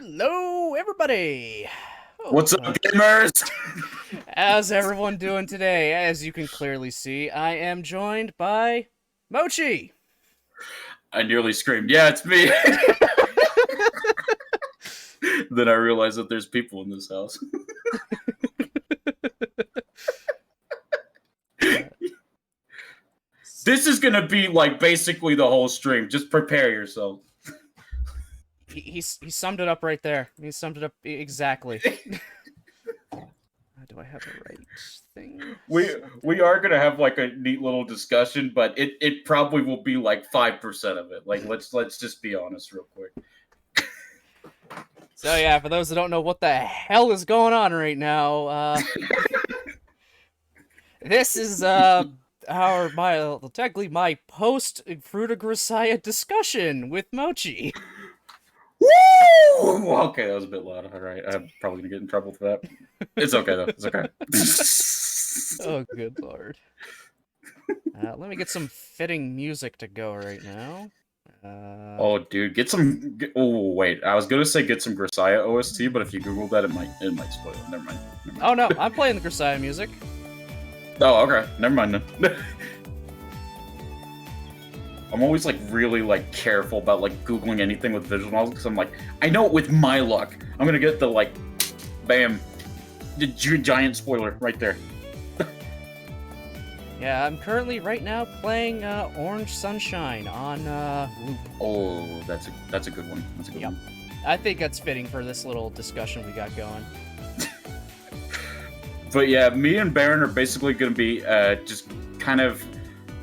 Hello, everybody! What's up, gamers? How's everyone doing today? As you can clearly see, I am joined by Mochi! I nearly screamed, yeah, it's me. Then I realized that there's people in this house. This is gonna be like basically the whole stream. Just prepare yourself. He summed it up right there. He summed it up exactly. Do I have the right thing? We are gonna have like a neat little discussion, but it probably will be like 5% of it. Like let's just be honest real quick. So yeah, for those that don't know what the hell is going on right now, this is technically my post Fruit of Grisaia discussion with Mochi. Woo! Okay, that was a bit loud. All right, I'm probably gonna get in trouble for that. It's okay though. It's okay. Oh, good lord. Let me get some fitting music to go right now. Oh, dude, get some. Oh, wait. I was gonna say get some Grisaia OST, but if you Google that, it might spoil it. Never mind. Oh no, I'm playing the Grisaia music. Oh, okay. Never mind then. I'm always like really like careful about like Googling anything with visual novels because I'm like, I know with my luck, I'm gonna get the like, bam, the giant spoiler right there. Yeah, I'm currently right now playing Orange Sunshine on loop. Oh, that's a good one. That's a good one. I think that's fitting for this little discussion we got going. But yeah, me and Baron are basically going to be just kind of.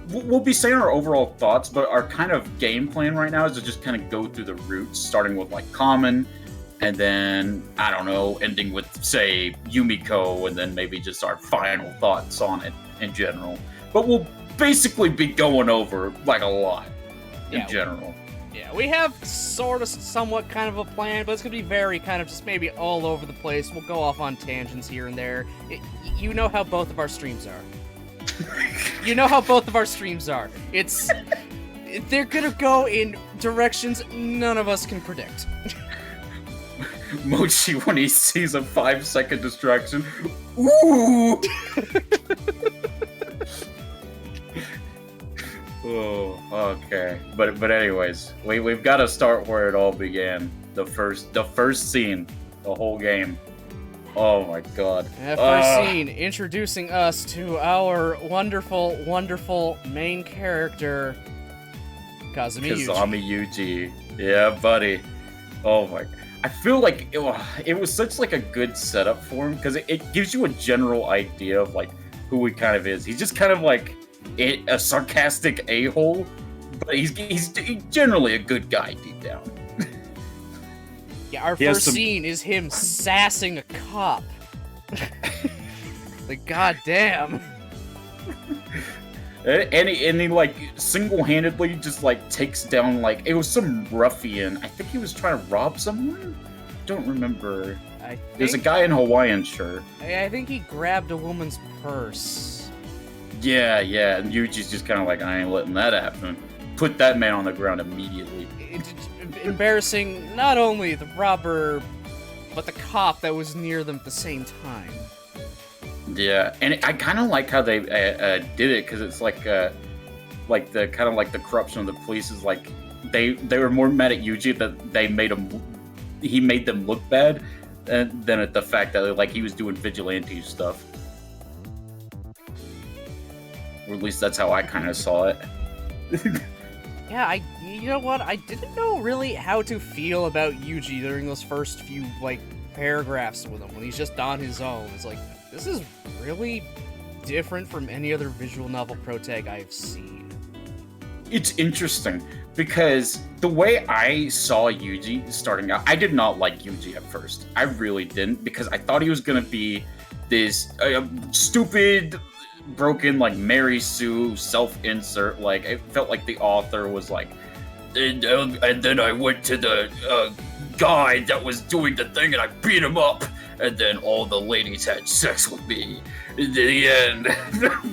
We'll be saying our overall thoughts, but our kind of game plan right now is to just kind of go through the routes, starting with like common, and then I don't know, ending with say Yumiko, and then maybe just our final thoughts on it in general. But we'll basically be going over like a lot in general. Yeah, we have sort of somewhat kind of a plan, but it's going to be very kind of just maybe all over the place. We'll go off on tangents here and there. You know how both of our streams are. You know how both of our streams are. They're going to go in directions none of us can predict. Mochi, when he sees a 5-second distraction, ooh! Oh, okay. But anyways, we've got to start where it all began. The first scene, the whole game. Oh my god. First scene, introducing us to our wonderful, wonderful main character, Kazumi Yuji. Yeah, buddy. Oh my. I feel like it was such like a good setup for him because it gives you a general idea of like who he kind of is. He's just kind of like a sarcastic a-hole, but he's generally a good guy deep down. Yeah, our first scene is him sassing a cop. Like, goddamn. And he like single-handedly just like takes down like it was some ruffian. I think he was trying to rob someone. Don't remember. There's a guy in Hawaiian shirt. I think he grabbed a woman's purse. Yeah, and Yuji's just kind of like, I ain't letting that happen. Put that man on the ground immediately. Embarrassing not only the robber, but the cop that was near them at the same time. Yeah, and I kind of like how they did it because it's like the kind of like the corruption of the police is like they were more mad at Yuji that he made them look bad than at the fact that like he was doing vigilante stuff. Or at least that's how I kind of saw it. Yeah, you know what? I didn't know really how to feel about Yuji during those first few, like, paragraphs with him, when he's just on his own. It's like, this is really different from any other visual novel protag I've seen. It's interesting, because the way I saw Yuji starting out, I did not like Yuji at first. I really didn't, because I thought he was going to be this stupid, broken like Mary Sue self-insert. Like it felt like the author was like, and then I went to the guy that was doing the thing and I beat him up, and then all the ladies had sex with me in the end.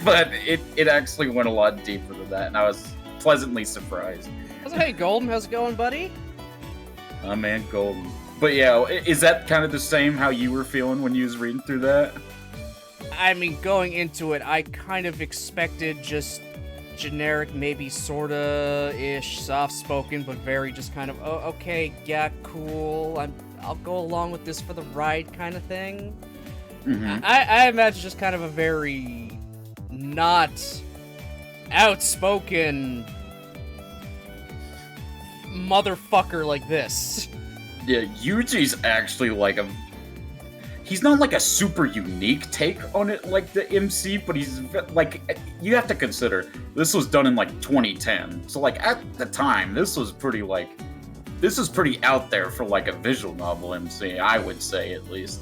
But it actually went a lot deeper than that, and I was pleasantly surprised. Hey Golden, how's it going, buddy? My man Golden. But yeah, is that kind of the same how you were feeling when you was reading through that? I mean, going into it, I kind of expected just generic, maybe sorta-ish, soft-spoken, but very just kind of, oh, okay, yeah, cool, I'll go along with this for the ride kind of thing. Mm-hmm. I imagine just kind of a very not outspoken motherfucker like this. Yeah, Yuji's actually like he's not like a super unique take on it like the MC, but he's like, you have to consider this was done in like 2010. So like at the time, this was pretty out there for like a visual novel MC, I would say at least.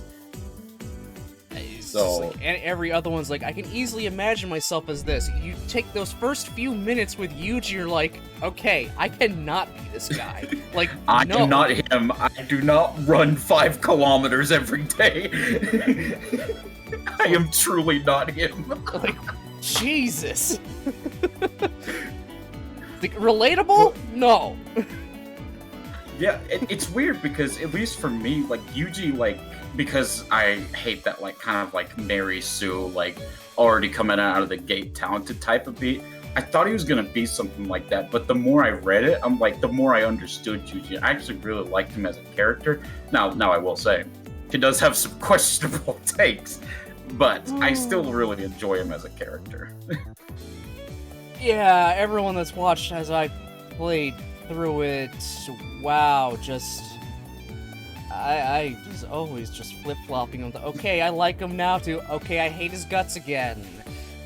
So like, and every other one's like, I can easily imagine myself as this. You take those first few minutes with Yuji, you're like, okay, I cannot be this guy. Like, I no. am not him. I do not run 5 kilometers every day. I am truly not him. Like, Jesus. Like, relatable? No. Yeah, it's weird because at least for me, like Yuji, like, because I hate that like kind of like Mary Sue, like already coming out of the gate talented type of beat. I thought he was gonna be something like that, but the more I read it, I'm like, the more I understood Yuji. I actually really liked him as a character. Now I will say, he does have some questionable takes, but I still really enjoy him as a character. Yeah, everyone that's watched as I played through it, wow, just I was always just flip-flopping on the okay, I like him now to okay, I hate his guts again.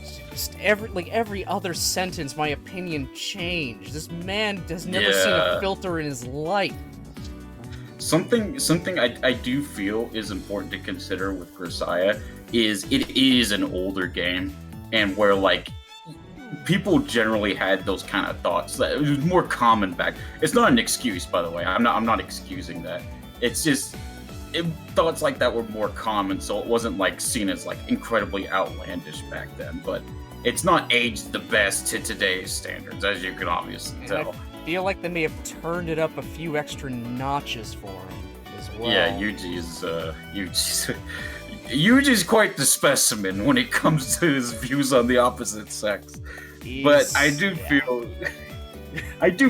Just every other sentence, my opinion changed. This man has never seen a filter in his life. Something I do feel is important to consider with Grisaia is it is an older game, and where like people generally had those kind of thoughts. That it was more common back. It's not an excuse, by the way. I'm not excusing that. It's just thoughts like that were more common, so it wasn't like seen as like incredibly outlandish back then. But it's not aged the best to today's standards, as you can obviously tell. I feel like they may have turned it up a few extra notches for him as well. Yeah, Yuji's quite the specimen when it comes to his views on the opposite sex. But I do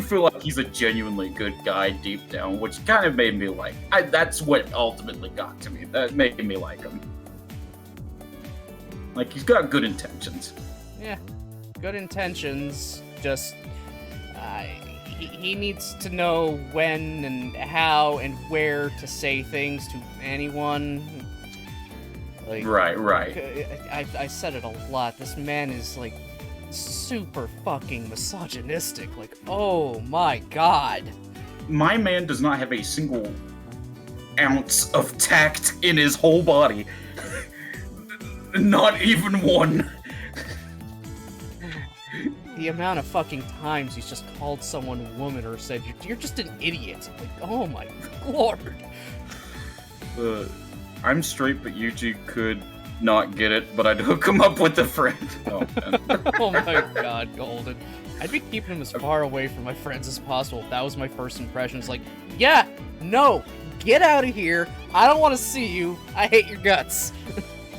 feel like he's a genuinely good guy deep down, which kind of made me like. That's what ultimately got to me. That made me like him. Like, he's got good intentions. Yeah, good intentions. Just he needs to know when and how and where to say things to anyone. Like, right. I said it a lot. This man is like super fucking misogynistic. Like, oh my god. My man does not have a single ounce of tact in his whole body. Not even one. The amount of fucking times he's just called someone woman or said, you're just an idiot. Like, oh my lord. I'm straight, but Yuji could not get it, but I'd hook him up with a friend. Oh, oh my god, Golden. I'd be keeping him as far away from my friends as possible if that was my first impression. It's like, yeah, no, get out of here. I don't want to see you. I hate your guts.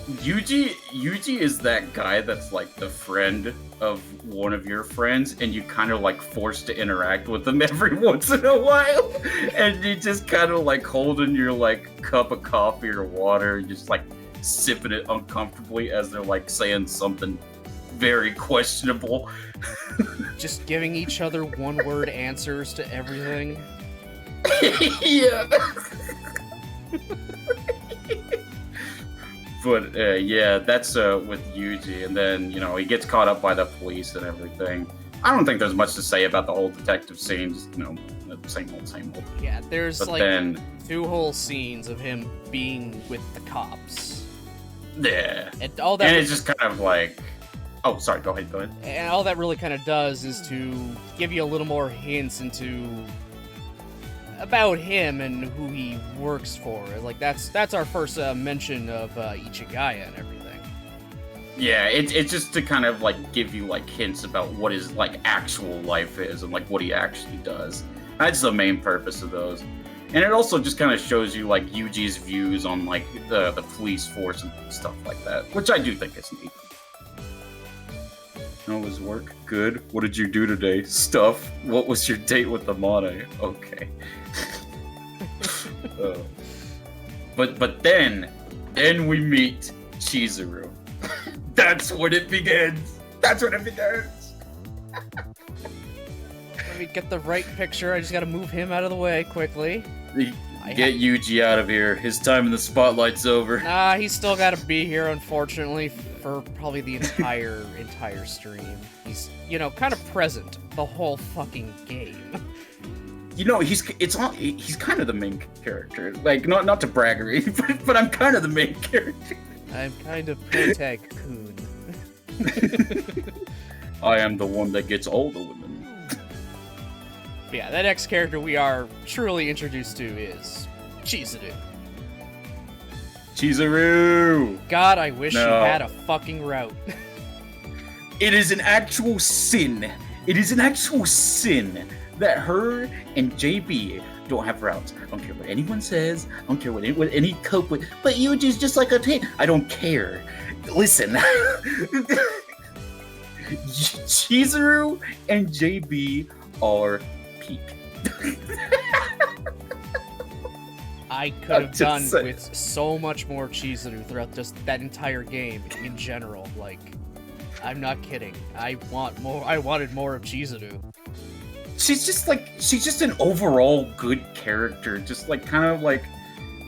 Yuji is that guy that's like the friend of one of your friends, and you kind of like forced to interact with them every once in a while, and you just kind of like holding your like cup of coffee or water, and just like sipping it uncomfortably as they're like saying something very questionable. Just giving each other one-word answers to everything. Yeah. But yeah, that's with Yuji, and then he gets caught up by the police and everything. I don't think there's much to say about the whole detective scene. Just same old. Yeah, there's but like then, 2 whole scenes of him being with the cops. Yeah, and all that. And it's just kind of like, oh, sorry, go ahead. And all that really kind of does is to give you a little more hints about him and who he works for. Like that's our first mention of Ichigaya and everything. Yeah, it's just to kind of like give you like hints about what his like actual life is and like what he actually does. That's the main purpose of those. And it also just kind of shows you like Yuji's views on like the police force and stuff like that, which I do think is neat. How was work? Good. What did you do today? Stuff. What was your date with the Mane? Okay. But then we meet Chizuru. That's when it begins. That's when it begins. Let me get the right picture. I just gotta move him out of the way quickly. Get Yuji out of here. His time in the spotlight's over. Nah, he's still gotta be here, unfortunately, for probably the entire stream. He's, you know, kind of present the whole fucking game. You know, he's kind of the main character. Like, not to braggery, but I'm kind of the main character. I'm kind of protag-kun. I am the one that gets all the women. Yeah, that next character we are truly introduced to is Chizuru. Chizuru! God, I wish he had a fucking route. It is an actual sin. It is an actual sin that her and JB don't have routes. I don't care what anyone says. I don't care what any cope with. But Yuji's just like a tape. I don't care. Listen. Chizuru and JB are peak. I could have done with so much more Chizuru throughout just that entire game in general. Like, I'm not kidding. I want more. I wanted more of Chizuru. She's just an overall good character. Just like kind of like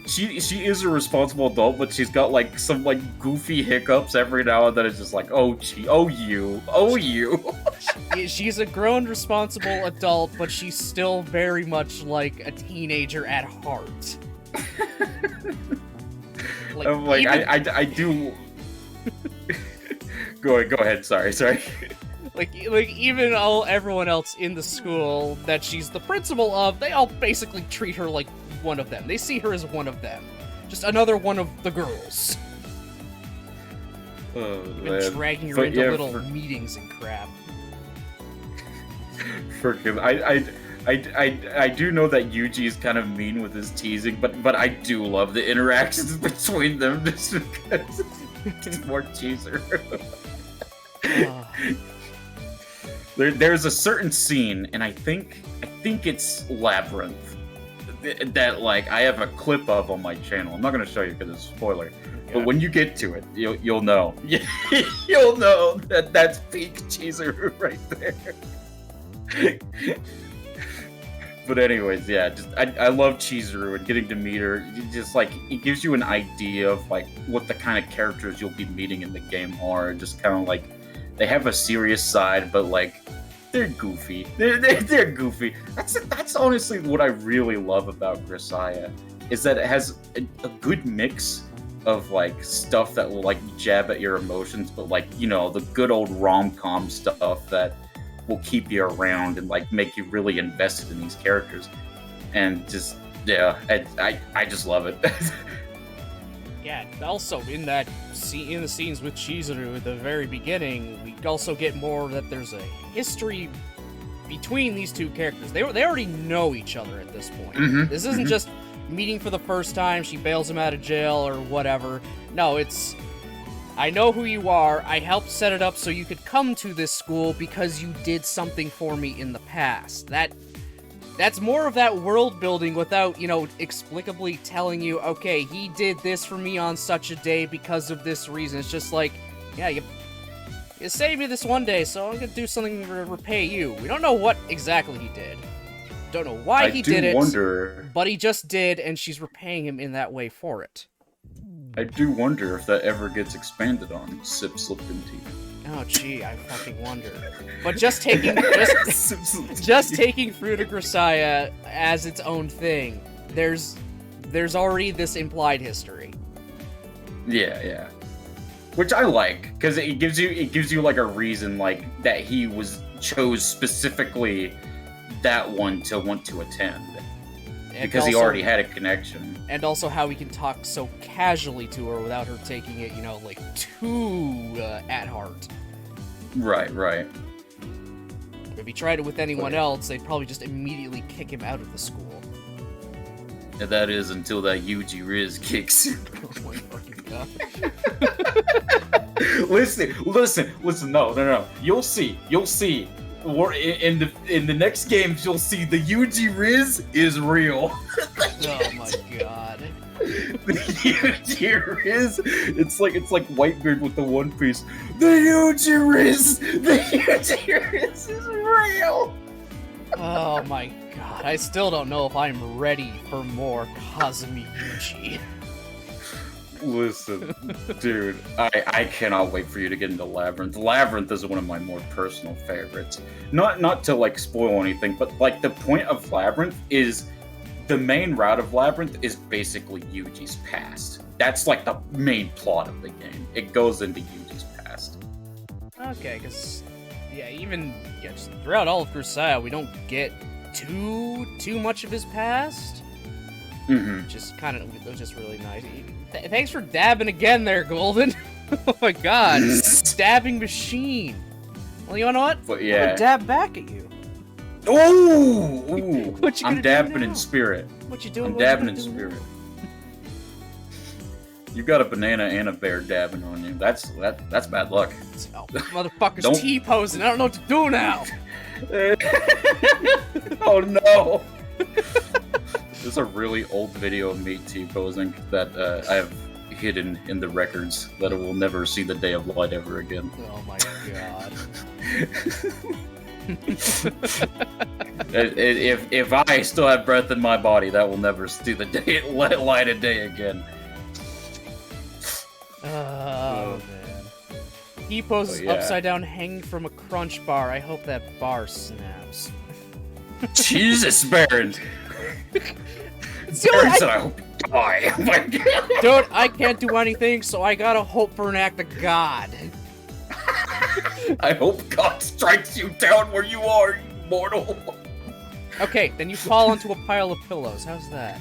she is a responsible adult, but she's got like some like goofy hiccups every now and then. It's just like, oh you. She's a grown, responsible adult, but she's still very much like a teenager at heart. Like, I do. Go ahead. Sorry. Like even everyone else in the school that she's the principal of, they all basically treat her like one of them. They see her as one of them, just another one of the girls. Even dragging her into little meetings and crap. Freaking, I do know that Yuji is kind of mean with his teasing, but I do love the interactions between them just because it's more teaser. There's a certain scene, and I think it's Labyrinth, that like I have a clip of on my channel. I'm not gonna show you because it's a spoiler. Okay. But when you get to it, you'll know. You'll know that that's peak Chizuru right there. But anyways, yeah, just I love Chizuru and getting to meet her. Just like it gives you an idea of like what the kind of characters you'll be meeting in the game are. Just kind of like they have a serious side, but like they're goofy. They're goofy. That's honestly what I really love about Grisaia, is that it has a good mix of like stuff that will like jab at your emotions, but like, you know, the good old rom-com stuff that will keep you around and like make you really invested in these characters. And just I just love it. Yeah, also in the scenes with Chizuru at the very beginning, we also get more that there's a history between these two characters. They already know each other at this point. Mm-hmm, this isn't just meeting for the first time, she bails him out of jail or whatever. No, it's, I know who you are, I helped set it up so you could come to this school because you did something for me in the past. That's more of that world building without, you know, explicably telling you, okay, he did this for me on such a day because of this reason. It's just like, yeah, you saved me this one day, so I'm gonna do something to repay you. We don't know what exactly he did. Don't know why he did it, but he just did, and she's repaying him in that way for it. I do wonder if that ever gets expanded on. Sip, slip, and tea. Oh, gee, I fucking wonder. But just taking taking Fruit of Grisaia as its own thing, there's already this implied history. Yeah. Which I like, because it gives you like a reason like that he chose specifically that one to want to attend. Because he already had a connection. And also how he can talk so casually to her without her taking it, you know, like, too at heart. Right. If he tried it with anyone else, they'd probably just immediately kick him out of the school. And that is until that Yuji Riz kicks. Oh my fucking god. Listen. No. You'll see. In the next games, you'll see the Yuji Riz is real. Oh my god. The Yuji Riz, it's like Whitebeard with the One Piece. The Yuji Riz is real. Oh my god. I still don't know if I'm ready for more Kazumi Yuji. Listen, dude, I cannot wait for you to get into Labyrinth. Labyrinth is one of my more personal favorites. Not to like spoil anything, but like the point of Labyrinth is the main route of Labyrinth is basically Yuji's past. That's like the main plot of the game. It goes into Yuji's past. Okay, because just throughout all of Grisaia, we don't get too much of his past. Mm-hmm. Just kind of, it was just really nice. Thanks for dabbing again there, Golden. Oh my god, dabbing machine. Well, you know what? But I'm yeah. gonna dab back at you. Ooh! What you I'm gonna do dabbing now? in spirit. What you doing? I'm dabbing in spirit. You got a banana and a bear dabbing on you. That's bad luck. Oh, motherfucker's Don't- T-posing. I don't know what to do now. Oh no! There's a really old video of me T-posing that I have hidden in the records that it will never see the day of light ever again. Oh my god. If I still have breath in my body, that will never see the light of day again. Oh man. T-poses yeah. upside down hanging from a crunch bar. I hope that bar snaps. Jesus, Baron! Dude, Baron said, I hope you die. Oh my god. Dude, I can't do anything, so I gotta hope for an act of God. I hope God strikes you down where you are, you mortal. Okay, then you fall into a pile of pillows. How's that?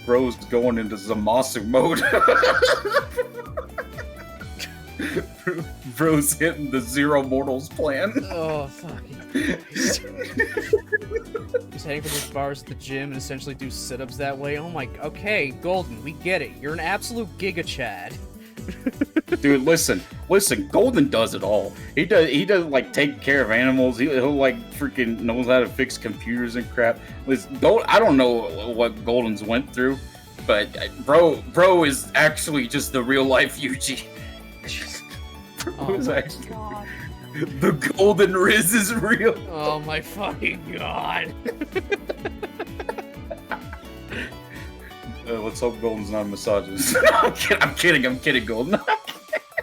Bro's going into Zamasu mode. Bro's hitting the Zero Mortals plan. Oh, fucking Christ. Just hang from those bars at the gym and essentially do sit-ups that way. Oh my... Okay, Golden, we get it. You're an absolute Giga Chad. Dude, listen. Golden does it all. He does like take care of animals. He'll like freaking knows how to fix computers and crap. Listen, I don't know what Golden's went through, but bro is actually just the real life Yuji. Oh my actually, god. the Golden Riz is real. Oh my fucking god. Let's hope Golden's not a misogynist. I'm kidding, Golden.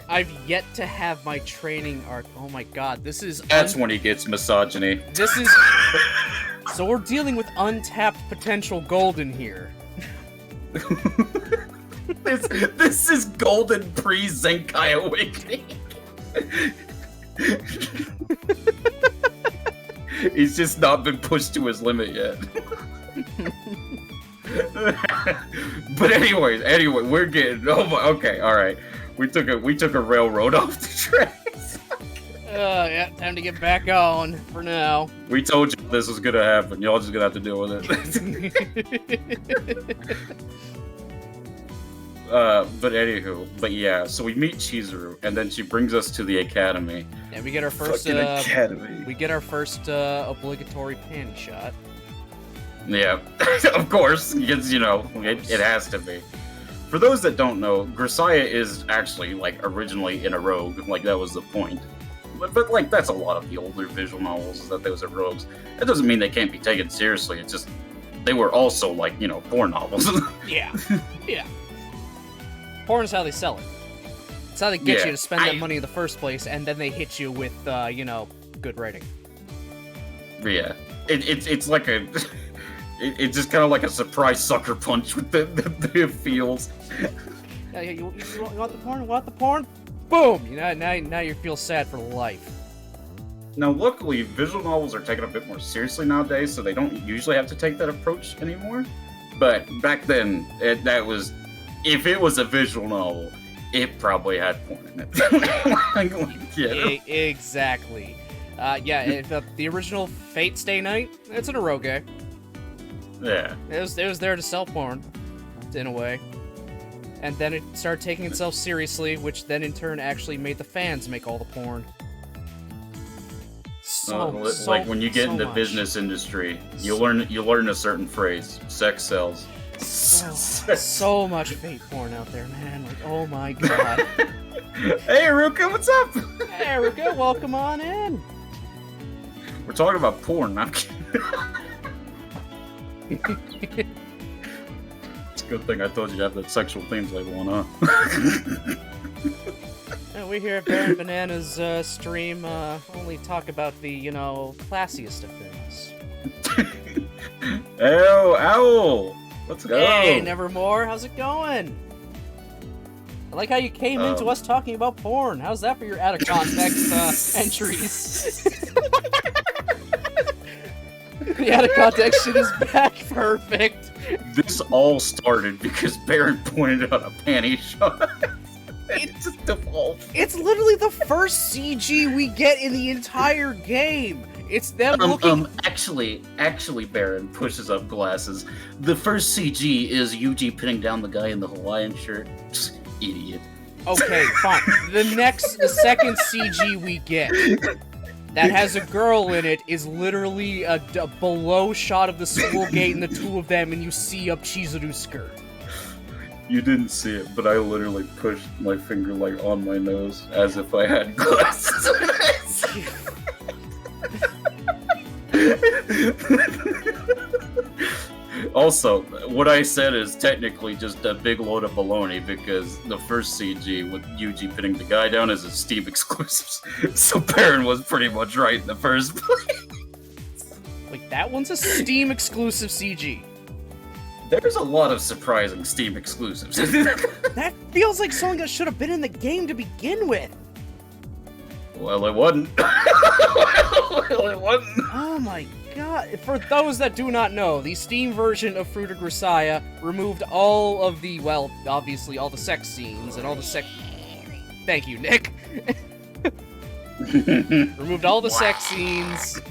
I've yet to have my training arc. Oh my god, this is... That's when he gets misogyny. This is... So we're dealing with untapped potential Golden here. This is Golden pre-Zenkai Awakening. He's just not been pushed to his limit yet. But anyway, we're getting. Oh my, okay, all right. We took a railroad off the tracks. Yeah, time to get back on for now. We told you this was gonna happen. Y'all just gonna have to deal with it. But yeah, so we meet Chizuru, and then she brings us to the academy. Yeah, we get our first academy. we get our first obligatory panty shot. Yeah, of course, because, you know, it has to be. For those that don't know, Grisaia is actually, like, originally in a rogue, like, that was the point. But like, that's a lot of the older visual novels, is that those are rogues. That doesn't mean they can't be taken seriously, it's just, they were also, like, you know, porn novels. Yeah, yeah. Porn is how they sell it. It's how they get you to spend that money in the first place, and then they hit you with, you know, good writing. Yeah. It's like a... It's just kind of like a surprise sucker punch with the feels. Yeah, you want the porn? Want the porn? Boom! You know, now you feel sad for life. Now, luckily, visual novels are taken a bit more seriously nowadays, so they don't usually have to take that approach anymore. But back then, that was... If it was a visual novel, it probably had porn in it. Exactly. Yeah, the original Fate Stay Night, it's an eroge. Yeah. It was there to sell porn, in a way. And then it started taking itself seriously, which then in turn actually made the fans make all the porn. Like when you get in the business industry, you learn a certain phrase: sex sells. So much fake porn out there, man. Like, oh my god. Hey, Ruka, what's up? Hey, Ruka, welcome on in. We're talking about porn. I'm kidding. It's a good thing I told you to have that sexual themes label on, huh? And we here at Baron Banana's stream only talk about the, classiest of things. Oh, Owl! Let's go! Hey, Nevermore, how's it going? I like how you came into us talking about porn. How's that for your out-of-context entries? The out-of-context shit is back. Perfect. This all started because Baron pointed out a panty shot. It's just default. It's literally the first CG we get in the entire game. It's them looking. Actually, Baron pushes up glasses. The first CG is Yuji pinning down the guy in the Hawaiian shirt. Idiot. Okay, fine. The second CG we get that has a girl in it is literally a below shot of the school gate and the two of them, and you see up Chizuru's skirt. You didn't see it, but I literally pushed my finger like on my nose as if I had glasses. Also, what I said is technically just a big load of baloney because the first CG with Yuji pinning the guy down is a Steam exclusive. So Baron was pretty much right in the first place. Like, that one's a Steam exclusive CG. There's a lot of surprising Steam exclusives. That feels like something that should have been in the game to begin with. Well, it wasn't. Oh my god. For those that do not know, the Steam version of Fruit of Grisaia removed all of the, well, obviously all the sex scenes and all the sex... Thank you, Nick. Removed all the sex scenes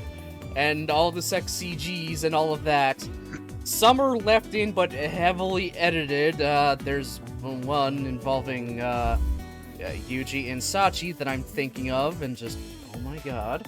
and all the sex CGs and all of that. Some are left in, but heavily edited. There's one involving Yuji and Sachi that I'm thinking of, and just, oh my god.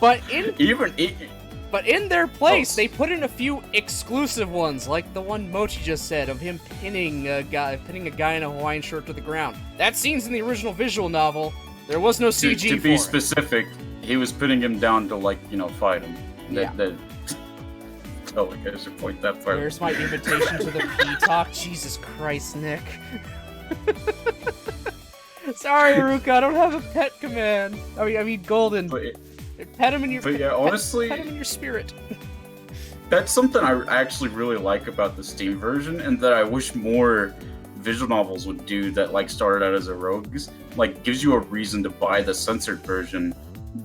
But in their place, they put in a few exclusive ones, like the one Mochi just said of him pinning a guy in a Hawaiian shirt to the ground. That scene's in the original visual novel. There was no CG to be specific, he was pinning him down to, like, fight him. Yeah. Oh, I should point that part. There's my invitation to the P-Talk. Jesus Christ, Nick. Sorry, Haruka, I don't have a pet command. I mean Golden. Pet him in your honestly, pet him in your spirit. That's something I actually really like about the Steam version, and that I wish more visual novels would do that, like, started out as a rogues. Like, gives you a reason to buy the censored version.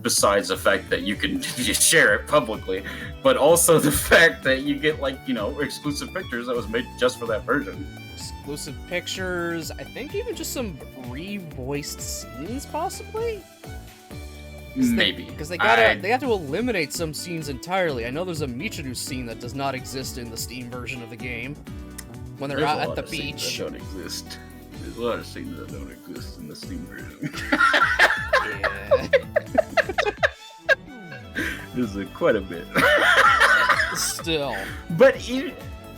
Besides the fact that you can just share it publicly, but also the fact that you get, like, exclusive pictures that was made just for that version. Exclusive pictures, I think even just some re-voiced scenes, possibly? Maybe. Because they have to eliminate some scenes entirely. I know there's a Michiru scene that does not exist in the Steam version of the game. When they're out at the beach. That don't exist. There's a lot of scenes that don't exist in the Steam version. Yeah. There's quite a bit. Still. But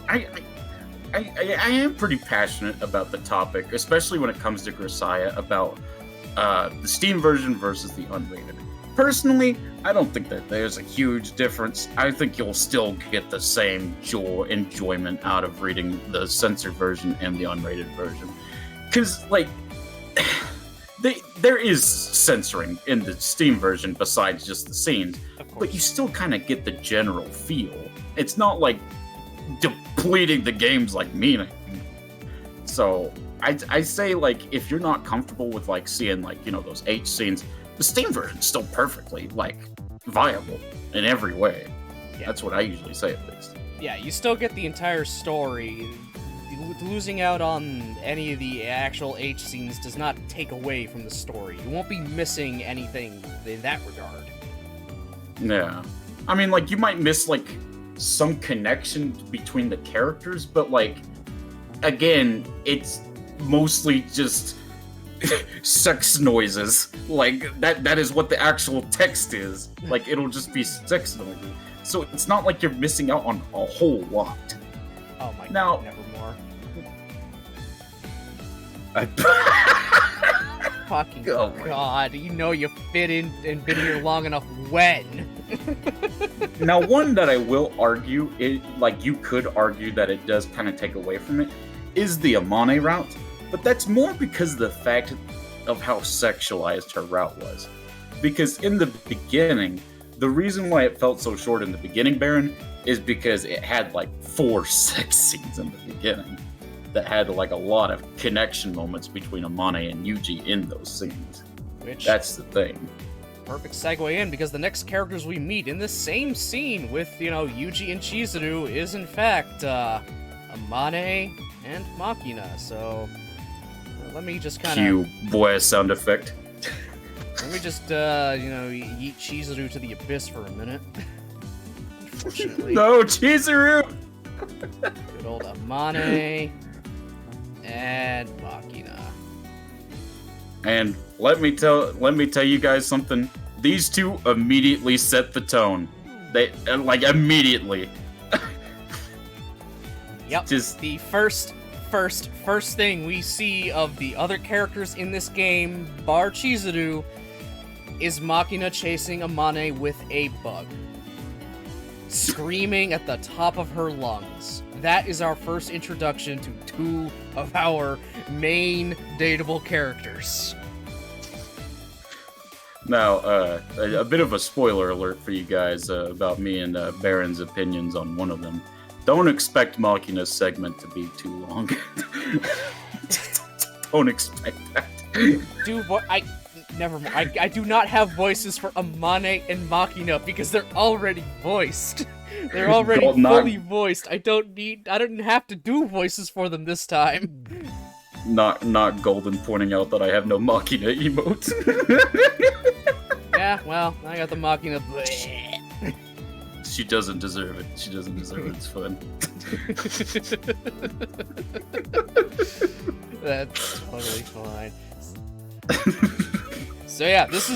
I am pretty passionate about the topic, especially when it comes to Grisaia, about the Steam version versus the unrated. Personally, I don't think that there's a huge difference. I think you'll still get the same enjoyment out of reading the censored version and the unrated version. Because, like, there is censoring in the Steam version besides just the scenes, but you still kind of get the general feel. It's not like depleting the game's like meaning. So I say, like, if you're not comfortable with, like, seeing, like, those H scenes, the Steam version's still perfectly, like, viable in every way. Yeah. That's what I usually say, at least. Yeah, you still get the entire story. Losing out on any of the actual H scenes does not take away from the story. You won't be missing anything in that regard. Yeah. I mean, like, you might miss, like, some connection between the characters, but, like, again, it's mostly just sex noises. Like, that is what the actual text is. Like, it'll just be sex noises. So it's not like you're missing out on a whole lot. Oh my god, nevermore. Fucking god, you know you fit in and been here long enough when? Now, one that I will argue, like, you could argue that it does kind of take away from it, is the Amane route. But that's more because of the fact of how sexualized her route was. Because in the beginning, the reason why it felt so short in the beginning, Baron, is because it had like 4 sex scenes in the beginning that had like a lot of connection moments between Amane and Yuji in those scenes. That's the thing. Perfect segue in, because the next characters we meet in this same scene with, Yuji and Chizuru is in fact Amane and Machina. So let me just kind of cue boy sound effect. Let me just yeet Chizuru to the abyss for a minute. Unfortunately. No, Chizuru! Good old Amane and Machina. And let me tell you guys something. These two immediately set the tone. They like immediately. Yep. Just the first thing we see of the other characters in this game, bar Chizuru, is Machina chasing Amane with a bug, screaming at the top of her lungs. That is our first introduction to 2 of our main dateable characters. Now, a bit of a spoiler alert for you guys about me and Baron's opinions on one of them. Don't expect Machina's segment to be too long. Don't expect that. Never mind. I do not have voices for Amane and Machina because they're already voiced. They're already fully voiced. I don't have to do voices for them this time. Not Golden pointing out that I have no Machina emotes. Yeah, well, I got the Machina. She doesn't deserve it. She doesn't deserve it. It's fun. That's totally fine. So yeah, this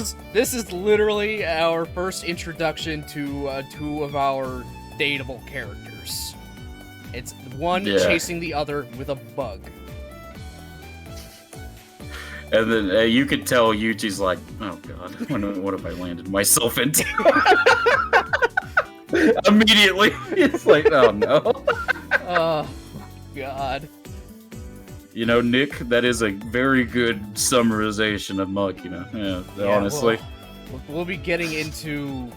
is literally our first introduction to 2 of our dateable characters. It's one chasing the other with a bug. And then you could tell Yuji's like, oh god, what have I landed myself into? Immediately, it's like, oh no. Oh god. You know, Nick, that is a very good summarization of Machina. Yeah, honestly. We'll be getting into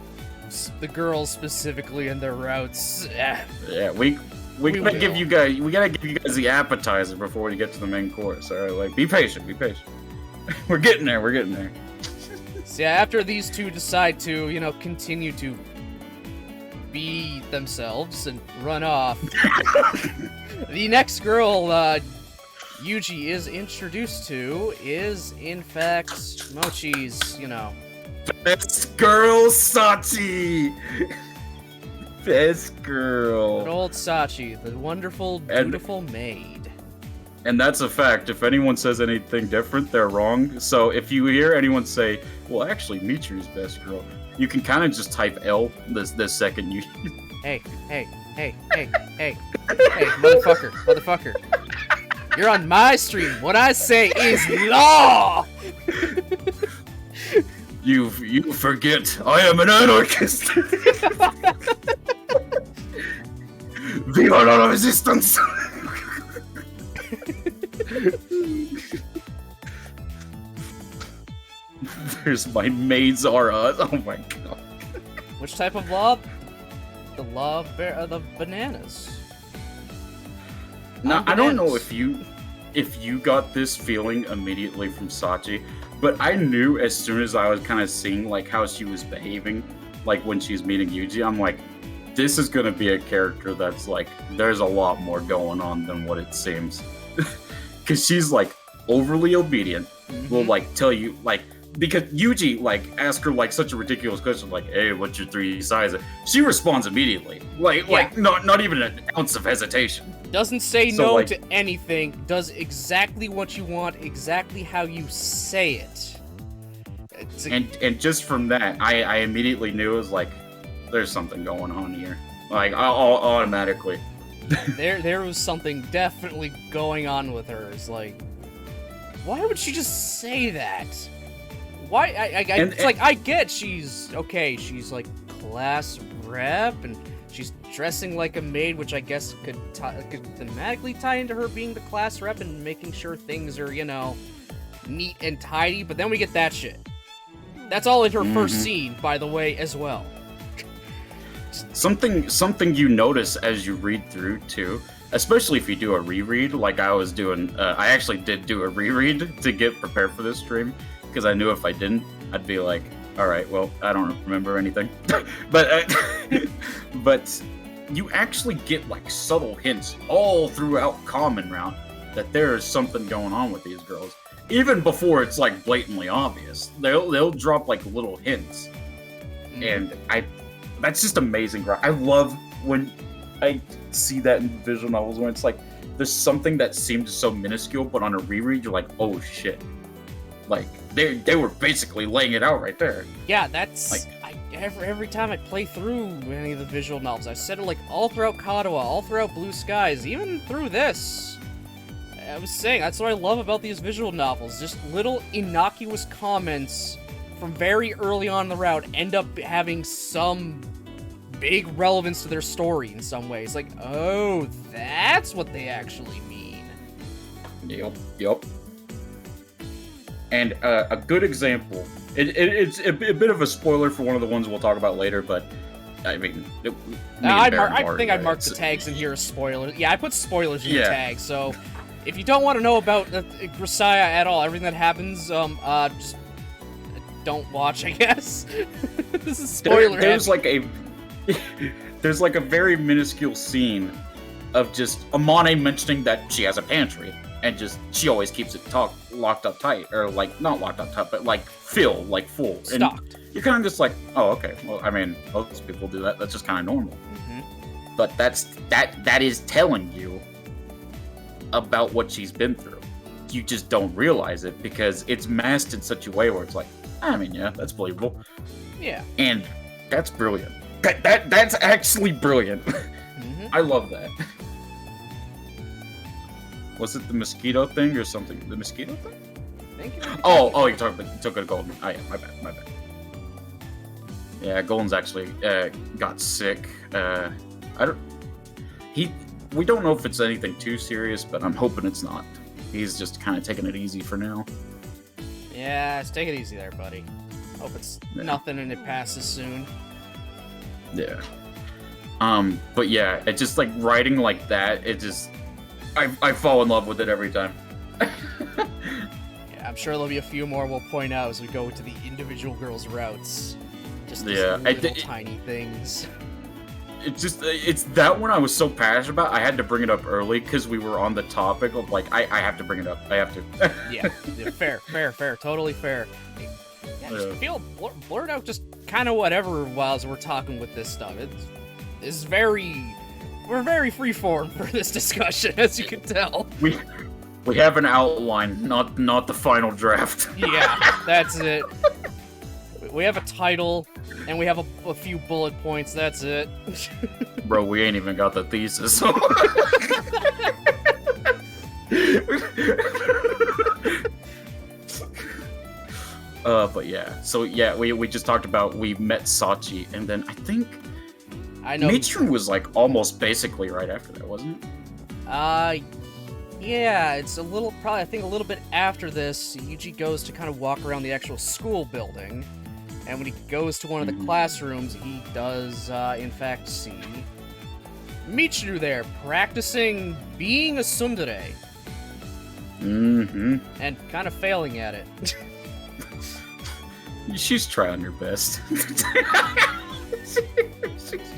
the girls specifically and their routes. Yeah, we gotta give you guys the appetizer before we get to the main course. All right, like, be patient. We're getting there. So yeah, after these 2 decide to, continue to be themselves and run off, the next girl Yuji is introduced to is, in fact, Mochi's, Best girl, Sachi! Best girl. Good old Sachi, the wonderful, beautiful maid. And that's a fact. If anyone says anything different, they're wrong. So if you hear anyone say, well, actually, Michiru's best girl, you can kind of just type L the second you... Hey, motherfucker. You're on my stream. What I say is law! You forget, I am an anarchist! Viva la resistance! There's my maid Zara. Oh my god. Which type of law? The law of the bananas. Now, I don't know if you got this feeling immediately from Sachi, but I knew as soon as I was kind of seeing like how she was behaving, like when she's meeting Yuji, I'm like, this is gonna be a character that's like, there's a lot more going on than what it seems. Because she's like overly obedient, will like tell you, like because Yuji like asked her like such a ridiculous question, like, "Hey, what's your 3 sizes?" She responds immediately, like not even an ounce of hesitation. Doesn't say So, no like- to anything. Does exactly what you want, exactly how you say it. And just from that, I immediately knew it was like, there's something going on here. Like, I'll automatically. there was something definitely going on with her. It's like, why would she just say that? Why? I get she's okay. She's like class rep, and she's dressing like a maid, which I guess could thematically tie into her being the class rep and making sure things are, neat and tidy. But then we get that shit. That's all in her first scene, by the way, as well. Something you notice as you read through too, especially if you do a reread, like I was doing. I actually did do a reread to get prepared for this stream because I knew if I didn't, I'd be like, all right, well, I don't remember anything. but you actually get like subtle hints all throughout Common Round that there is something going on with these girls. Even before it's like blatantly obvious, they'll drop like little hints, and that's just amazing. I love when I see that in visual novels when it's like there's something that seemed so minuscule, but on a reread you're like, oh shit, like they were basically laying it out right there. Yeah, that's like every time I play through any of the visual novels, I said it like all throughout Kadoa, all throughout Blue Skies, even through this. I was saying, that's what I love about these visual novels. Just little innocuous comments from very early on in the route end up having some big relevance to their story in some ways. Like, oh, that's what they actually mean. Yep. And a good example, it's a bit of a spoiler for one of the ones we'll talk about later, but I mean... I think I marked the tags in here as spoilers. Yeah, I put spoilers in the tag, so... If you don't want to know about Grisaia at all, everything that happens, just don't watch, I guess. This is spoiler. There's like a very minuscule scene of just Amane mentioning that she has a pantry, and just she always keeps it locked up tight, or like not locked up tight, but like full, stocked. And you're kind of just like, oh, okay. Well, I mean, most people do that. That's just kind of normal. Mm-hmm. But that is telling you about what she's been through. You just don't realize it because it's masked in such a way where it's like, I mean, yeah, that's believable. Yeah. And that's brilliant. That's actually brilliant. Mm-hmm. I love that. Was it the mosquito thing or something? The mosquito thing? Thank you. Oh, you're talking about Golden. Oh yeah, my bad. Yeah, Golden's actually got sick. We don't know if it's anything too serious, but I'm hoping it's not. He's just kind of taking it easy for now. Yeah, take it easy there, buddy. Hope it's nothing and it passes soon. Yeah. But yeah, it just like writing like that, it just I fall in love with it every time. Yeah, I'm sure there'll be a few more we'll point out as we go to the individual girls' routes. Just these little tiny things. It's that one I was so passionate about. I had to bring it up early because we were on the topic of like I have to bring it up. I have to. yeah, fair, totally fair. Yeah, just feel blurt out just kind of whatever while we're talking with this stuff. We're very freeform for this discussion, as you can tell. We have an outline, not the final draft. Yeah, that's it. We have a title, and we have a few bullet points, that's it. Bro, we ain't even got the thesis. But yeah. So yeah, we just talked about we met Sachi, and then I think Michiru was like almost basically right after that, wasn't it? Yeah, it's probably a little bit after this, Yuji goes to kind of walk around the actual school building. And when he goes to one of the classrooms, he does, in fact, see Michiru there, practicing being a tsundere. Mm-hmm. And kind of failing at it. She's trying her best. She's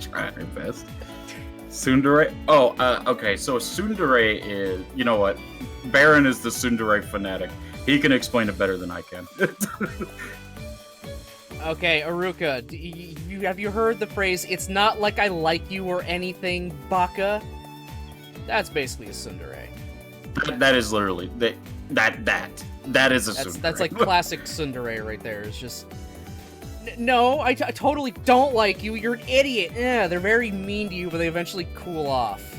trying her best. Tsundere? Oh, okay, so tsundere is, you know what? Baron is the tsundere fanatic. He can explain it better than I can. Okay, Aruka, have you heard the phrase, "It's not like I like you or anything, Baka"? That's basically a tsundere. That is literally that is a tsundere. That's like classic tsundere right there. It's just, no, I totally don't like you. You're an idiot. Yeah, they're very mean to you, but they eventually cool off.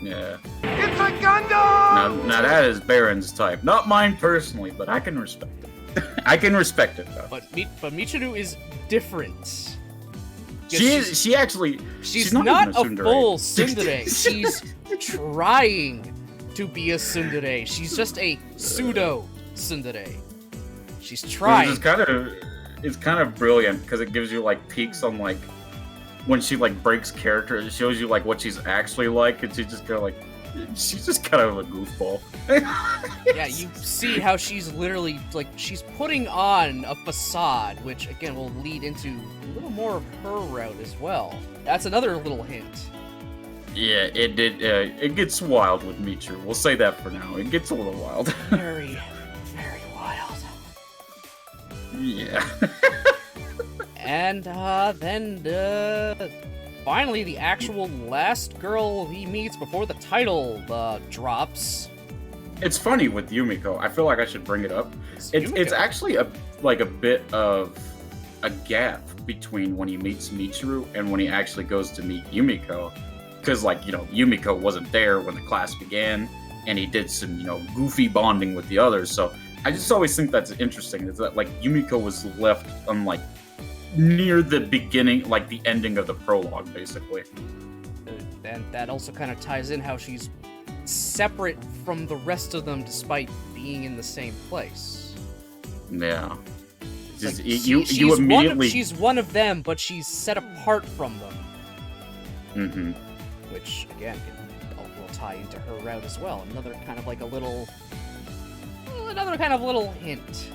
Yeah. It's a Gundam! Now that is Baron's type. Not mine personally, but I can respect it. I can respect it though. But Michiru is different. She's not even a tsundere. full tsundere. She's trying to be a tsundere. She's just a pseudo tsundere. She's trying. It's kind of brilliant because it gives you like peeks on like when she like breaks character. It shows you like what she's actually like, and she's just kind of a goofball. Yeah, you see how she's literally like she's putting on a facade, which again will lead into a little more of her route as well. That's another little hint. Yeah, it did. It gets wild with Michiru. We'll say that for now. It gets a little wild. Very, very wild. Yeah. And then finally, the actual last girl he meets before the title drops. It's funny with Yumiko. I feel like I should bring it up. It's actually a bit of a gap between when he meets Michiru and when he actually goes to meet Yumiko. Because, Yumiko wasn't there when the class began, and he did some, goofy bonding with the others. So I just always think that's interesting, is that, Yumiko was left on, near the beginning, the ending of the prologue, basically. And that also kind of ties in how she's separate from the rest of them despite being in the same place. Yeah. She's one of them, but she's set apart from them. Mm-hmm. Which, again, will tie into her route as well. Another kind of little hint.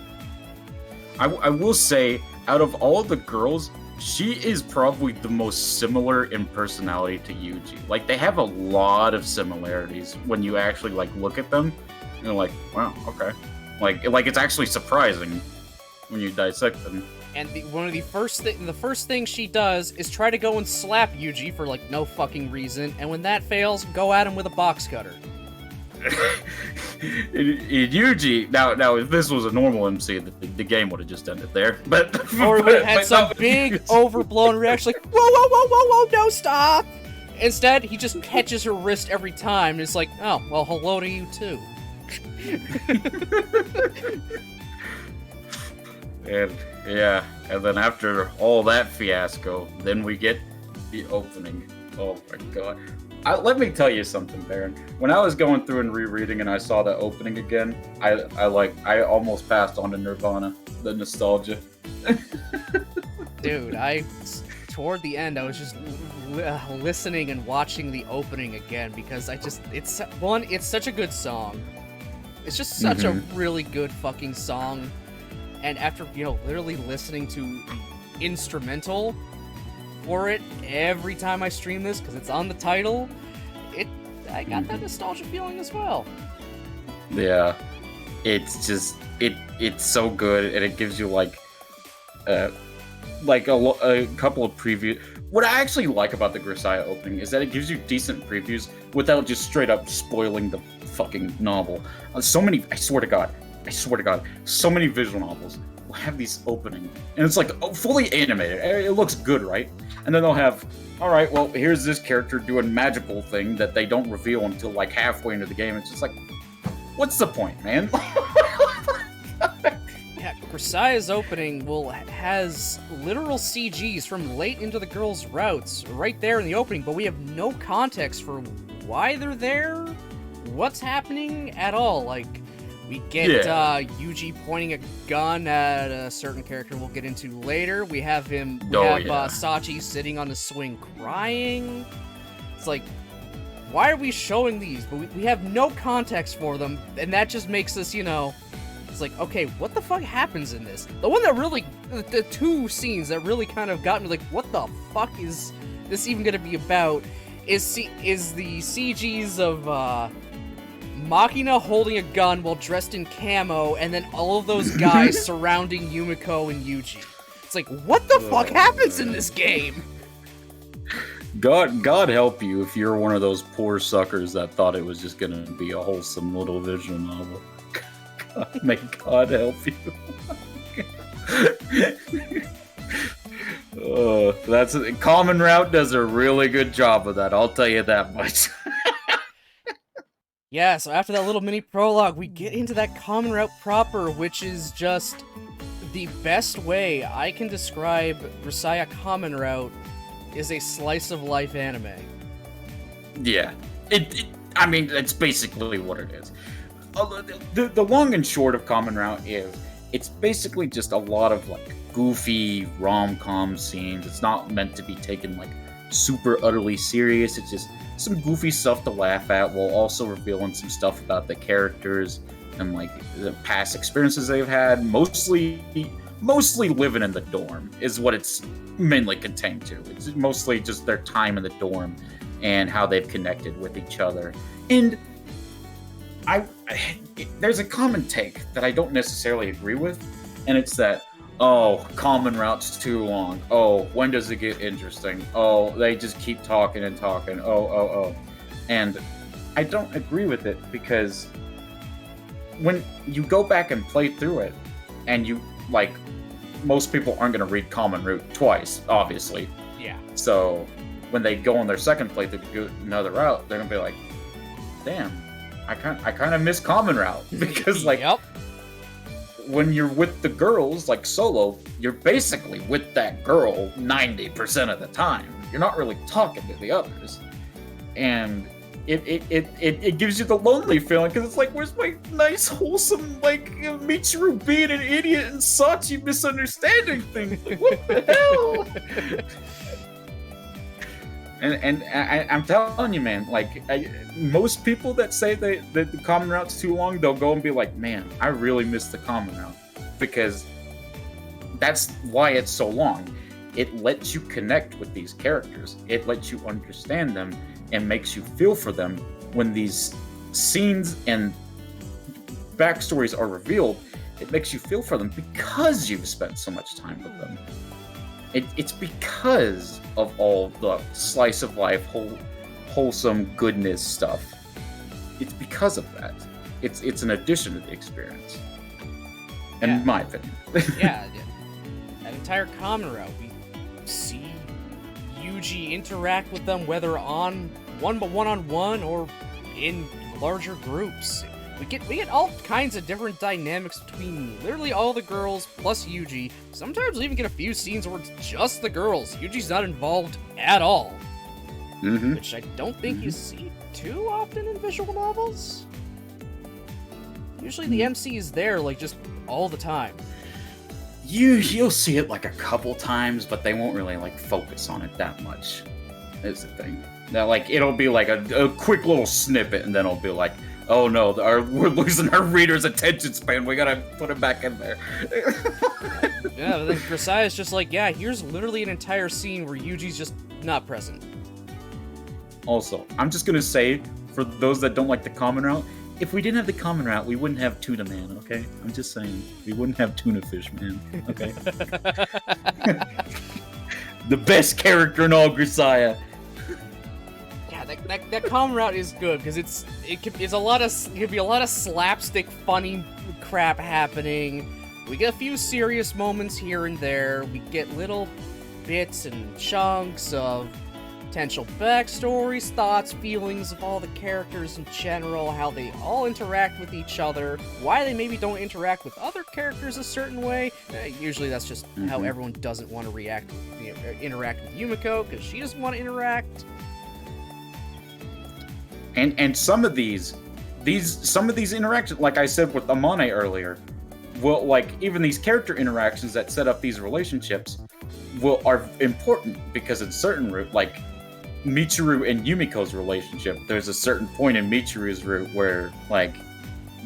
I will say, out of all the girls, she is probably the most similar in personality to Yuji. They have a lot of similarities when you actually, look at them. And you're like, wow, okay. It's actually surprising when you dissect them. And the first thing she does is try to go and slap Yuji for, no fucking reason. And when that fails, go at him with a box cutter. Yuji, now if this was a normal MC, the game would have just ended there. Or we would have had some big overblown reaction like, whoa, no, stop! Instead, he just catches her wrist every time, and it's like, oh, well, hello to you too. And then after all that fiasco, then we get the opening. Oh my god. Let me tell you something, Baron. When I was going through and rereading and I saw the opening again, I almost passed on to Nirvana, the nostalgia. Dude, toward the end, I was just listening and watching the opening again because it's such a good song. It's just such a really good fucking song. And after, literally listening to the instrumental for it every time I stream this, because it's on the title, I got that nostalgia feeling as well. Yeah. It's just, it's so good, and it gives you, a couple of previews. What I actually like about the Grisaia opening is that it gives you decent previews without just straight up spoiling the fucking novel. I swear to God, so many visual novels will have these opening, and it's fully animated. It looks good, right? And then they'll have, all right, well, here's this character doing magical thing that they don't reveal until halfway into the game. It's just what's the point, man? Yeah, Grisaia's opening has literal CGs from late into the girls' routes right there in the opening, but we have no context for why they're there, what's happening at all. We get Yuji pointing a gun at a certain character we'll get into later. We have Sachi sitting on the swing crying. It's why are we showing these? But we have no context for them, and that just makes us, it's okay, what the fuck happens in this? The two scenes that really kind of got me what the fuck is this even gonna be about is the CGs of Machina holding a gun while dressed in camo, and then all of those guys surrounding Yumiko and Yuji. It's like, what the fuck happens in this game? God help you if you're one of those poor suckers that thought it was just gonna be a wholesome little visual novel. May God help you. That's Common Route does a really good job of that. I'll tell you that much. Yeah, so after that little mini prologue, we get into that Common Route proper, which is just the best way I can describe Grisaia Common Route is a slice of life anime. Yeah, I mean, that's basically what it is. The long and short of Common Route is it's basically just a lot of like goofy rom-com scenes. It's not meant to be taken like super utterly serious. It's just some goofy stuff to laugh at while also revealing some stuff about the characters and like the past experiences they've had. Mostly living in the dorm is what it's mainly contained to. It's mostly just their time in the dorm and how they've connected with each other. And there's a common take that I don't necessarily agree with, and it's that, oh, Common Route's too long. Oh, when does it get interesting? Oh, they just keep talking and talking. Oh. And I don't agree with it because when you go back and play through it, and you, like, most people aren't going to read Common Route twice, obviously. Yeah. So when they go on their second playthrough to go another route, they're going to be like, damn, I kind of miss Common Route. Because, like, Yep. when you're with the girls, like Solo, you're basically with that girl 90% of the time. You're not really talking to the others. And it gives you the lonely feeling, because it's like, where's my nice, wholesome, like, Michiru being an idiot and Sachi misunderstanding things? Like, what the hell? And I'm telling you, man, like, most people that say that the Common Route's too long, they'll go and be like, man, I really miss the Common Route. Because that's why it's so long. It lets you connect with these characters. It lets you understand them and makes you feel for them when these scenes and backstories are revealed. It makes you feel for them because you've spent so much time with them. It's because of all the slice of life, wholesome goodness stuff. It's because of that. It's an addition to the experience, in my opinion. Yeah, that entire Common Route, we see Yuji interact with them, whether on one-on-one or in larger groups. We get all kinds of different dynamics between literally all the girls plus Yuji. Sometimes we even get a few scenes where it's just the girls. Yuji's not involved at all. Which I don't think you see too often in visual novels. Usually the MC is there, like, just all the time. You'll see it like a couple times, but they won't really like focus on it that much. Is the thing. Now, like, it'll be like a quick little snippet, and then it'll be like, oh no, we're losing our reader's attention span. We gotta put it back in there. Yeah, but then Grisaia's just like, yeah, here's literally an entire scene where Yuji's just not present. Also, I'm just gonna say, for those that don't like the Common Route, if we didn't have the Common Route, we wouldn't have Tuna Man, okay? I'm just saying. We wouldn't have Tuna Fish Man, okay? The best character in all Grisaia. Yeah, that Common Route is good, because it could be a lot of slapstick funny crap happening. We get a few serious moments here and there. We get little bits and chunks of potential backstories, thoughts, feelings of all the characters in general, how they all interact with each other, why they maybe don't interact with other characters a certain way. Usually that's just how everyone doesn't want to interact with Yumiko, because she doesn't want to interact. And some of these interactions, like I said with Amane earlier, will, like, even these character interactions that set up these relationships are important, because in certain route, like Michiru and Yumiko's relationship, there's a certain point in Michiru's route where, like,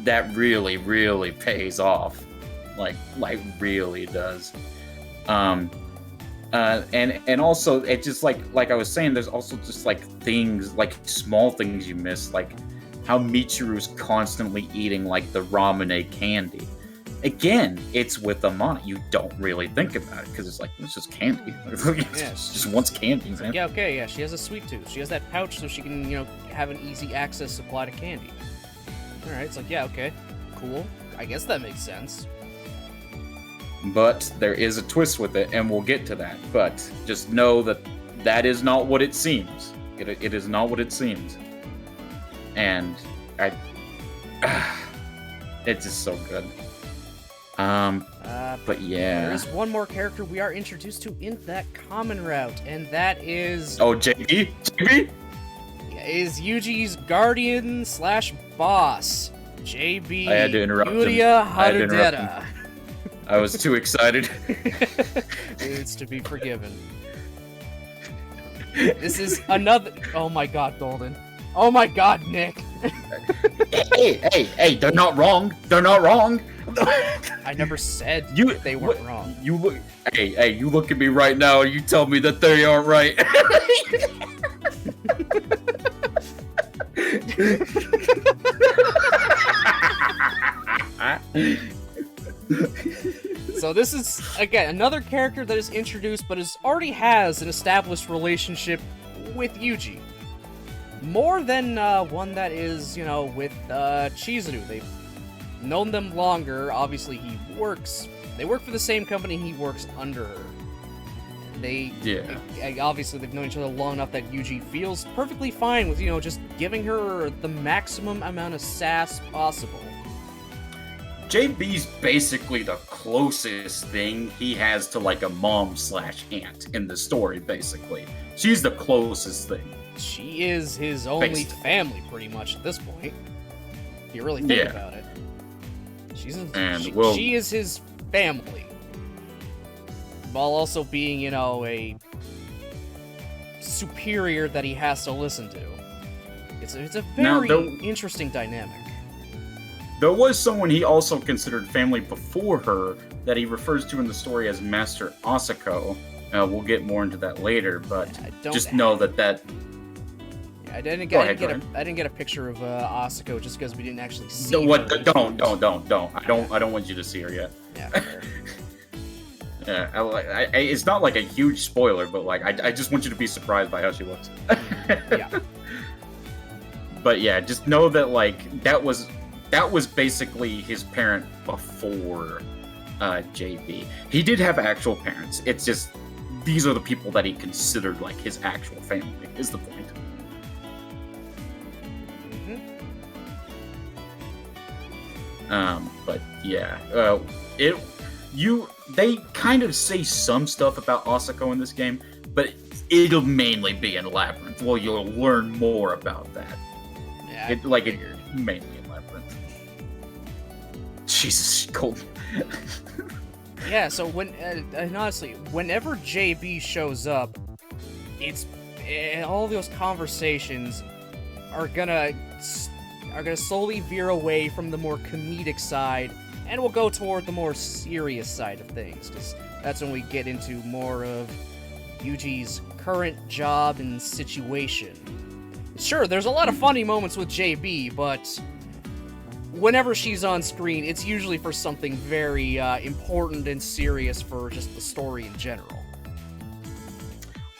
that really, really pays off. Like really does. And also, it just, like I was saying, there's also just, like, things, like, small things you miss, like how Michiru's constantly eating like the ramune candy. Again, it's with Amana. You don't really think about it because it's like, it's just candy. It's just wants candy, man. Yeah, okay, yeah, she has a sweet tooth. She has that pouch so she can, have an easy access supply to candy. Alright, it's like, yeah, okay, cool. I guess that makes sense. But there is a twist with it, and we'll get to that. But just know that that is not what it seems. It is not what it seems. And it's just so good. But yeah. There's one more character we are introduced to in that common route, and that is... Oh, JB? JB? Is Yuji's guardian / boss, JB. I had to interrupt Yuria Harudera. I was too excited. It's to be forgiven. This is another... Oh my god, Golden. Oh my god, Nick. Hey, they're not wrong. They're not wrong. I never said they weren't wrong. You look, hey, you look at me right now and you tell me that they aren't right. So this is, again, another character that is introduced but already has an established relationship with Yuji. More than one that is, with Chizuru. They've known them longer. Obviously, they work for the same company he works under. Obviously, they've known each other long enough that Yuji feels perfectly fine with, just giving her the maximum amount of sass possible. JB's basically the closest thing he has to like a mom / aunt in the story, basically. She's the closest thing. She is his only family, pretty much, at this point. If you really think about it. She is his family. While also being, a superior that he has to listen to. It's a very interesting dynamic. There was someone he also considered family before her that he refers to in the story as Master Asako. We'll get more into that later, but just know that... I didn't get a picture of Asako just because we didn't actually see her. Don't. I don't want you to see her yet. Yeah, fair. Yeah, it's not like a huge spoiler, but like I just want you to be surprised by how she looks. Yeah. But yeah, just know that like that was basically his parent before JB. He did have actual parents. It's just these are the people that he considered like his actual family. Is the point. But yeah, they kind of say some stuff about Asako in this game, but it'll mainly be in Labyrinth. Well, you'll learn more about that. Yeah, it's mainly in Labyrinth. Jesus, Colton. Yeah, so and honestly, whenever JB shows up, all those conversations are gonna slowly veer away from the more comedic side, and we'll go toward the more serious side of things, because that's when we get into more of Yuji's current job and situation. Sure, there's a lot of funny moments with JB, but whenever she's on screen, it's usually for something very important and serious for just the story in general.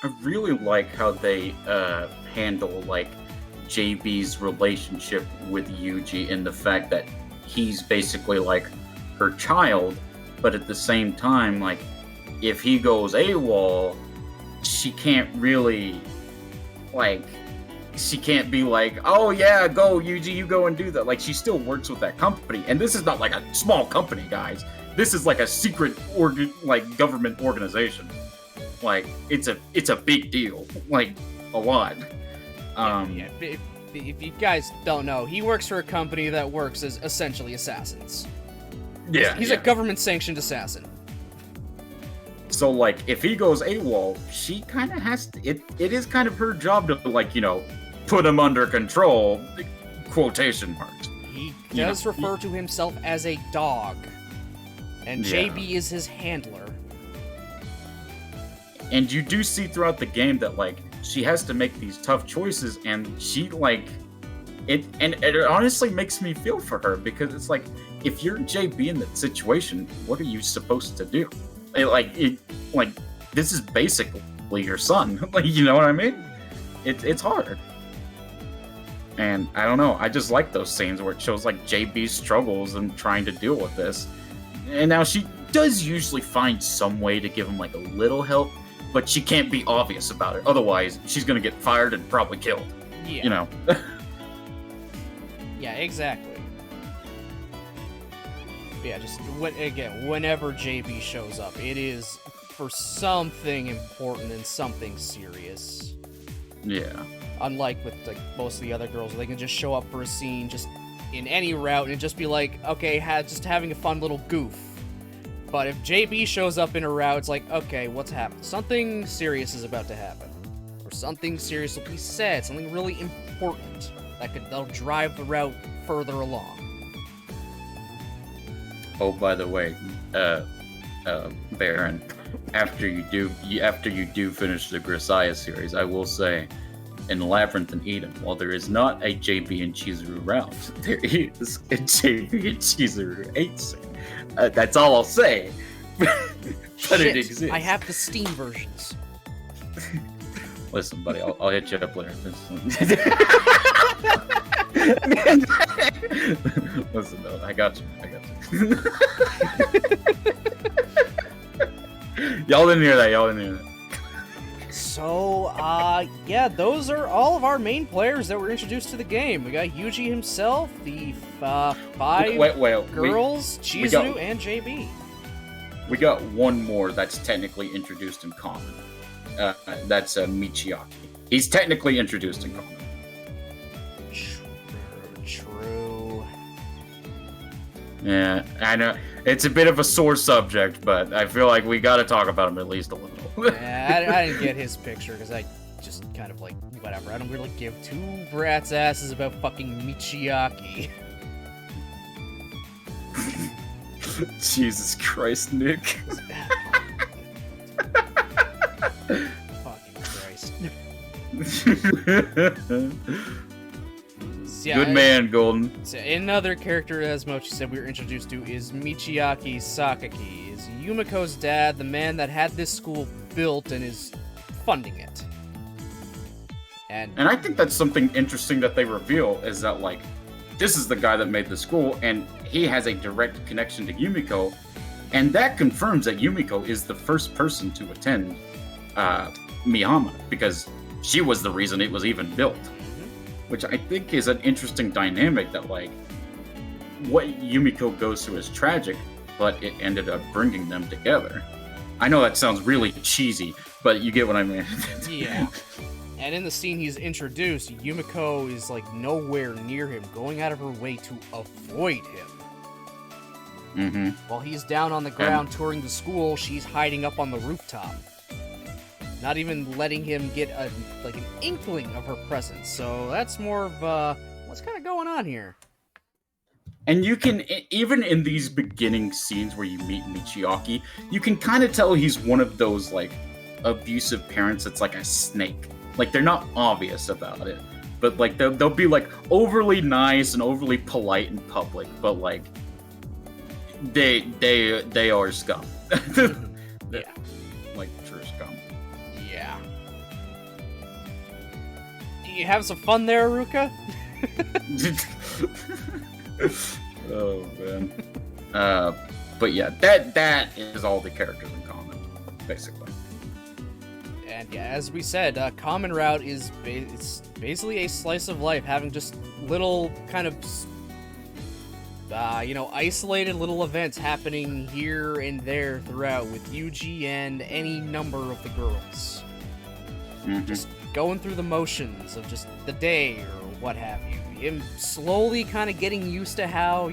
I really like how they handle, like, JB's relationship with Yuji in the fact that he's basically like her child, but at the same time, like, if he goes AWOL, she can't really, like, she can't be like, oh yeah, go Yuji, you go and do that. Like, she still works with that company, and this is not like a small company, guys. This is like a secret government organization. Like, it's a big deal, like, a lot. If you guys don't know, he works for a company that works as essentially assassins. Yeah, he's a government-sanctioned assassin. So, like, if he goes AWOL, she kind of has to... It is kind of her job to, like, put him under control, quotation marks. He does refer to himself as a dog, and JB is his handler. And you do see throughout the game that, like, she has to make these tough choices, and she, like, it honestly makes me feel for her because it's like if you're JB in that situation, what are you supposed to do? Like this is basically your son. Like, you know what I mean? It's hard. And I don't know, I just like those scenes where it shows like JB's struggles and trying to deal with this. And now she does usually find some way to give him like a little help, but she can't be obvious about it. Otherwise, she's gonna get fired and probably killed. Yeah. You know? Yeah, exactly. Yeah, just whenever JB shows up, it is for something important and something serious. Yeah. Unlike with like most of the other girls, they can just show up for a scene just in any route and just be like, okay, just having a fun little goof. But if JB shows up in a route, it's like, okay, what's happened? Something serious is about to happen. Or something serious will be said, something really important that'll drive the route further along. Oh, by the way, Baron, after you do finish the Grisaia series, I will say, in Labyrinth and Eden, while there is not a JB and Chizuru route, there is a JB and Chizuru 8 scene. That's all I'll say. But Shit, it exists. I have the Steam versions. Listen, buddy, I'll hit you up later. Listen, though, I got you. Y'all didn't hear that. So, yeah, those are all of our main players that were introduced to the game. We got Yuji himself, the five girls, Chizuru, and JB. We got one more that's technically introduced in common. That's Michiaki. He's technically introduced in common. True. Yeah, I know. It's a bit of a sore subject, but I feel like we gotta talk about him at least a little. Yeah, I didn't get his picture because I just kind of like, whatever. I don't really give two brats' asses about fucking Michiaki. Jesus Christ, Nick. Fucking Christ. Good man, Golden. So another character, as Mochi said, we were introduced to is Michiaki Sakaki. Is Yumiko's dad, the man that had this school built and is funding it. And I think that's something interesting that they reveal is that, like, this is the guy that made the school, and he has a direct connection to Yumiko, and that confirms that Yumiko is the first person to attend Miyama, because she was the reason it was even built. Which I think is an interesting dynamic that, like, what Yumiko goes through is tragic, but it ended up bringing them together. I know that sounds really cheesy, but you get what I mean. Yeah. And in the scene he's introduced, Yumiko is, like, nowhere near him, going out of her way to avoid him. Mm-hmm. While he's down on the ground touring the school, she's hiding up on the rooftop. Not even letting him get an inkling of her presence. So that's more of what's kind of going on here. And you can, even in these beginning scenes where you meet Michiaki, you can kind of tell he's one of those, like, abusive parents that's like a snake. Like, they're not obvious about it, but, like, they'll be, like, overly nice and overly polite in public, but, like, they are scum. Yeah. Like, true scum. Yeah. You have some fun there, Ruka? Oh, man. But yeah, that is all the characters in common, basically. And yeah, as we said, Common Route is it's basically a slice of life, having just little kind of, isolated little events happening here and there throughout with Yuji and any number of the girls. Mm-hmm. Just going through the motions of just the day or what have you. Him slowly kind of getting used to how,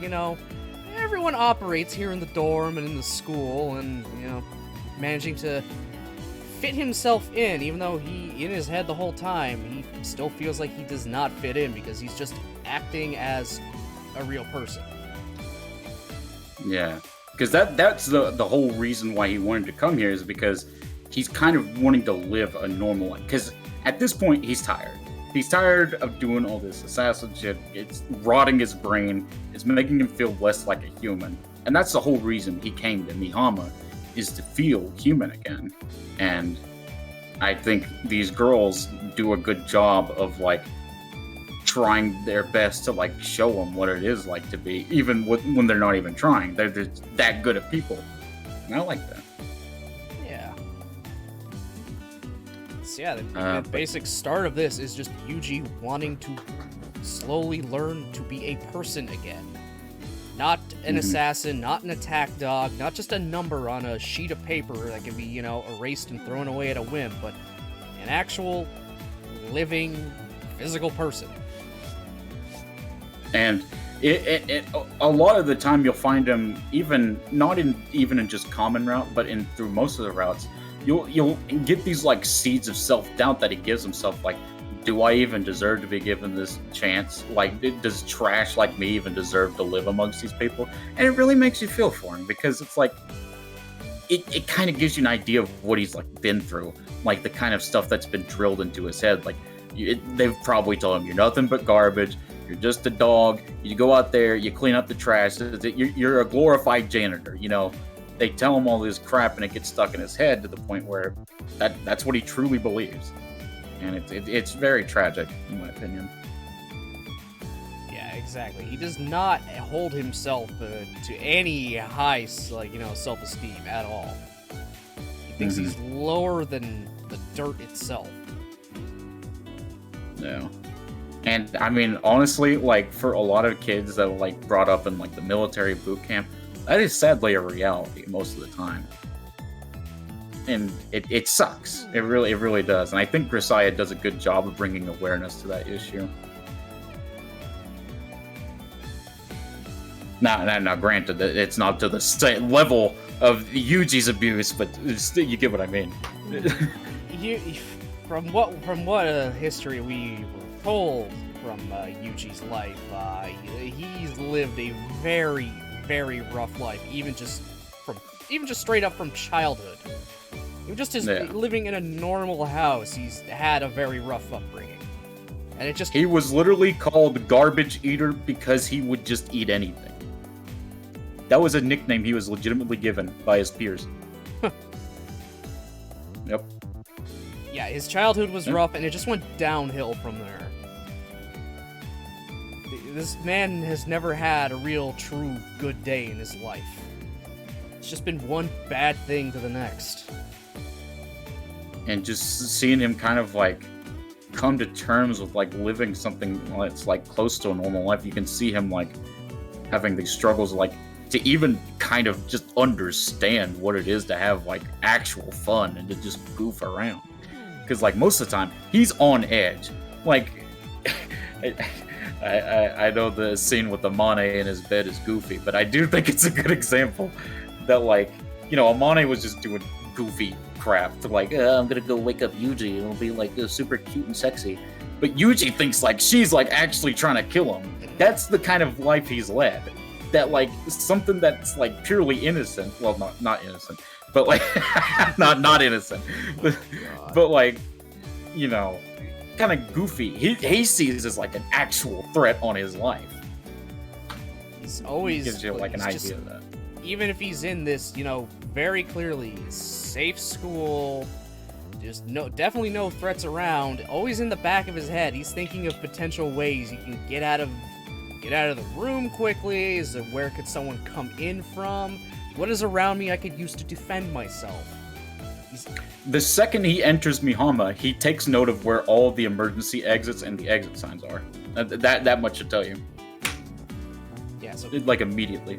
everyone operates here in the dorm and in the school, and, managing to fit himself in, even though he, in his head the whole time, he still feels like he does not fit in because he's just acting as a real person. Yeah, because that's the whole reason why he wanted to come here, is because he's kind of wanting to live a normal life. Because at this point, he's tired. He's tired of doing all this assassin shit. It's rotting his brain. It's making him feel less like a human. And that's the whole reason he came to Mihama, is to feel human again. And I think these girls do a good job of, like, trying their best to, like, show him what it is like to be, even when they're not even trying. They're that good at people. And I like that. Yeah. So yeah, the basic start of this is just Yuji wanting to slowly learn to be a person again. Not an assassin, not an attack dog, not just a number on a sheet of paper that can be, you know, erased and thrown away at a whim, but an actual, living, physical person. And a lot of the time you'll find him even in just common route, but through most of the routes, you'll get these, like, seeds of self-doubt that he gives himself, like, do I even deserve to be given this chance? Like, does trash like me even deserve to live amongst these people? And it really makes you feel for him, because it's like, it kind of gives you an idea of what he's, like, been through, like the kind of stuff that's been drilled into his head. Like, they've probably told him, you're nothing but garbage, you're just a dog, you go out there, you clean up the trash, you're a glorified janitor, you know? They tell him all this crap and it gets stuck in his head to the point where that's what he truly believes. And it's very tragic, in my opinion. Yeah, exactly. He does not hold himself to any high, like, you know, self-esteem at all. He thinks he's lower than the dirt itself. Yeah. And, I mean, honestly, like, for a lot of kids that are, like, brought up in, like, the military boot camp, that is sadly a reality most of the time. And it sucks. It really does. And I think Grisaia does a good job of bringing awareness to that issue. Now, granted, it's not to the level of Yuji's abuse, but you get what I mean. From what history we were told from Yuji's life, he's lived a very, very rough life, even just straight up from childhood. Even just living in a normal house, he's had a very rough upbringing. And he was literally called Garbage Eater because he would just eat anything. That was a nickname he was legitimately given by his peers. Yep. Yeah, his childhood was rough, and it just went downhill from there. This man has never had a real, true, good day in his life. It's just been one bad thing to the next. And just seeing him kind of, like, come to terms with, like, living something that's, like, close to a normal life. You can see him, like, having these struggles, like, to even kind of just understand what it is to have, like, actual fun and to just goof around. Because, like, most of the time, he's on edge. Like, I know the scene with Amane in his bed is goofy, but I do think it's a good example that, like, you know, Amane was just doing goofy crap to, like, I'm gonna go wake up Yuji and it'll be, like, super cute and sexy. But Yuji thinks, like, she's, like, actually trying to kill him. That's the kind of life he's led. That, like, something that's, like, purely innocent. Well, not innocent, but, like, not innocent. But, like, you know, kind of goofy. He sees as, like, an actual threat on his life. He's always gives you, like, an idea of that. Even if he's in this, you know, very clearly safe school, there's definitely no threats around, always in the back of his head, he's thinking of potential ways he can get out of the room quickly. Where could someone come in from? What is around me I could use to defend myself? The second he enters Mihama, he takes note of where all the emergency exits and the exit signs are. That much should tell you. Yeah, so like immediately.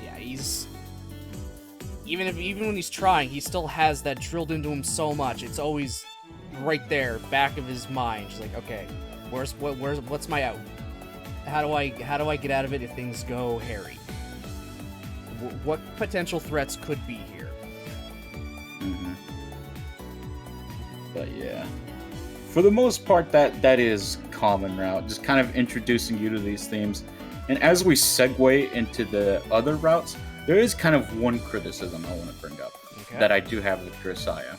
Yeah, he's even when he's trying, he still has that drilled into him so much. It's always right there, back of his mind. Just like, okay, what's my out? How do I get out of it if things go hairy? What potential threats could be here? Mm-hmm. But yeah, for the most part, that is common route, just kind of introducing you to these themes. And as we segue into the other routes, there is kind of one criticism I want to bring up that I do have with Grisaia,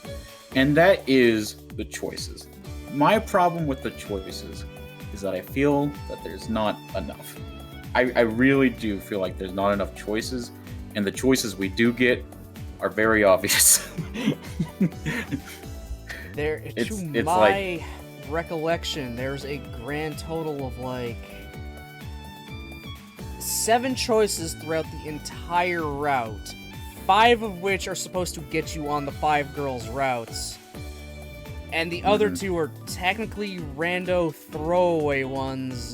and that is the choices. My problem with the choices is that I feel that there's not enough. I really do feel like there's not enough choices, and the choices we do get are very obvious. To my recollection, there's a grand total of like 7 choices throughout the entire route, 5 of which are supposed to get you on the 5 girls' routes, and the other 2 are technically rando throwaway ones,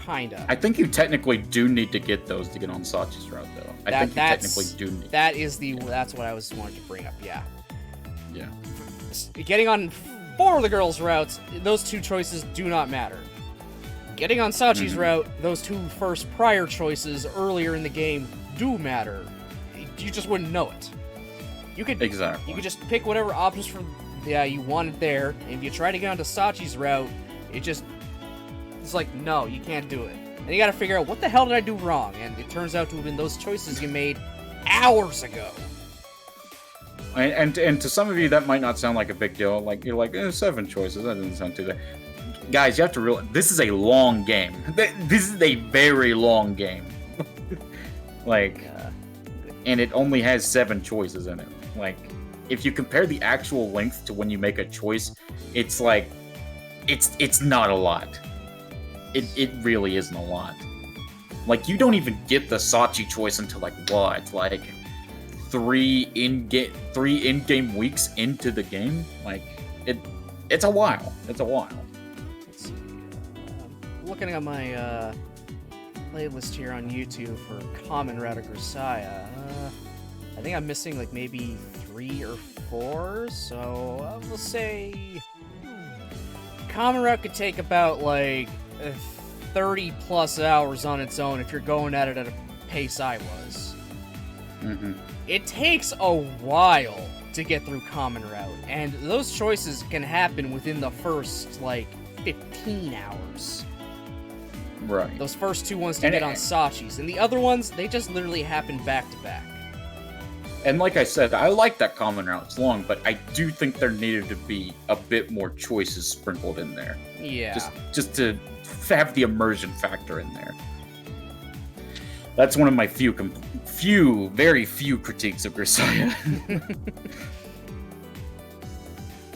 kinda. I think you technically do need to get those to get on Sachi's route, though. I think you technically do need. That's what I was wanting to bring up. Yeah. Yeah. Getting on 4 of the girls' routes, those 2 choices do not matter. Getting on Sachi's route, those 2 first prior choices earlier in the game do matter. You just wouldn't know it. You could just pick whatever options from you wanted there, and if you try to get onto Sachi's route, it's like, no, you can't do it. And you gotta figure out, what the hell did I do wrong? And it turns out to have been those choices you made hours ago. And to some of you, that might not sound like a big deal. Like, you're like, 7 choices, that doesn't sound too bad. Guys, you have to realize, this is a long game. This is a very long game. And it only has 7 choices in it. Like, if you compare the actual length to when you make a choice, it's like, it's not a lot. It really isn't a lot. Like, you don't even get the Sachi choice until like 3 in-game weeks into the game. Like, it's a while. It's a while. Let's see. Looking at my playlist here on YouTube for Common Route of Grisaia. I think I'm missing like maybe 3 or 4. So we'll say Common Route could take about like 30 plus hours on its own if you're going at it at a pace I was. It takes a while to get through Common Route, and those choices can happen within the first like 15 hours. Right. Those first 2 ones to get on Sachi's, and the other ones, they just literally happen back to back. And like I said, I like that Common Route. It's long, but I do think there needed to be a bit more choices sprinkled in there. Yeah. Just to have the immersion factor in there. That's one of my very few critiques of Grisaia.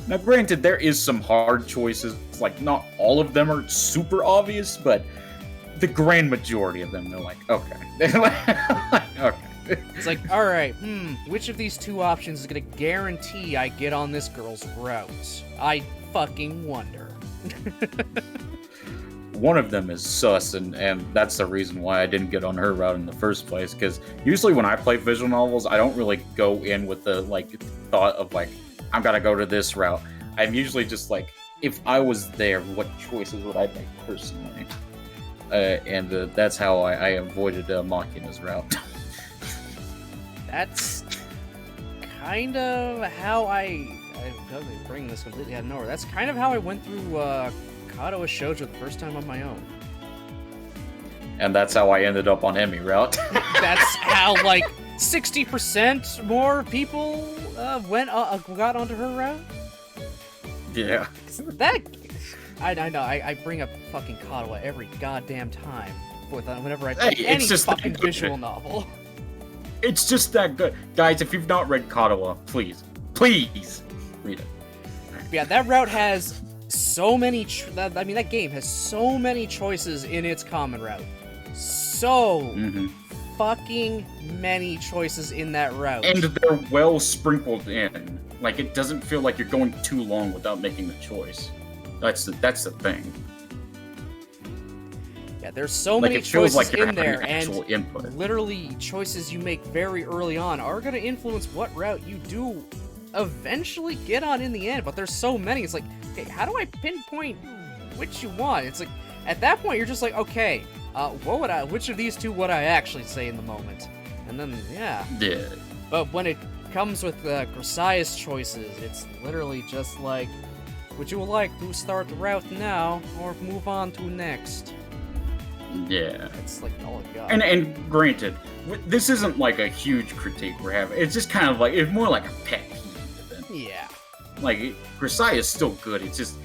Now, granted, there is some hard choices. Like, not all of them are super obvious, but the grand majority of them, they're like, okay. Okay. It's like, alright, which of these 2 options is gonna guarantee I get on this girl's route? I fucking wonder. One of them is sus, and that's the reason why I didn't get on her route in the first place, because usually when I play visual novels, I don't really go in with the, like, thought of, like, I'm gonna go to this route. I'm usually just like, if I was there, what choices would I make personally? And that's how I avoided Machina's route. That's kind of how I'm bringing this completely out of nowhere. That's kind of how I went through Kato a Shoujo the first time on my own. And that's how I ended up on Emmy route. That's how, like, 60% more people got onto her route? Yeah. I know, I bring up fucking Kato every goddamn time whenever I play any fucking visual novel. It's just that good. Guys, if you've not read Kato, please read it. Yeah, that route has so many... that game has so many choices in its common route. So fucking many choices in that route. And they're well sprinkled in. Like, it doesn't feel like you're going too long without making the choice. That's the thing. Yeah, there's so many choices in there, and input. Literally choices you make very early on are going to influence what route you do eventually get on in the end. But there's so many, it's like, okay, how do I pinpoint which you want? It's like, at that point, you're just like, okay, which of these 2 would I actually say in the moment? And then, yeah. But when it comes with Grisaia's choices, it's literally just like, would you like to start the route now, or move on to next? Yeah. It's like, oh my god. And granted, this isn't like a huge critique we're having. It's just kind of like, it's more like a pet peeve. Yeah. like Grisaia is still good. It's just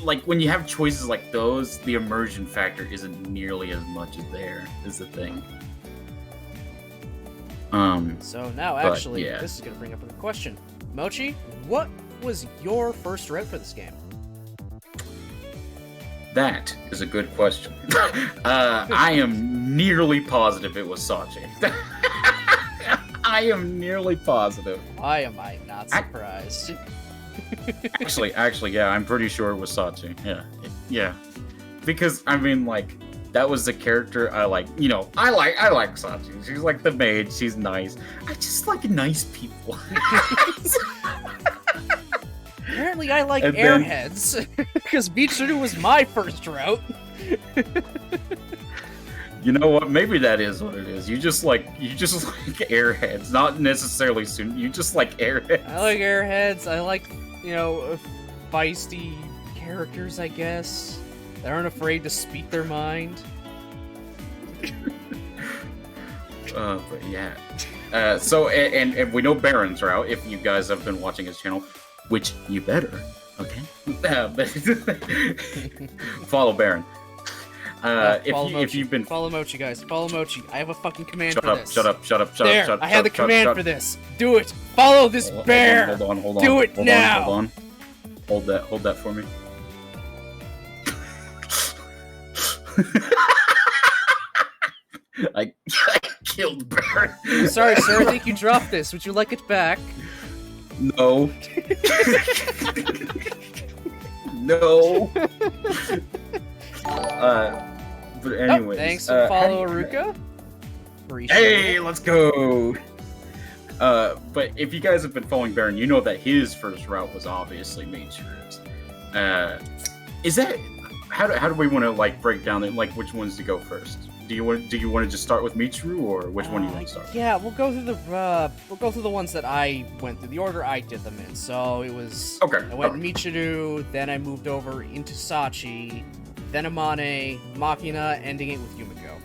like when you have choices like those, the immersion factor isn't nearly as much as there is the thing. So now, actually, this is going to bring up a question. Mochi, what was your first route for this game? That is a good question. I am nearly positive it was Sachi. I am nearly positive. Why am I not surprised? Actually, yeah, I'm pretty sure it was Sachi. Yeah. Because, I mean, like, that was the character I like. You know, I like Sachi. She's like the maid. She's nice. I just like nice people. Apparently, I like airheads because Michiru was my first route. You know what? Maybe that is what it is. You just like airheads, not necessarily soon. You just like airheads. I like airheads. I like, feisty characters, I guess. They aren't afraid to speak their mind. But yeah. So and we know Baron's route if you guys have been watching his channel, which you better. Okay. Follow Baron. If you've been follow Mochi, guys. Follow Mochi. I have a fucking command shut for up, this. Shut up. There, I have the command for this. Do it. Follow this bear. Hold on. Do it now. Hold on. Hold that for me. I killed Baron. Sorry, sir. I think you dropped this. Would you like it back? No. No. But anyways. Thanks for follow Aruka. Hey, let's go. But if you guys have been following Baron, you know that his first route was obviously Michiru's. Is that how do we want to like break down it? Like which ones to go first? Do you want to just start with Michiru, or which one do you want to start with? Yeah, we'll go through the ones that I went through, the order I did them in. So it was I went Michiru, then I moved over into Sachi, then Amane, Machina, ending it with Yumiko.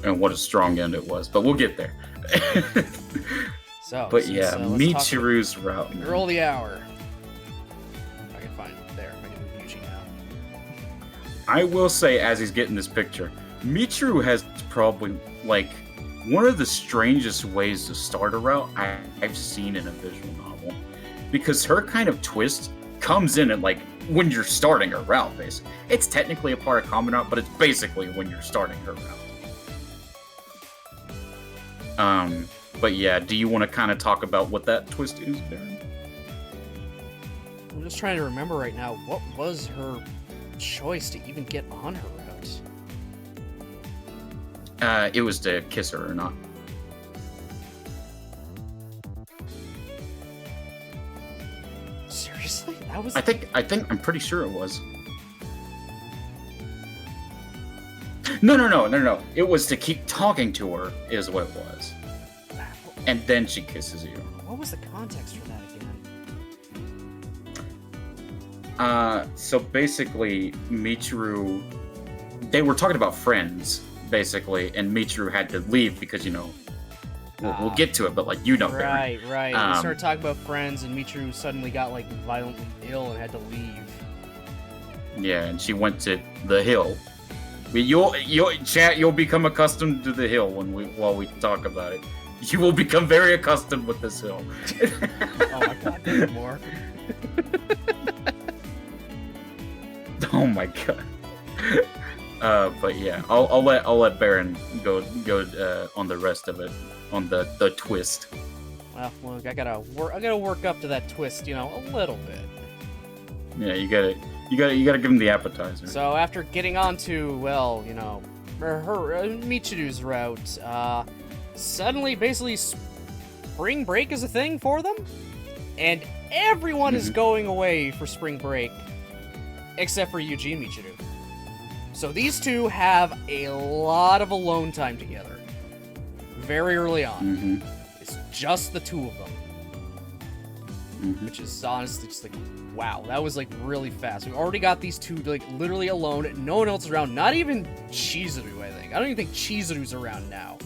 And what a strong end it was, but we'll get there. Michiru's route. Roll the hour. I can find it there. I can move Yuji now. I will say, as he's getting this picture, Michiru has probably like one of the strangest ways to start a route I've seen in a visual novel, because her kind of twist comes in at like when you're starting her route. Basically, it's technically a part of common route, but it's basically when you're starting her route. But yeah, do you want to kind of talk about what that twist is, Baron? I'm just trying to remember right now, what was her choice to even get on her route? It was to kiss her or not. Seriously? That was... I'm pretty sure it was. No. It was to keep talking to her, is what it was. And then she kisses you. What was the context for that again? So basically, Michiru... They were talking about friends, basically, and Michiru had to leave because, we'll get to it, but, like, Right. We started talking about friends, and Michiru suddenly got, like, violently ill and had to leave. Yeah, and she went to the hill. You'll become accustomed to the hill while we talk about it. You will become very accustomed with this hill. Oh my god, there's more. Oh my god. But yeah, I'll let Baron go on the rest of it, on the twist. Well, look, I gotta work up to that twist, a little bit. Yeah, you gotta give him the appetizer. So after getting onto, her Michiru's route, suddenly, basically, spring break is a thing for them, and everyone is going away for spring break, except for Yuji and Michiru. So these two have a lot of alone time together, very early on. Mm-hmm. It's just the two of them, which is honestly just like, wow, that was like really fast. We already got these two like literally alone, no one else around, not even Chizuru, I think. I don't even think Chizuru's around now.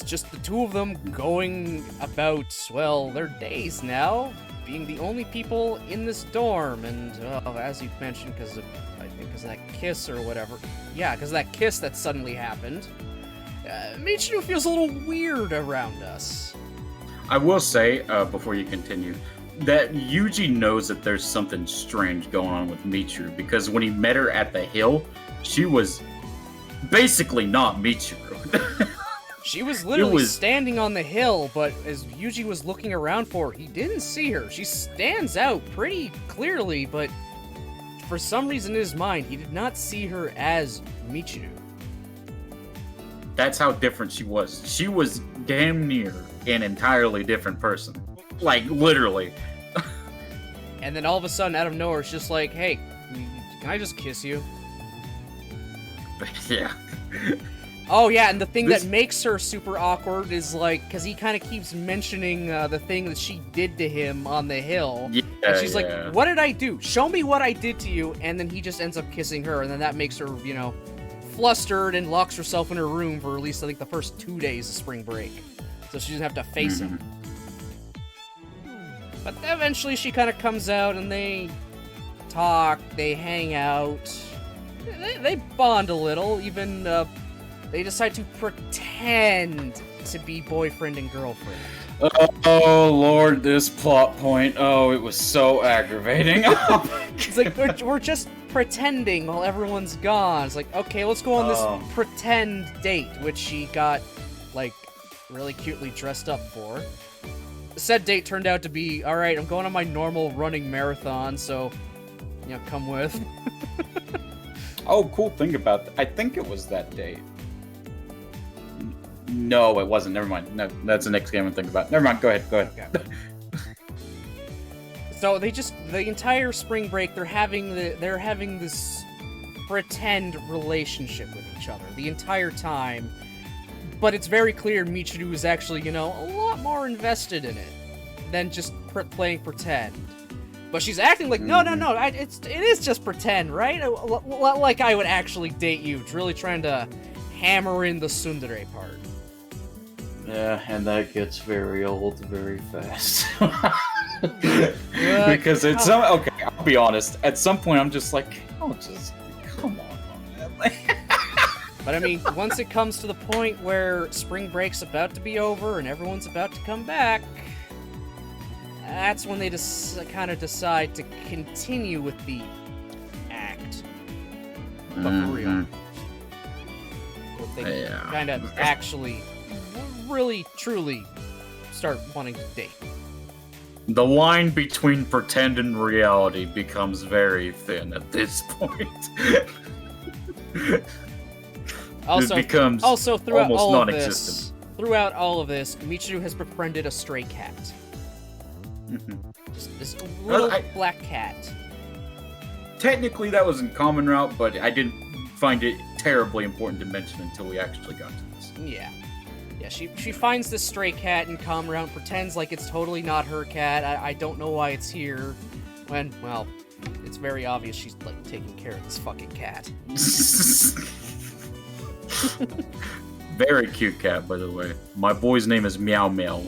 it's just the two of them going about, well, their days now, being the only people in this dorm, and, as you mentioned, because of that kiss or whatever. Yeah, because of that kiss that suddenly happened. Michiru feels a little weird around us. I will say, before you continue, that Yuji knows that there's something strange going on with Michiru, because when he met her at the hill, she was basically not Michiru. She was literally standing on the hill, but as Yuji was looking around for her, he didn't see her. She stands out pretty clearly, but for some reason in his mind, he did not see her as Michiru. That's how different she was. She was damn near an entirely different person. Like, literally. And then all of a sudden, out of nowhere, it's just like, hey, can I just kiss you? Yeah. Oh, yeah, and the thing that makes her super awkward is, like, because he kind of keeps mentioning the thing that she did to him on the hill. Yeah, and she's like, what did I do? Show me what I did to you. And then he just ends up kissing her, and then that makes her, flustered and locks herself in her room for at least, I think, the first 2 days of spring break. So she doesn't have to face him. But eventually she kind of comes out, and they talk, they hang out. They bond a little, even... They decide to pretend to be boyfriend and girlfriend. Oh, Lord, this plot point. Oh, it was so aggravating. It's like, we're just pretending while everyone's gone. It's like, okay, let's go on this pretend date, which she got, like, really cutely dressed up for. Said date turned out to be, alright, I'm going on my normal running marathon, so, come with. Oh, cool thing about I think it was that date. No, it wasn't. Never mind. No, that's the next game I'm thinking about. Never mind. Go ahead. Okay. So the entire spring break, they're having this pretend relationship with each other the entire time. But it's very clear Michiru is actually, a lot more invested in it than just playing pretend. But she's acting like, no, it is just pretend, right? Like I would actually date you. It's really trying to hammer in the tsundere part. Yeah, and that gets very old very fast. Because it's okay, I'll be honest. At some point, I'm just like, just come on, man. But I mean, once it comes to the point where spring break's about to be over and everyone's about to come back, that's when they just kind of decide to continue with the act. But for real. They kind of actually, really, truly start wanting to date. The line between pretend and reality becomes very thin at this point. Also, it becomes throughout almost all non-existent. Throughout all of this, Michiru has befriended a stray cat. Just this little black cat. Technically, that was in common route, but I didn't find it terribly important to mention until we actually got to this. Yeah. Yeah, she finds this stray cat in common route, pretends like it's totally not her cat. I don't know why it's here. When, well, it's very obvious she's, like, taking care of this fucking cat. Very cute cat, by the way. My boy's name is Meow Meow.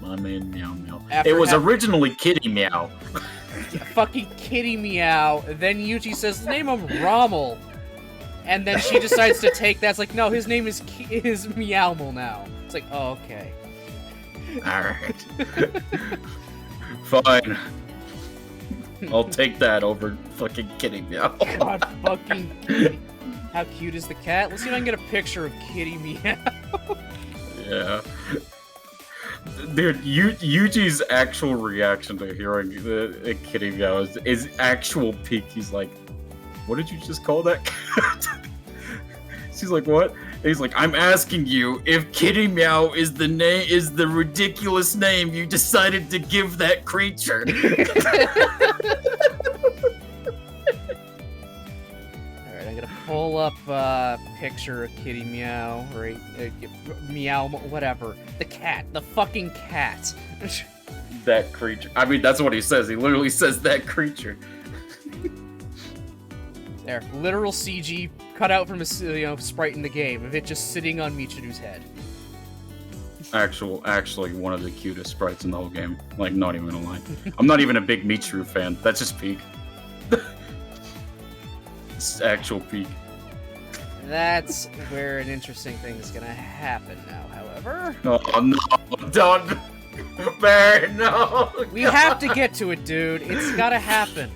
My man Meow Meow. After it was originally Kitty Meow. Yeah, fucking Kitty Meow. Then Yuji says, name him Rommel. And then she decides to take that. It's like, no, his name is Meowmal now. It's like, oh, okay. Alright. Fine. I'll take that over fucking Kitty Meow. God fucking Kitty. How cute is the cat? Let's see if I can get a picture of Kitty Meow. Yeah. Dude, Yuji's actual reaction to hearing the Kitty Meow is actual peak. He's like, what did you just call that cat? She's like, what? And he's like, I'm asking you if Kitty Meow is the ridiculous name you decided to give that creature. Alright, I'm gonna pull up a picture of Kitty Meow, or Meow, whatever. The cat. The fucking cat. That creature. I mean, that's what he says. He literally says that creature. There, literal CG cut out from a sprite in the game of it just sitting on Michiru's head. actually one of the cutest sprites in the whole game. Like, not even gonna lie. I'm not even a big Michiru fan. That's just peak. It's actual peak. That's where an interesting thing is gonna happen now, however. Oh no, don't! Bear, no! We have to get to it, dude. It's gotta happen.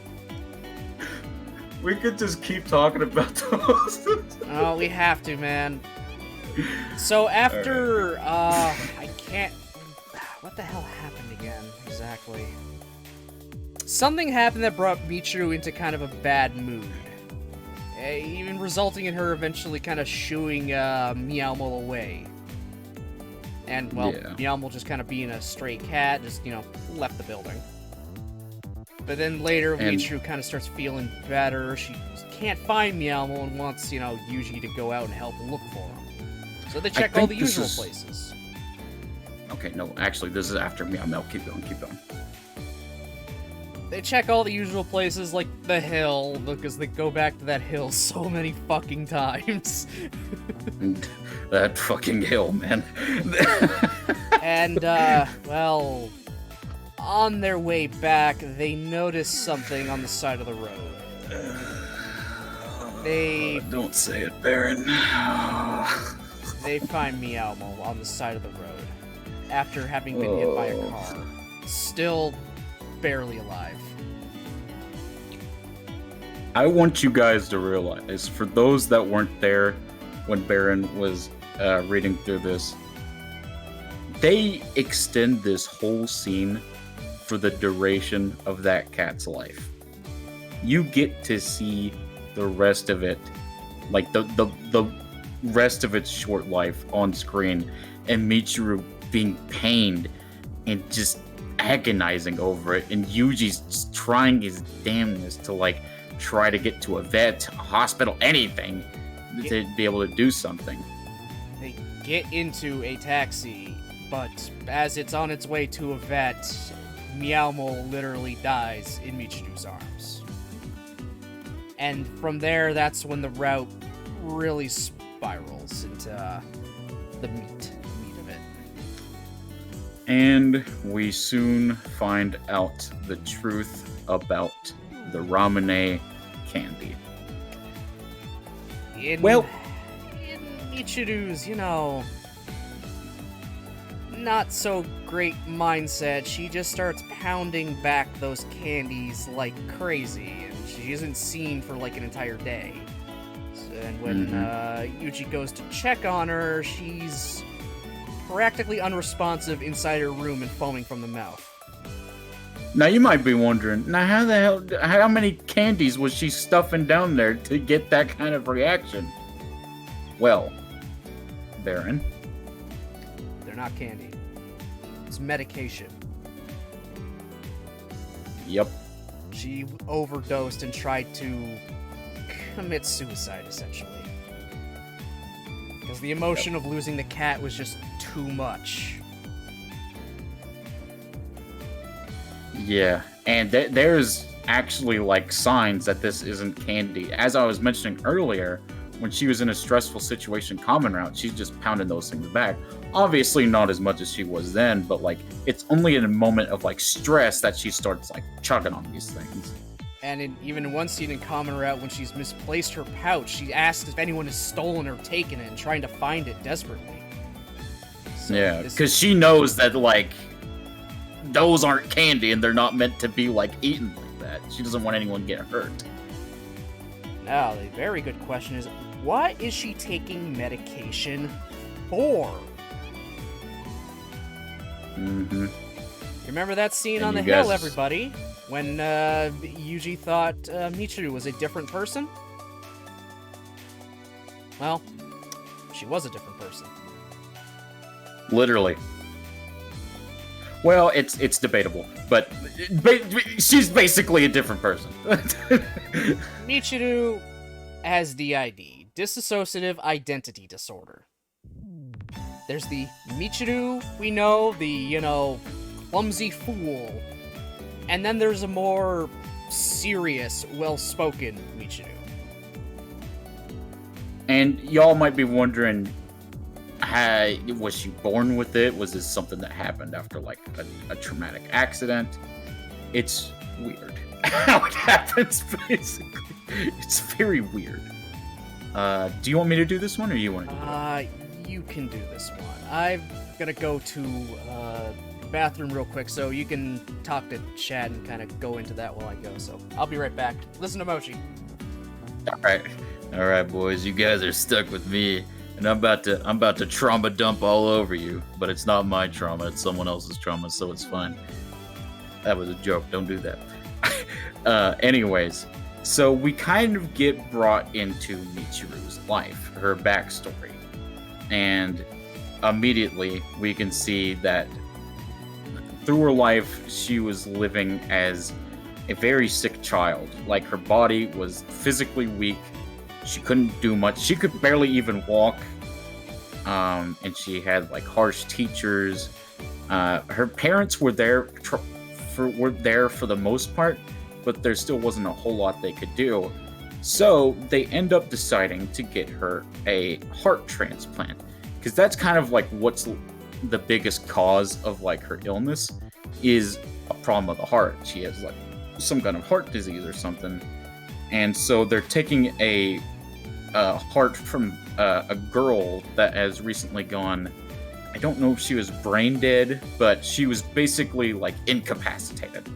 We could just keep talking about those. Oh, we have to, man. So after, I can't... What the hell happened again, exactly? Something happened that brought Michiru into kind of a bad mood. Even resulting in her eventually kind of shooing Meowmo away. And, well, yeah. Meowmo just kind of being a stray cat, just, left the building. But then later, Michiru kind of starts feeling better. She can't find Meowmo and wants, Yuji to go out and help look for him. So they check all the usual places. Okay, no, actually, this is after Meow. Keep going. They check all the usual places, like the hill, because they go back to that hill so many fucking times. That fucking hill, man. And, well, on their way back, they notice something on the side of the road. Don't say it, Baron. They find Meowmo on the side of the road after having been hit by a car. Still barely alive. I want you guys to realize, for those that weren't there when Baron was reading through this, they extend this whole scene for the duration of that cat's life. You get to see the rest of it, like the rest of its short life on screen, and Michiru being pained and just agonizing over it, and Yuji's just trying his damnness to try to get to a vet, a hospital, anything to be able to do something. They get into a taxi, but as it's on its way to a vet, Meowmo literally dies in Michiru's arms. And from there, that's when the route really spirals into the meat of it. And we soon find out the truth about the Ramune candy. In Michiru's, not so great mindset, she just starts pounding back those candies like crazy, and she isn't seen for an entire day. And when Yuji goes to check on her, she's practically unresponsive inside her room and foaming from the mouth. Now you might be wondering, how many candies was she stuffing down there to get that kind of reaction? Well, Baron, they're not candy. It's medication. Yep. She overdosed and tried to commit suicide, essentially. Because the emotion of losing the cat was just too much. Yeah, and there's actually signs that this isn't candy. As I was mentioning earlier, when she was in a stressful situation common route, she's just pounding those things back. Obviously not as much as she was then, but it's only in a moment of stress that she starts chugging on these things. And even in one scene in common route, when she's misplaced her pouch, she asks if anyone has stolen or taken it and trying to find it desperately. So yeah, because she knows that those aren't candy and they're not meant to be eaten like that. She doesn't want anyone to get hurt. Now, the very good question is, what is she taking medication for? Mm-hmm. Remember that scene on the hill, everybody? When Yuji thought Michiru was a different person? Well, she was a different person. Literally. Well, it's debatable, but she's basically a different person. Michiru has DID, Dissociative Identity Disorder. There's the Michiru we know, the, clumsy fool. And then there's a more serious, well-spoken Michiru. And y'all might be wondering, Was she born with it? Was this something that happened after like a traumatic accident? It's weird how it happens, basically. It's very weird. Do you want me to do this one, or you want to do it? You can do this one. I'm gonna go to bathroom real quick, so you can talk to Chad and kind of go into that while I go. So I'll be right back. Listen to Mochi. All right, boys. You guys are stuck with me, and I'm about to trauma dump all over you. But it's not my trauma; it's someone else's trauma, so it's fine. That was a joke. Don't do that. Anyways, so we kind of get brought into Michiru's life, her backstory, and immediately we can see that through her life, she was living as a very sick child. Like, her body was physically weak. She couldn't do much. She could barely even walk. And she had like harsh teachers. Her parents were there for the most part, but there still wasn't a whole lot they could do. So they end up deciding to get her a heart transplant, because that's kind of like what's the biggest cause of like her illness is a problem of the heart. She has like some kind of heart disease or something, and so they're taking a heart from a girl that has recently gone. I don't know if she was brain dead, but she was basically like incapacitated.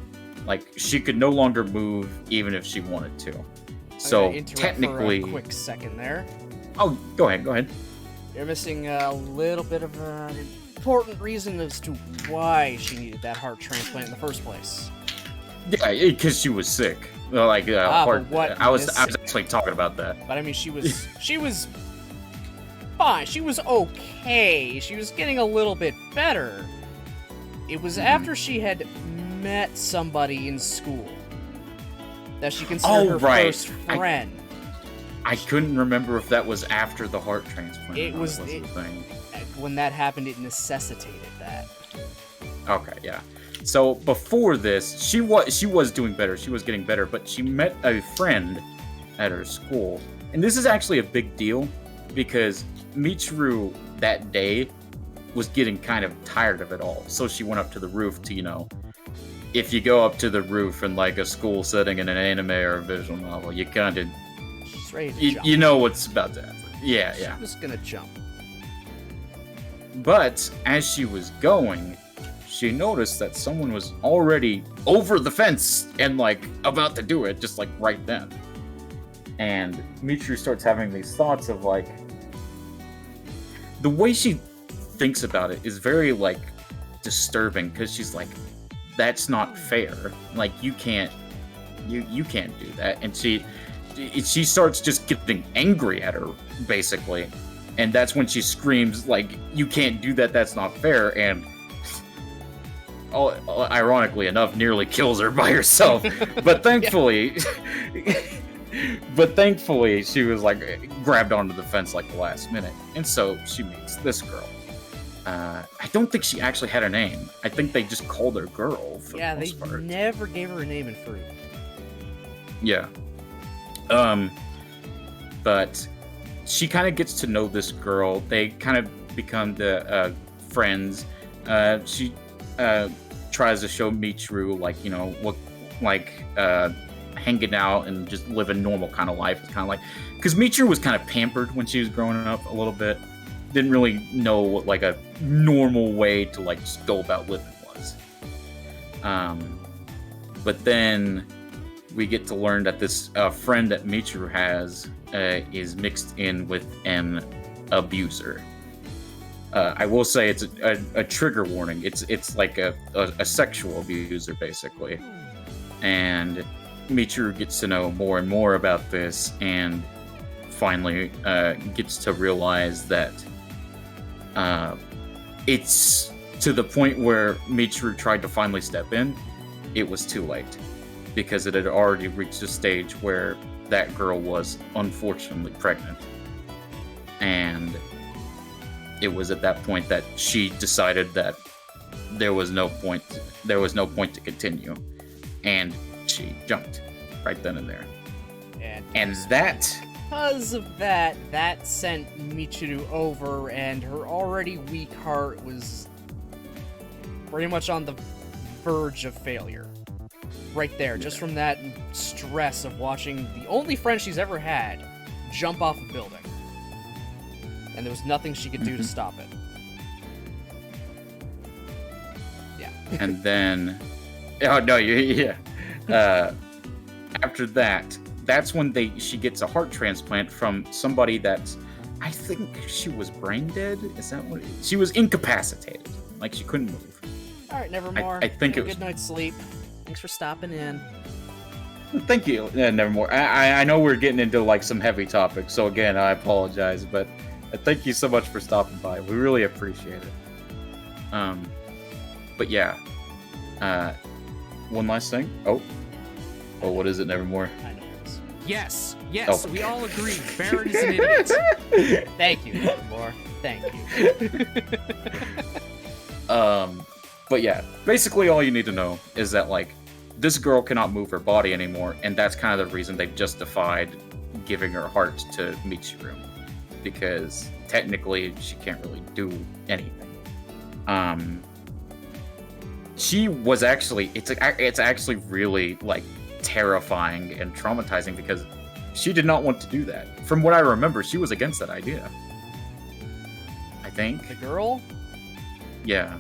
Like, she could no longer move even if she wanted to. So technically, for a quick second there. Oh, go ahead. You're missing a little bit of an important reason as to why she needed that heart transplant in the first place. Yeah, because she was sick. Like, heart. I was actually talking about that. But I mean, she was fine. She was okay. She was getting a little bit better. It was after she had met somebody in school that she considered her first friend. I couldn't remember if that was after the heart transplant. It was the thing. When that happened, it necessitated that. Okay, yeah. So before this, she was doing better. She was getting better, but she met a friend at her school, and this is actually a big deal because Michiru that day was getting kind of tired of it all. So she went up to the roof to, if you go up to the roof in like a school setting in an anime or a visual novel, you kind of, she's ready to jump. You know what's about to happen. Yeah. She's just gonna jump. But as she was going, she noticed that someone was already over the fence and like about to do it, just like right then. And Michiru starts having these thoughts of like, the way she thinks about it is very like disturbing, because she's like, that's not fair. Like, you can't do that. And she starts just getting angry at her, basically. And that's when she screams like, you can't do that, that's not fair. And ironically enough, nearly kills her by herself. But thankfully, she was like grabbed onto the fence like the last minute. And so she meets this girl. I don't think she actually had a name. I think they just called her Girl for the most part. They never gave her a name in Fruit. Yeah. But she kind of gets to know this girl. They kind of become the friends. She tries to show Michiru, like, what, like, hanging out and just living normal kind of life. It's kind of like, because Michiru was kind of pampered when she was growing up a little bit. Didn't really know what like a normal way to like just go about living was. But then we get to learn that this friend that Michiru has is mixed in with an abuser. I will say it's a trigger warning. It's like a sexual abuser, basically. And Michiru gets to know more and more about this, and finally gets to realize that it's to the point where Michiru tried to finally step in. It was too late, because it had already reached a stage where that girl was unfortunately pregnant. And it was at that point that she decided that there was no point to continue, and she jumped right then and there. And that because of that, that sent Michiru over, and her already weak heart was pretty much on the verge of failure. Right there, just from that stress of watching the only friend she's ever had jump off a building. And there was nothing she could do to stop it. Yeah. And then... Oh, no, yeah. After that, that's when she gets a heart transplant from somebody that's... I think she was brain dead? Is that what it is? She was incapacitated. Like, she couldn't move. Alright, nevermore. I think it was... Good night's sleep. Thanks for stopping in. Thank you. Nevermore. I know we're getting into, like, some heavy topics, so again, I apologize, but thank you so much for stopping by. We really appreciate it. But yeah. One last thing. Oh, what is it, Nevermore? I know it is. Yes, Oh. we all agree. Baron is an idiot. Thank you, Nevermore. Thank you. But yeah, basically all you need to know is that, like, this girl cannot move her body anymore, and that's kind of the reason they've justified giving her heart to Michiru, because technically she can't really do anything. She was actually, it's actually really, like, terrifying and traumatizing, because she did not want to do that. From what I remember, she was against that idea. I think. The girl? Yeah.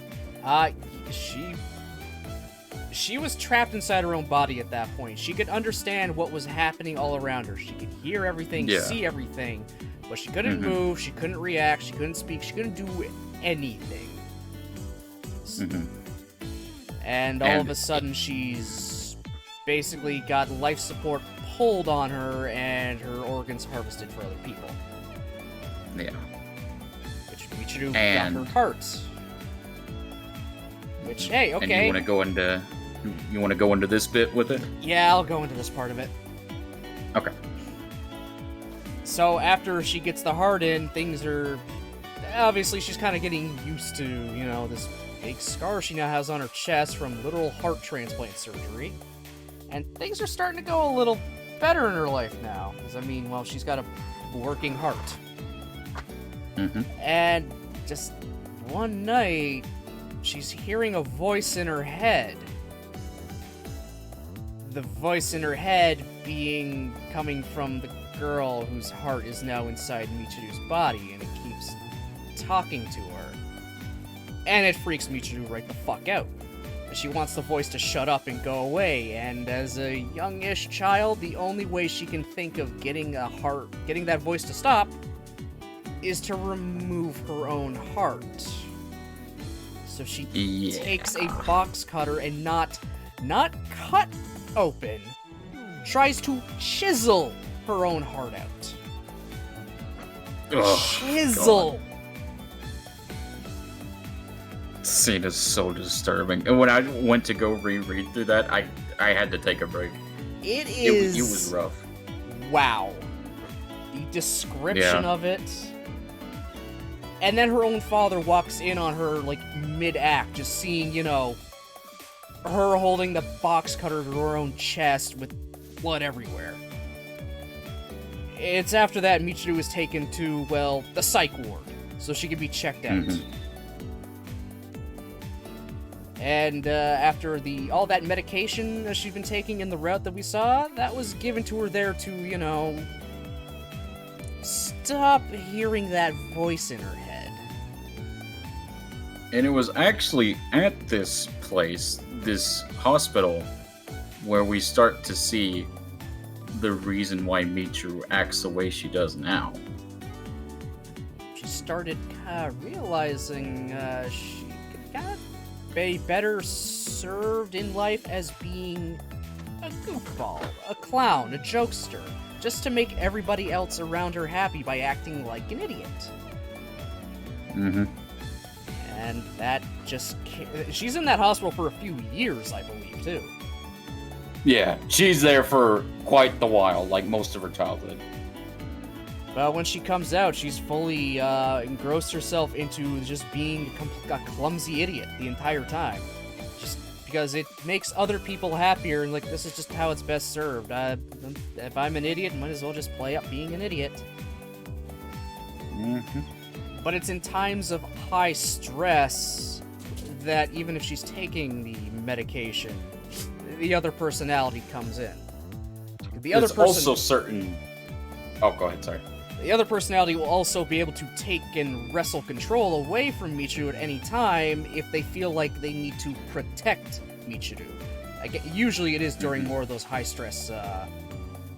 She was trapped inside her own body at that point. She could understand what was happening all around her. She could hear everything, see everything, but she couldn't move, she couldn't react, she couldn't speak, she couldn't do anything. And all of a sudden, she's basically got life support pulled on her, and her organs harvested for other people. Yeah. Which Michiru got her heart. Which, hey, okay. And you want to go into this bit with it? Yeah, I'll go into this part of it. Okay. So after she gets the heart in, things are... Obviously, she's kind of getting used to, you know, this big scar she now has on her chest from literal heart transplant surgery. And things are starting to go a little better in her life now. Because, I mean, well, she's got a working heart. And just one night, she's hearing a voice in her head. The voice in her head coming from the girl whose heart is now inside Michiru's body, and it keeps talking to her. And it freaks Michiru right the fuck out. She wants the voice to shut up and go away, and as a youngish child, the only way she can think of getting that voice to stop is to remove her own heart. So she takes a box cutter and not cut open, tries to chisel her own heart out. Chisel! God. This scene is so disturbing. And when I went to go reread through that, I had to take a break. It was rough. Wow. The description of it. And then her own father walks in on her, like, mid-act, just seeing, you know, her holding the box cutter to her own chest with blood everywhere. It's after that Michiru is taken to, well, the psych ward, so she can be checked out. And after all that medication that she's been taking in the route that we saw, that was given to her there to, you know, stop hearing that voice in her head. And it was actually at this place, this hospital, where we start to see the reason why Michiru acts the way she does now. She started realizing she could kind of be better served in life as being a goofball, a clown, a jokester, just to make everybody else around her happy by acting like an idiot. And that just... She's in that hospital for a few years, I believe, too. Yeah, she's there for quite the while, like most of her childhood. But when she comes out, she's fully engrossed herself into just being a clumsy idiot the entire time. Just because it makes other people happier, and like this is just how it's best served. If I'm an idiot, might as well just play up being an idiot. Mm-hmm. But it's in times of high stress that even if she's taking the medication, the other personality comes in. There's also certain... Oh, go ahead, sorry. The other personality will also be able to take and wrestle control away from Michiru at any time if they feel like they need to protect Michiru. Usually it is during more of those high-stress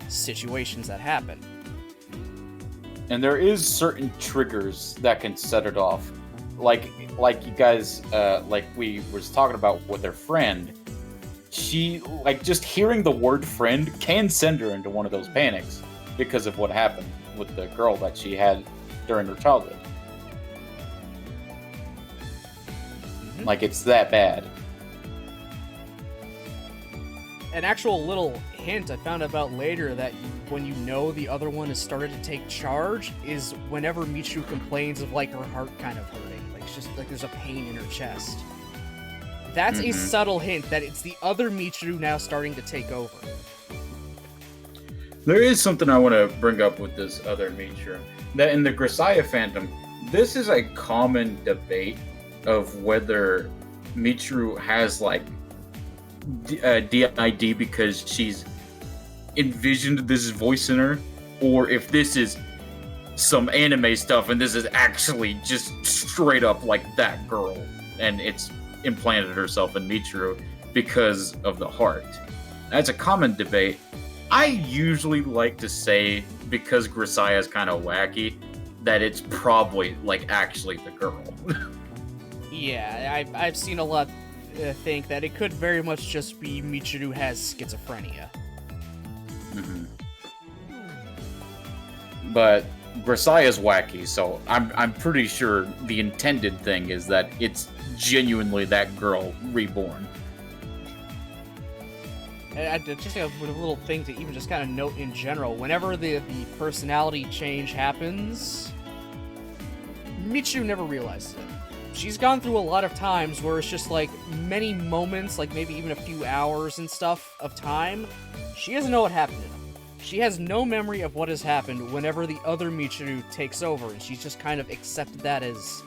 situations that happen. And there is certain triggers that can set it off. Like you guys, like we was talking about with her friend, she, like, just hearing the word friend can send her into one of those panics because of what happened with the girl that she had during her childhood. Mm-hmm. Like, it's that bad. An actual little hint I found about later that when you know the other one has started to take charge is whenever Michiru complains of, like, her heart kind of hurting. Like, it's just like there's a pain in her chest. That's a subtle hint that it's the other Michiru now starting to take over. There is something I want to bring up with this other Michiru. That in the Grisaia fandom, this is a common debate of whether Michiru has, like, DID because she's envisioned this voice in her, or if this is some anime stuff and this is actually just straight up like that girl and it's implanted herself in Michiru because of the heart. That's a common debate. I usually like to say, because Grisaia is kind of wacky, that it's probably, like, actually the girl. Yeah, I've seen a lot think that it could very much just be Michiru has schizophrenia. Mm-hmm. But Grisaia's wacky, so I'm pretty sure the intended thing is that it's genuinely that girl reborn. And just a little thing to even just kind of note in general, whenever the personality change happens, Michiru never realizes it. She's gone through a lot of times where it's just like many moments, like maybe even a few hours and stuff of time, she doesn't know what happened to them. She has no memory of what has happened whenever the other Michiru takes over, and she's just kind of accepted that as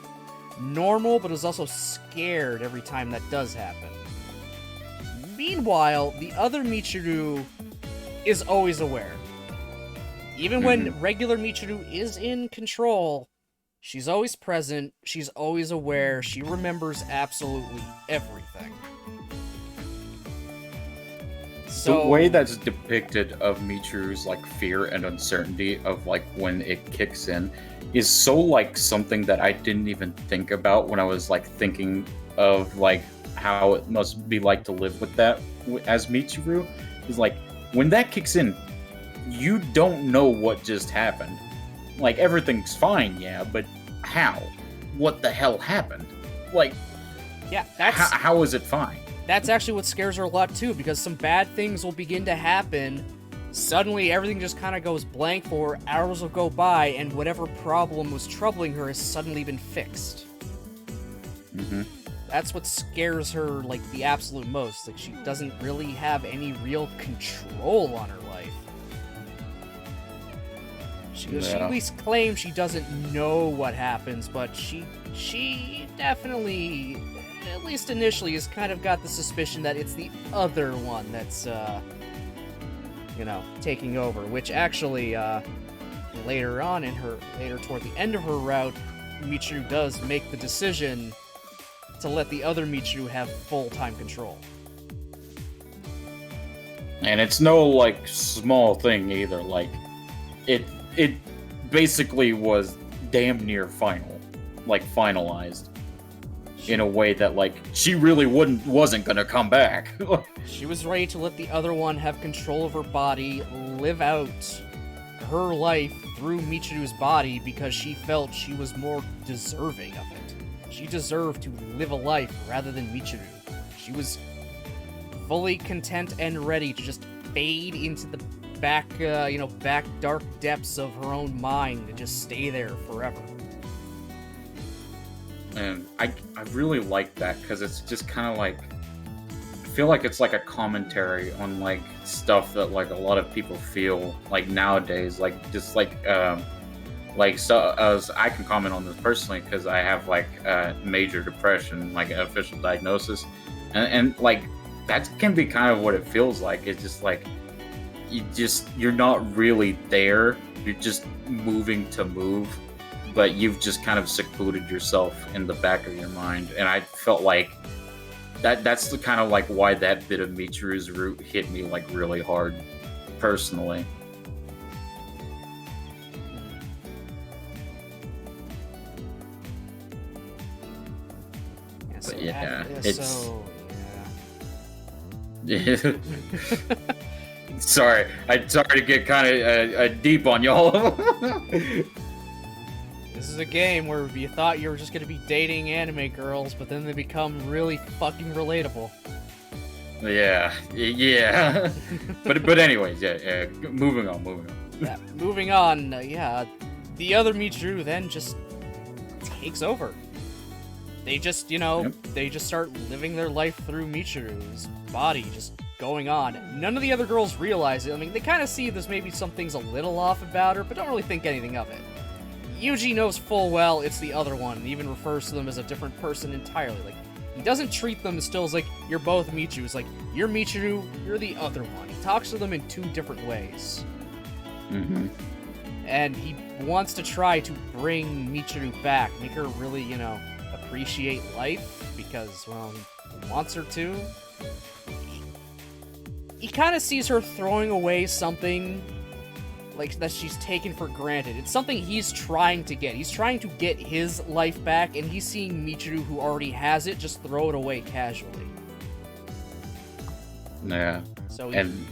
normal, but is also scared every time that does happen. Meanwhile, the other Michiru is always aware. Even when regular Michiru is in control, she's always present, she's always aware, she remembers absolutely everything. So, the way that's depicted of Michiru's, like, fear and uncertainty of, like, when it kicks in is so, like, something that I didn't even think about when I was, like, thinking of, like, how it must be like to live with that as Michiru. Is like, when that kicks in, you don't know what just happened. Like, everything's fine, yeah, but how? What the hell happened? Like, yeah, that's how is it fine? That's actually what scares her a lot too, because some bad things will begin to happen. Suddenly, everything just kind of goes blank for her, hours will go by, and whatever problem was troubling her has suddenly been fixed. Mm-hmm. That's what scares her, like, the absolute most. Like, she doesn't really have any real control on her life. She at least claims she doesn't know what happens, but she definitely, at least initially, has kind of got the suspicion that it's the other one that's, taking over. Which actually, later toward the end of her route, Michiru does make the decision to let the other Michiru have full-time control. And it's no, like, small thing either. Like, it basically was damn near finalized in a way that, like, she really wasn't gonna come back. She was ready to let the other one have control of her body, live out her life through Michiru's body, because she felt she was more deserving of it. She deserved to live a life rather than Michiru. She was fully content and ready to just fade into the back dark depths of her own mind and just stay there forever. And I really like that, because it's just kind of like, feel like it's like a commentary on like stuff that like a lot of people feel like nowadays, like just like so as I can comment on this personally because I have like major depression, like an official diagnosis, and like that can be kind of what it feels like. It's just like you're not really there. You're just moving to move, but you've just kind of secluded yourself in the back of your mind. And I felt like that's the kind of like why that bit of Michiru's root hit me like really hard personally. So But yeah, yeah. Sorry to get kind of deep on y'all. This is a game where you thought you were just gonna be dating anime girls, but then they become really fucking relatable. Yeah. but anyways, yeah. Moving on. Yeah, moving on. Yeah, the other Michiru then just takes over. They just, they just start living their life through Michiru's body, just going on. None of the other girls realize it. I mean, they kind of see there's maybe some things a little off about her, but don't really think anything of it. Yuji knows full well it's the other one, and even refers to them as a different person entirely. Like, he doesn't treat them as still as, like, you're both Michiru. It's like, you're Michiru, you're the other one. He talks to them in two different ways. Mm-hmm. And he wants to try to bring Michiru back, make her really, appreciate life, because, well, he wants her to. He kind of sees her throwing away something like that she's taken for granted. It's something he's trying to get. He's trying to get his life back, and he's seeing Michiru, who already has it, just throw it away casually. Yeah. So and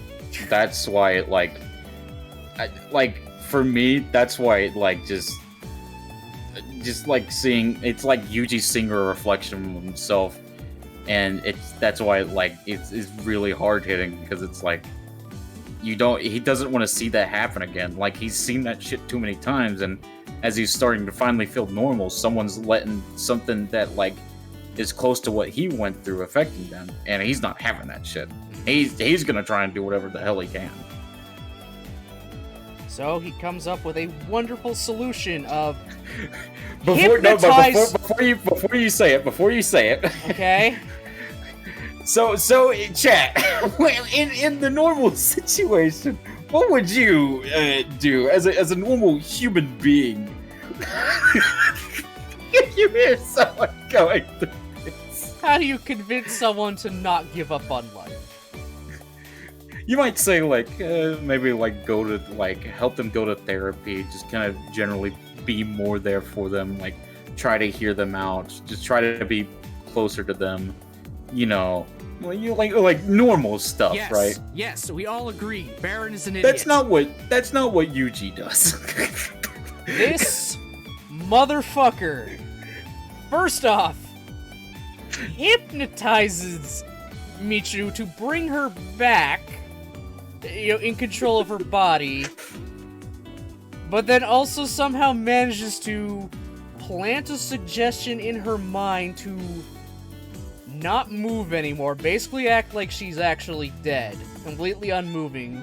that's why it for me, that's why it like just like seeing, it's like Yuji seeing a reflection of himself, and that's why it's really hard hitting, because it's like he doesn't want to see that happen again. Like, he's seen that shit too many times, and as he's starting to finally feel normal, someone's letting something that like is close to what he went through affecting them, and he's not having that shit. He's gonna try and do whatever the hell he can. So he comes up with a wonderful solution of before you say it. Okay. So chat. in the normal situation, what would you do as a normal human being? If you hear someone going through this, How do you convince someone to not give up on life? you might say maybe go to help them go to therapy, just kind of generally be more there for them, like try to hear them out, just try to be closer to them, like normal stuff, Yes, right? yes, we all agree. Baron is an idiot. That's not what Yuji does. This motherfucker, first off, hypnotizes Michiru to bring her back, in control of her body, but then also somehow manages to plant a suggestion in her mind to not move anymore, basically act like she's actually dead, completely unmoving.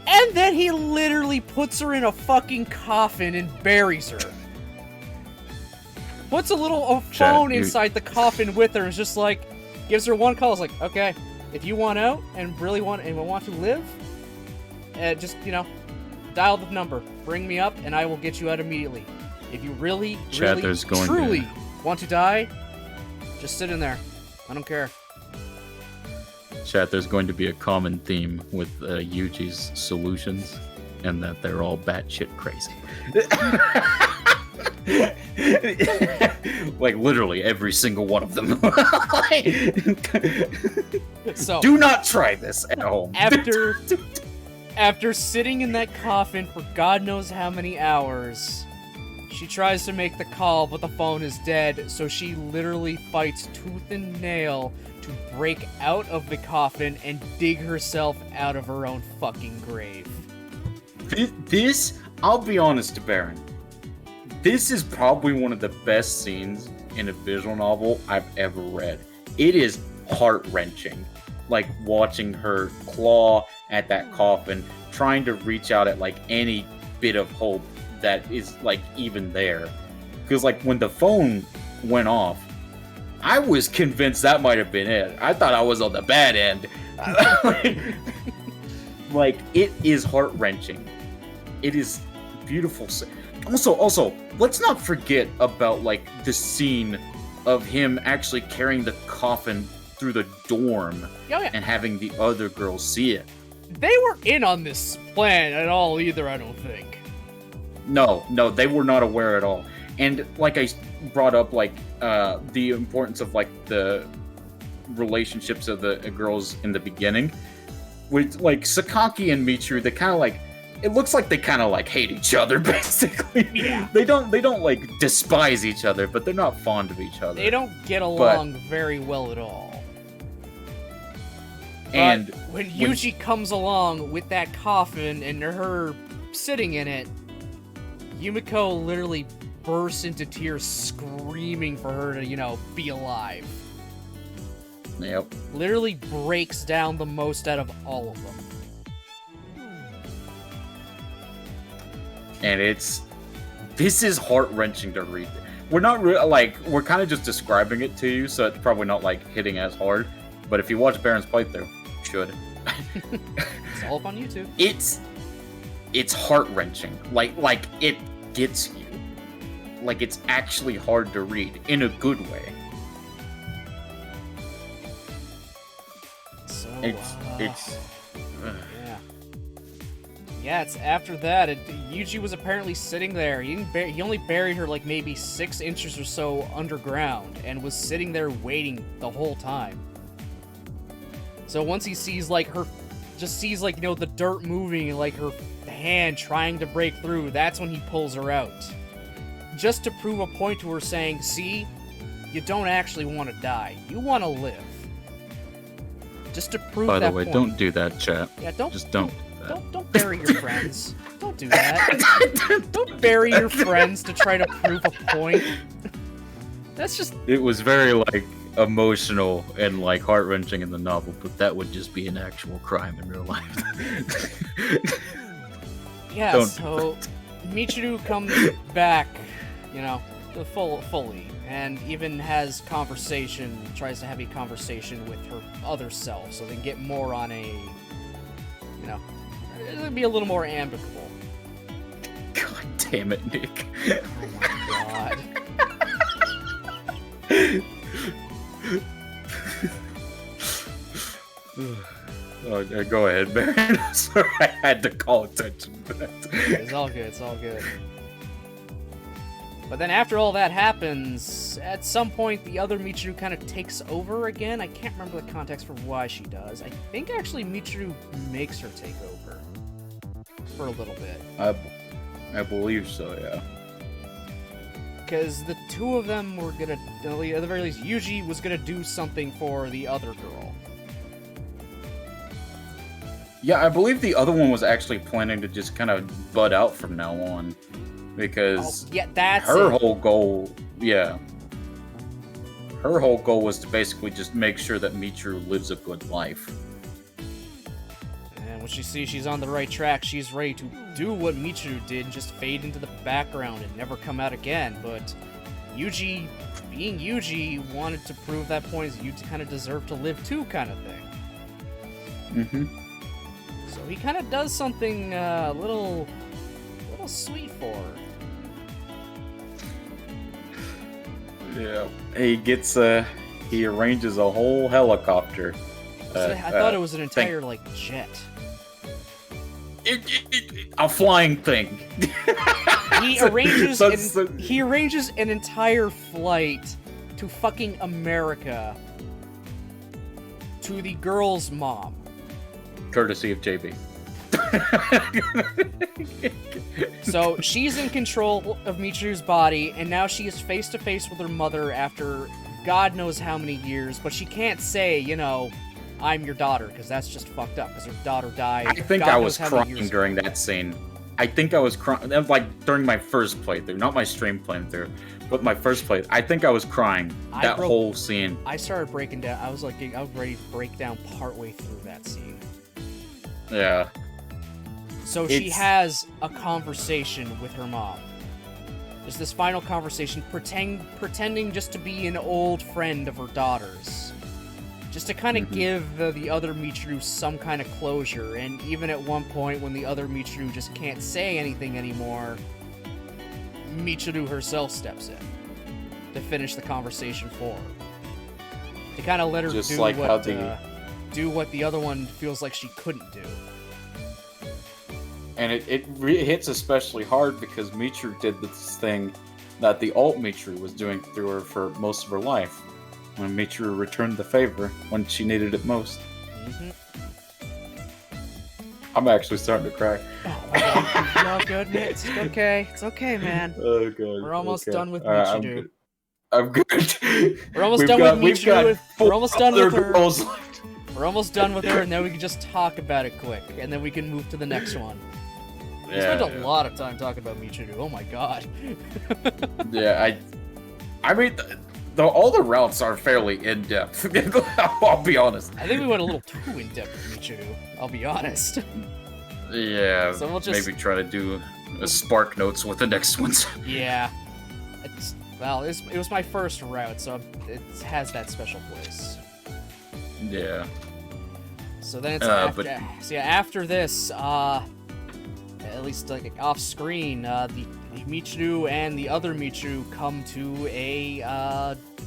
And then he literally puts her in a fucking coffin and buries her. Puts a phone inside the coffin with her, and is just like, gives her one call. It's like, okay, if you want out and really want to live, just, dial the number, bring me up, and I will get you out immediately. If you really, truly want to die, just sit in there. I don't care. Chat, there's going to be a common theme with Yuji's solutions, and that they're all batshit crazy. Like, literally every single one of them. So, do not try this at home. After sitting in that coffin for God knows how many hours, she tries to make the call, but the phone is dead, so she literally fights tooth and nail to break out of the coffin and dig herself out of her own fucking grave. This, I'll be honest, Baron, this is probably one of the best scenes in a visual novel I've ever read. It is heart-wrenching. Like, watching her claw at that coffin, trying to reach out at, like, any bit of hope that is, like, even there. Because, like, when the phone went off, I was convinced that might have been it. I thought I was on the bad end. Like, it is heart-wrenching. It is beautiful. Also, let's not forget about, like, the scene of him actually carrying the coffin through the dorm and having the other girls see it. They weren't in on this plan at all either, I don't think. No, they were not aware at all. And like I brought up, like, the importance of, like, the relationships of the girls in the beginning, with, like, Sakaki and Michiru, they kind of, like, it looks like they kind of, like, hate each other, basically. Yeah. They don't, like, despise each other, but they're not fond of each other. They don't get along very well at all. And but when Yuji comes along with that coffin and her sitting in it, Yumiko literally bursts into tears, screaming for her to, be alive. Yep. Literally breaks down the most out of all of them. And this is heart-wrenching to read. We're not we're kind of just describing it to you, so it's probably not, like, hitting as hard. But if you watch Baron's playthrough, you should. It's all up on YouTube. It's heart-wrenching. Like it gets you. Like, it's actually hard to read in a good way. So yeah, it's after that. Yuji was apparently sitting there. He only buried her, like, maybe 6 inches or so underground, and was sitting there waiting the whole time. So once he sees, like, the dirt moving and, like, her hand trying to break through, that's when he pulls her out. Just to prove a point to her, saying, see, you don't actually want to die. You want to live. Just to prove that point. By the way, don't do that, chat. Yeah, Don't do that. Don't bury your friends. Don't do that. Don't bury your friends to try to prove a point. That's just... It was very, like, emotional and, like, heart-wrenching in the novel, but that would just be an actual crime in real life. Yeah, so Michiru comes back, fully, and even tries to have a conversation with her other self, so they can get more on a, it'll be a little more amicable. God damn it, Nick. Oh my god. Go ahead, Baron. Sorry, I had to call attention to that. It's all good. But then after all that happens, at some point the other Michiru kind of takes over again. I can't remember the context for why she does. I think actually Michiru makes her take over for a little bit. I believe so, yeah. Because the two of them were gonna, at the very least, Yuji was gonna do something for the other girl. Yeah, I believe the other one was actually planning to just kind of bud out from now on. Because her whole goal was to basically just make sure that Michiru lives a good life. And when she sees she's on the right track, she's ready to do what Michiru did and just fade into the background and never come out again. But Yuji, being Yuji, wanted to prove that point is you kind of deserve to live too, kind of thing. Mm-hmm. So he kind of does something a little sweet for her. Yeah. He arranges a whole helicopter. I thought it was an entire, jet. A flying thing. He arranges an entire flight to fucking America to the girl's mom. Courtesy of JB. So she's in control of Michiru's body, and now she is face to face with her mother after God knows how many years, but she can't say, I'm your daughter, because that's just fucked up, because her daughter died. I think I was crying during that scene. I think I was crying, like, during my first playthrough, not my stream playthrough, but my first playthrough. I think I was crying that whole scene. I started breaking down. I was ready to break down partway through that scene. Yeah. So she has a conversation with her mom. There's this final conversation, pretending just to be an old friend of her daughter's. Just to kind of give the other Michiru some kind of closure, and even at one point when the other Michiru just can't say anything anymore, Michiru herself steps in to finish the conversation for her. To kind of let her Just do, like do what the other one feels like she couldn't do. And it hits especially hard because Michiru did this thing that the alt Michiru was doing through her for most of her life. When Michiru returned the favor when she needed it most. I'm actually starting to cry. You're all good, man. It's okay. It's okay, man. Oh, God. We're almost done with Right, Michiru. I'm good. We're almost done with Michiru. We're almost done with her. Girls. We're almost done with her, and then we can just talk about it quick, and then we can move to the next one. We spent a lot of time talking about Michiru. Oh my god. Yeah, I mean, all the routes are fairly in-depth. I'll be honest. I think we went a little too in-depth with Michiru. I'll be honest. Yeah, So we'll just... maybe try to do a spark notes with the next ones. Yeah. It was my first route, so it has that special place. Yeah. So then it's after this, at least like off screen, the Michiru and the other Michiru come to a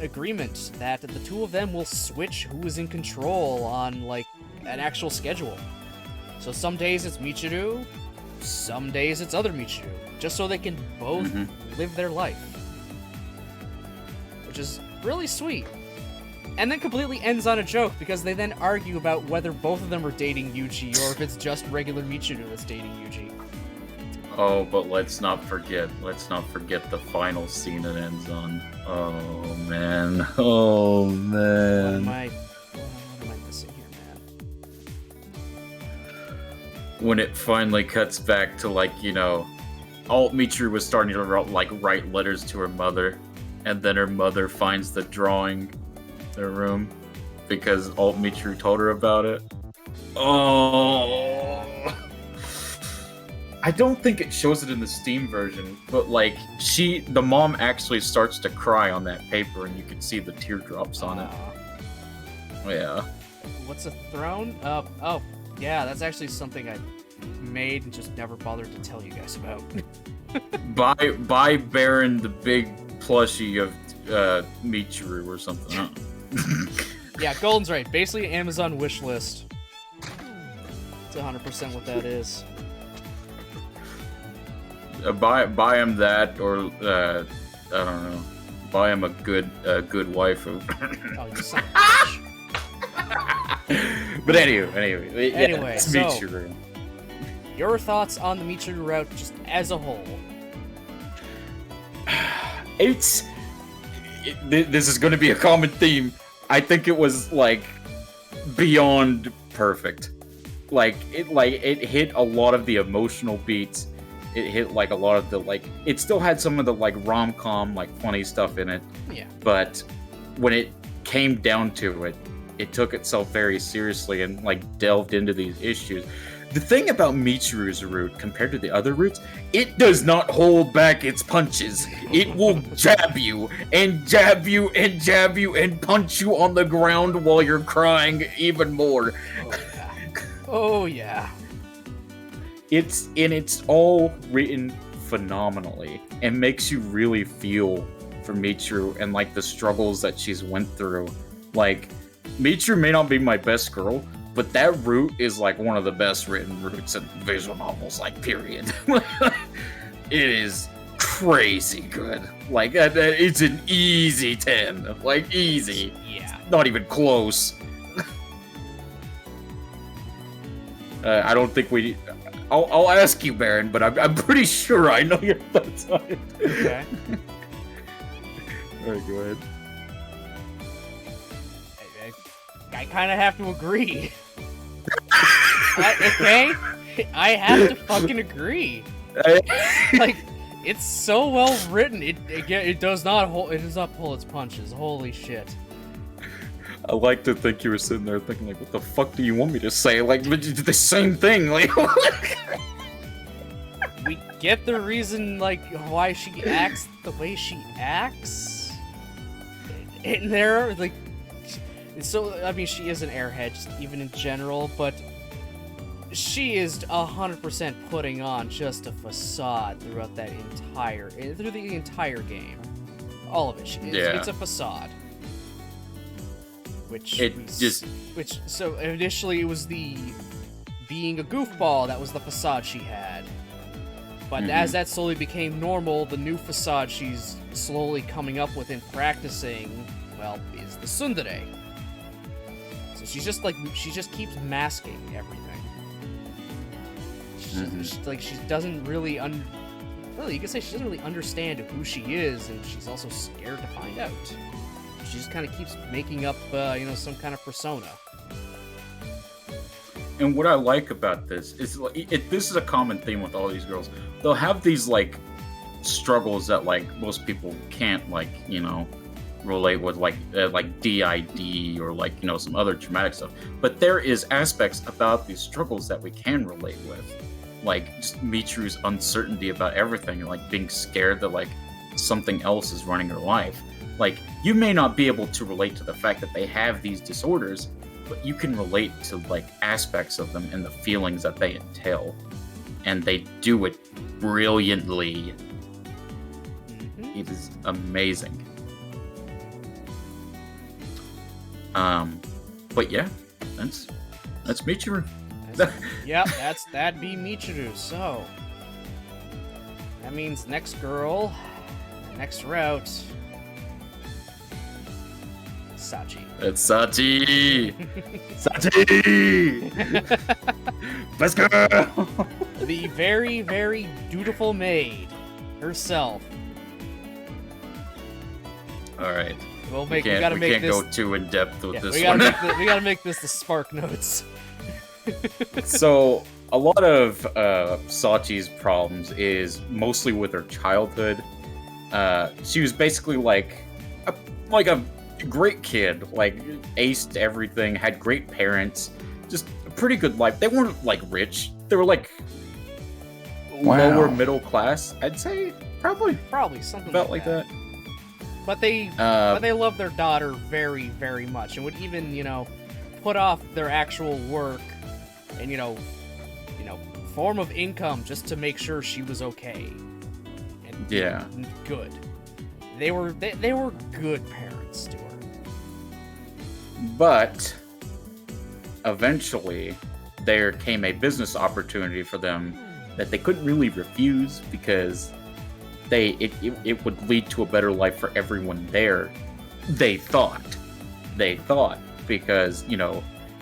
agreement that the two of them will switch who is in control on like an actual schedule. So some days it's Michiru, some days it's other Michiru, just so they can both live their life, which is really sweet. And then completely ends on a joke because they then argue about whether both of them are dating Yuji or if it's just regular Michiru that's dating Yuji. Oh, but let's not forget the final scene it ends on. Oh man. What am I missing here, man? When it finally cuts back to, like, you know, alt Michiru was starting to write letters to her mother, and then her mother finds the drawing in her room because alt Michiru told her about it. Oh. I don't think it shows it in the Steam version, but like the mom actually starts to cry on that paper, and you can see the teardrops on it. Yeah. What's a throne? Oh, yeah, that's actually something I made and just never bothered to tell you guys about. Buy Baron the big plushie of Michiru or something. Huh? Yeah, Golden's right. Basically, an Amazon wish list. It's 100% what that is. Buy him that, or I don't know. Buy him a good wife. Oh, you son of a bitch. But anyway, So Michiru. Your thoughts on the Michiru route just as a whole? This is going to be a common theme. I think it was like beyond perfect. It hit a lot of the emotional beats. It hit like a lot of the it still had some of the rom-com funny stuff in it. Yeah. But when it came down to it, it took itself very seriously and delved into these issues. The thing about Michiru's route compared to the other routes, it does not hold back its punches. It will jab you and jab you and jab you and punch you on the ground while you're crying even more. Oh yeah. It's all written phenomenally and makes you really feel for Michiru and the struggles that she's went through. Michiru may not be my best girl, but that route is one of the best written routes in visual novels, period. It is crazy good. It's an easy 10. Easy. Yeah. Not even close. I don't think we... I'll ask you, Baron, but I'm pretty sure I know your thoughts on it. Okay. Alright, go ahead. I kind of have to agree. Okay? I have to fucking agree. Like, it's so well written. It does not pull its punches. Holy shit. I like to think you were sitting there thinking, like, what the fuck do you want me to say? Like, the same thing. Like, we get the reason, like, why she acts the way she acts. And there, like, so, I mean, she is an airhead, just even in general, but she is 100% putting on just a facade throughout the entire game. All of it. It's a facade. So initially it was the being a goofball that was the facade she had. But as that slowly became normal, the new facade she's slowly coming up with and practicing, well, is the tsundere. So she just keeps masking everything. She doesn't really you could say she doesn't really understand who she is, and she's also scared to find out. She just kind of keeps making up, some kind of persona. and what I like about this is, this is a common theme with all these girls. They'll have these, like, struggles that, like, most people can't, like, relate with, like DID or, like, some other traumatic stuff. But there is aspects about these struggles that we can relate with. Like, just Michiru's uncertainty about everything, like, being scared that, like, something else is running her life. Like, you may not be able to relate to the fact that they have these disorders, but you can relate to, like, aspects of them and the feelings that they entail. And they do it brilliantly. It is amazing. But yeah, that's Michiru. Yep, that'd be Michiru. So that means next girl, next route, Sachi. It's Sachi. Sachi. Let's go. The very, very dutiful maid herself. All right. We can't go too in depth with this we one. gotta make this the spark notes. So a lot of Sachi's problems is mostly with her childhood. She was basically like a great kid, like aced everything, had great parents, just a pretty good life. They weren't like rich; they were like lower middle class, I'd say. Probably something about like that. But they love their daughter very, very much, and would even put off their actual work and form of income just to make sure she was okay and good. They were good parents to her. But eventually there came a business opportunity for them that they couldn't really refuse, because it would lead to a better life for everyone there. They thought, because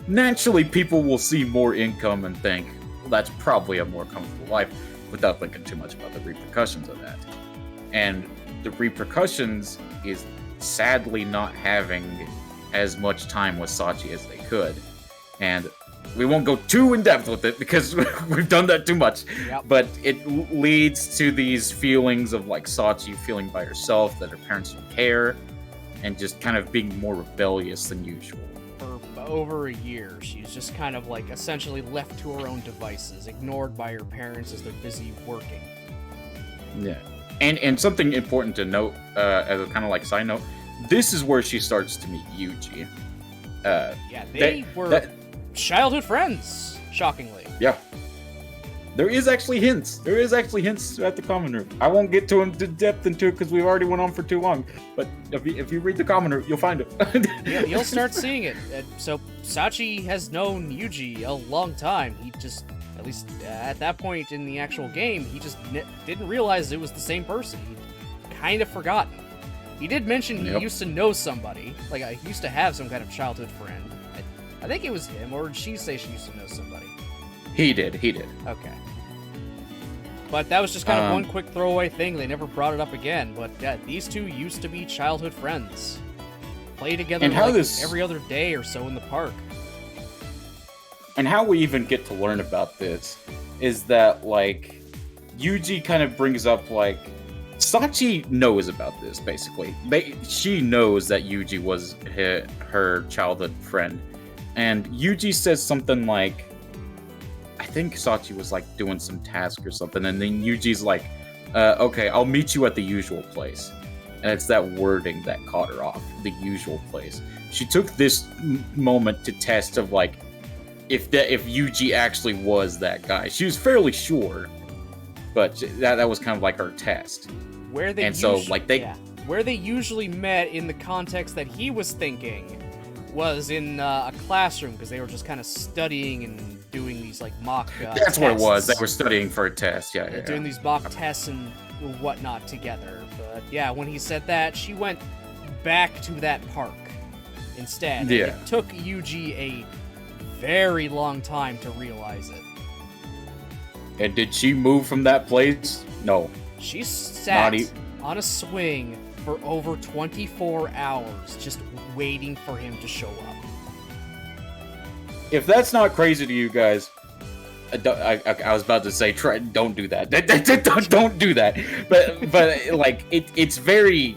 naturally people will see more income and think, well, that's probably a more comfortable life, without thinking too much about the repercussions of that. And the repercussions is sadly not having as much time with Sachi as they could. And we won't go too in depth with it because we've done that too much. Yep. But it leads to these feelings of, like, Sachi feeling by herself, that her parents don't care, and just kind of being more rebellious than usual. For over a year, she's just kind of like essentially left to her own devices, ignored by her parents as they're busy working. Yeah. And something important to note, as a kind of like side note, this is where she starts to meet Yuji. They were childhood friends, shockingly. Yeah. There is actually hints at the common room. I won't get too into depth into it because we've already went on for too long. But if you read the common room, you'll find it. You'll start seeing it. So Sachi has known Yuji a long time. He just, at least at that point in the actual game, he just didn't realize it was the same person. He'd kind of forgotten. He did mention he used to know somebody. Like, I used to have some kind of childhood friend. I think it was him, or did she say she used to know somebody? He did. Okay. But that was just kind of one quick throwaway thing. They never brought it up again. But yeah, these two used to be childhood friends. Play together every other day or so in the park. And how we even get to learn about this is that, like, Yuji kind of brings up, like, Sachi knows about this, basically. She knows that Yuji was her childhood friend. And Yuji says something like, I think Sachi was, like, doing some task or something, and then Yuji's like, okay, I'll meet you at the usual place. And it's that wording that caught her off, the usual place. She took this moment to test of, like, if Yuji actually was that guy. She was fairly sure, but that was kind of like her test. Where they where they usually met in the context that he was thinking was in a classroom, because they were just kind of studying and doing these like mock That's tests. what it was. They were studying for a test. Yeah. Doing these mock tests and whatnot together. But yeah, when he said that, she went back to that park instead. Yeah. It took Yuji a very long time to realize it. And did she move from that place? No. She sat on a swing for over 24 hours just waiting for him to show up. If that's not crazy to you guys, I was about to say, don't do that. Don't do that. But like, it's very,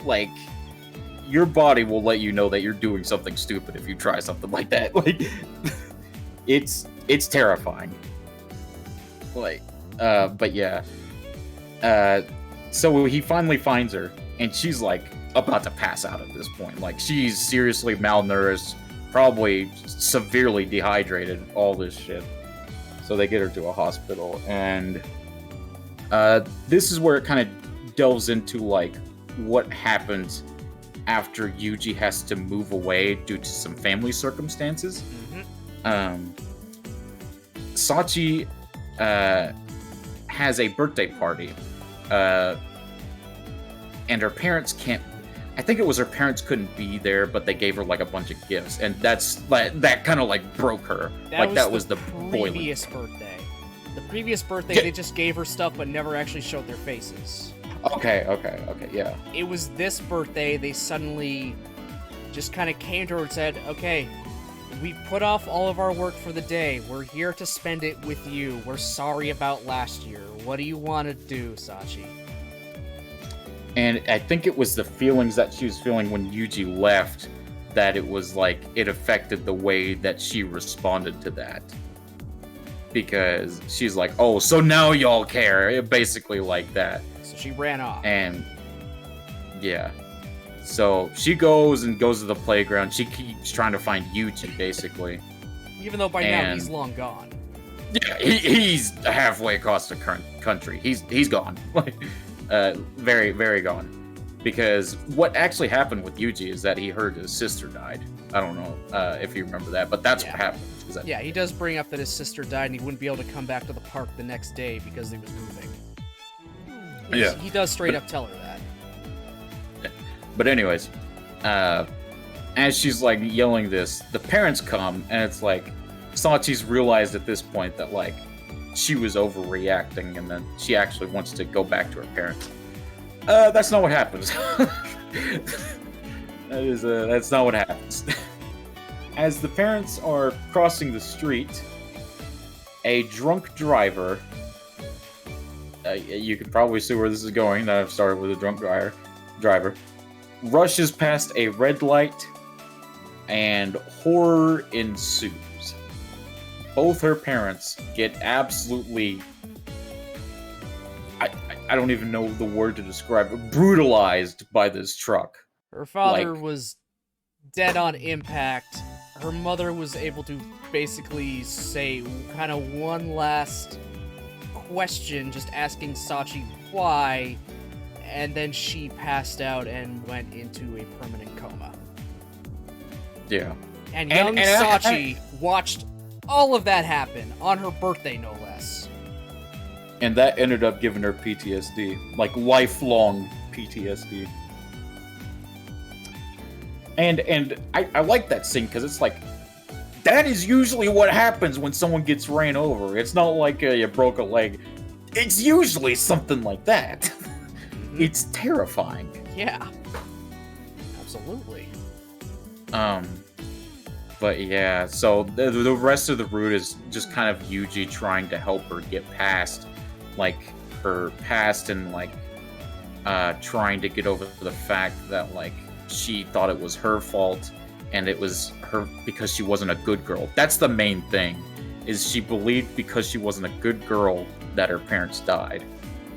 like, your body will let you know that you're doing something stupid if you try something like that. Like, it's terrifying. Like, but yeah. So he finally finds her, and she's like about to pass out at this point. Like, she's seriously malnourished, probably severely dehydrated, all this shit. So they get her to a hospital, and this is where it kind of delves into like what happens after Yuji has to move away due to some family circumstances. Sachi has a birthday party, and her parents can't. I think it was her parents couldn't be there, but they gave her like a bunch of gifts, and that kind of like broke her. That was the previous birthday. The previous birthday, they just gave her stuff, but never actually showed their faces. Okay, yeah. It was this birthday they suddenly just kind of came to her and said, "Okay, we put off all of our work for the day. We're here to spend it with you. We're sorry about last year. What do you want to do, Sachi?" And I think it was the feelings that she was feeling when Yuji left that it was like it affected the way that she responded to that. Because she's like, "Oh, so now y'all care." Basically like that. So she ran off. And yeah. So she goes to the playground. She keeps trying to find Yuji, basically. Even though by now he's long gone. Yeah, he's halfway across the country. He's gone. Like, very, very gone. Because what actually happened with Yuji is that he heard his sister died. I don't know if you remember that, but that's what happened. Yeah, he does bring up that his sister died and he wouldn't be able to come back to the park the next day because he was moving. He does straight up tell her that. But anyways, as she's like yelling this, the parents come, and it's like Sachi's realized at this point that like she was overreacting, and then she actually wants to go back to her parents. That's not what happens. That's not what happens. As the parents are crossing the street, a drunk driver, you can probably see where this is going, that I've started with a drunk driver, rushes past a red light, and horror ensues. Both her parents get absolutely, I don't even know the word to describe it, brutalized by this truck. Her father was dead on impact. Her mother was able to basically say kind of one last question, just asking Sachi why, and then she passed out and went into a permanent coma. Yeah. And young Sachi watched all of that happen on her birthday, no less. And that ended up giving her PTSD, like lifelong PTSD. And I like that scene because it's like, that is usually what happens when someone gets ran over. It's not like you broke a leg. It's usually something like that. Mm-hmm. It's terrifying. Yeah. Absolutely. But yeah, so the rest of the route is just kind of Yuji trying to help her get past like her past and like trying to get over the fact that like she thought it was her fault and it was her because she wasn't a good girl. That's the main thing, is she believed because she wasn't a good girl that her parents died.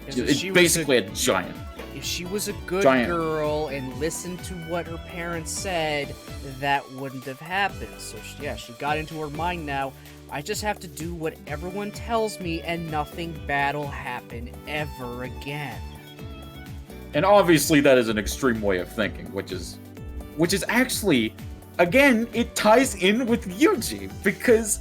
It's basically a giant. If she was a good girl and listened to what her parents said, that wouldn't have happened. So she got into her mind now, I just have to do what everyone tells me and nothing bad will happen ever again. And obviously that is an extreme way of thinking, which is actually, again, it ties in with Yuji, because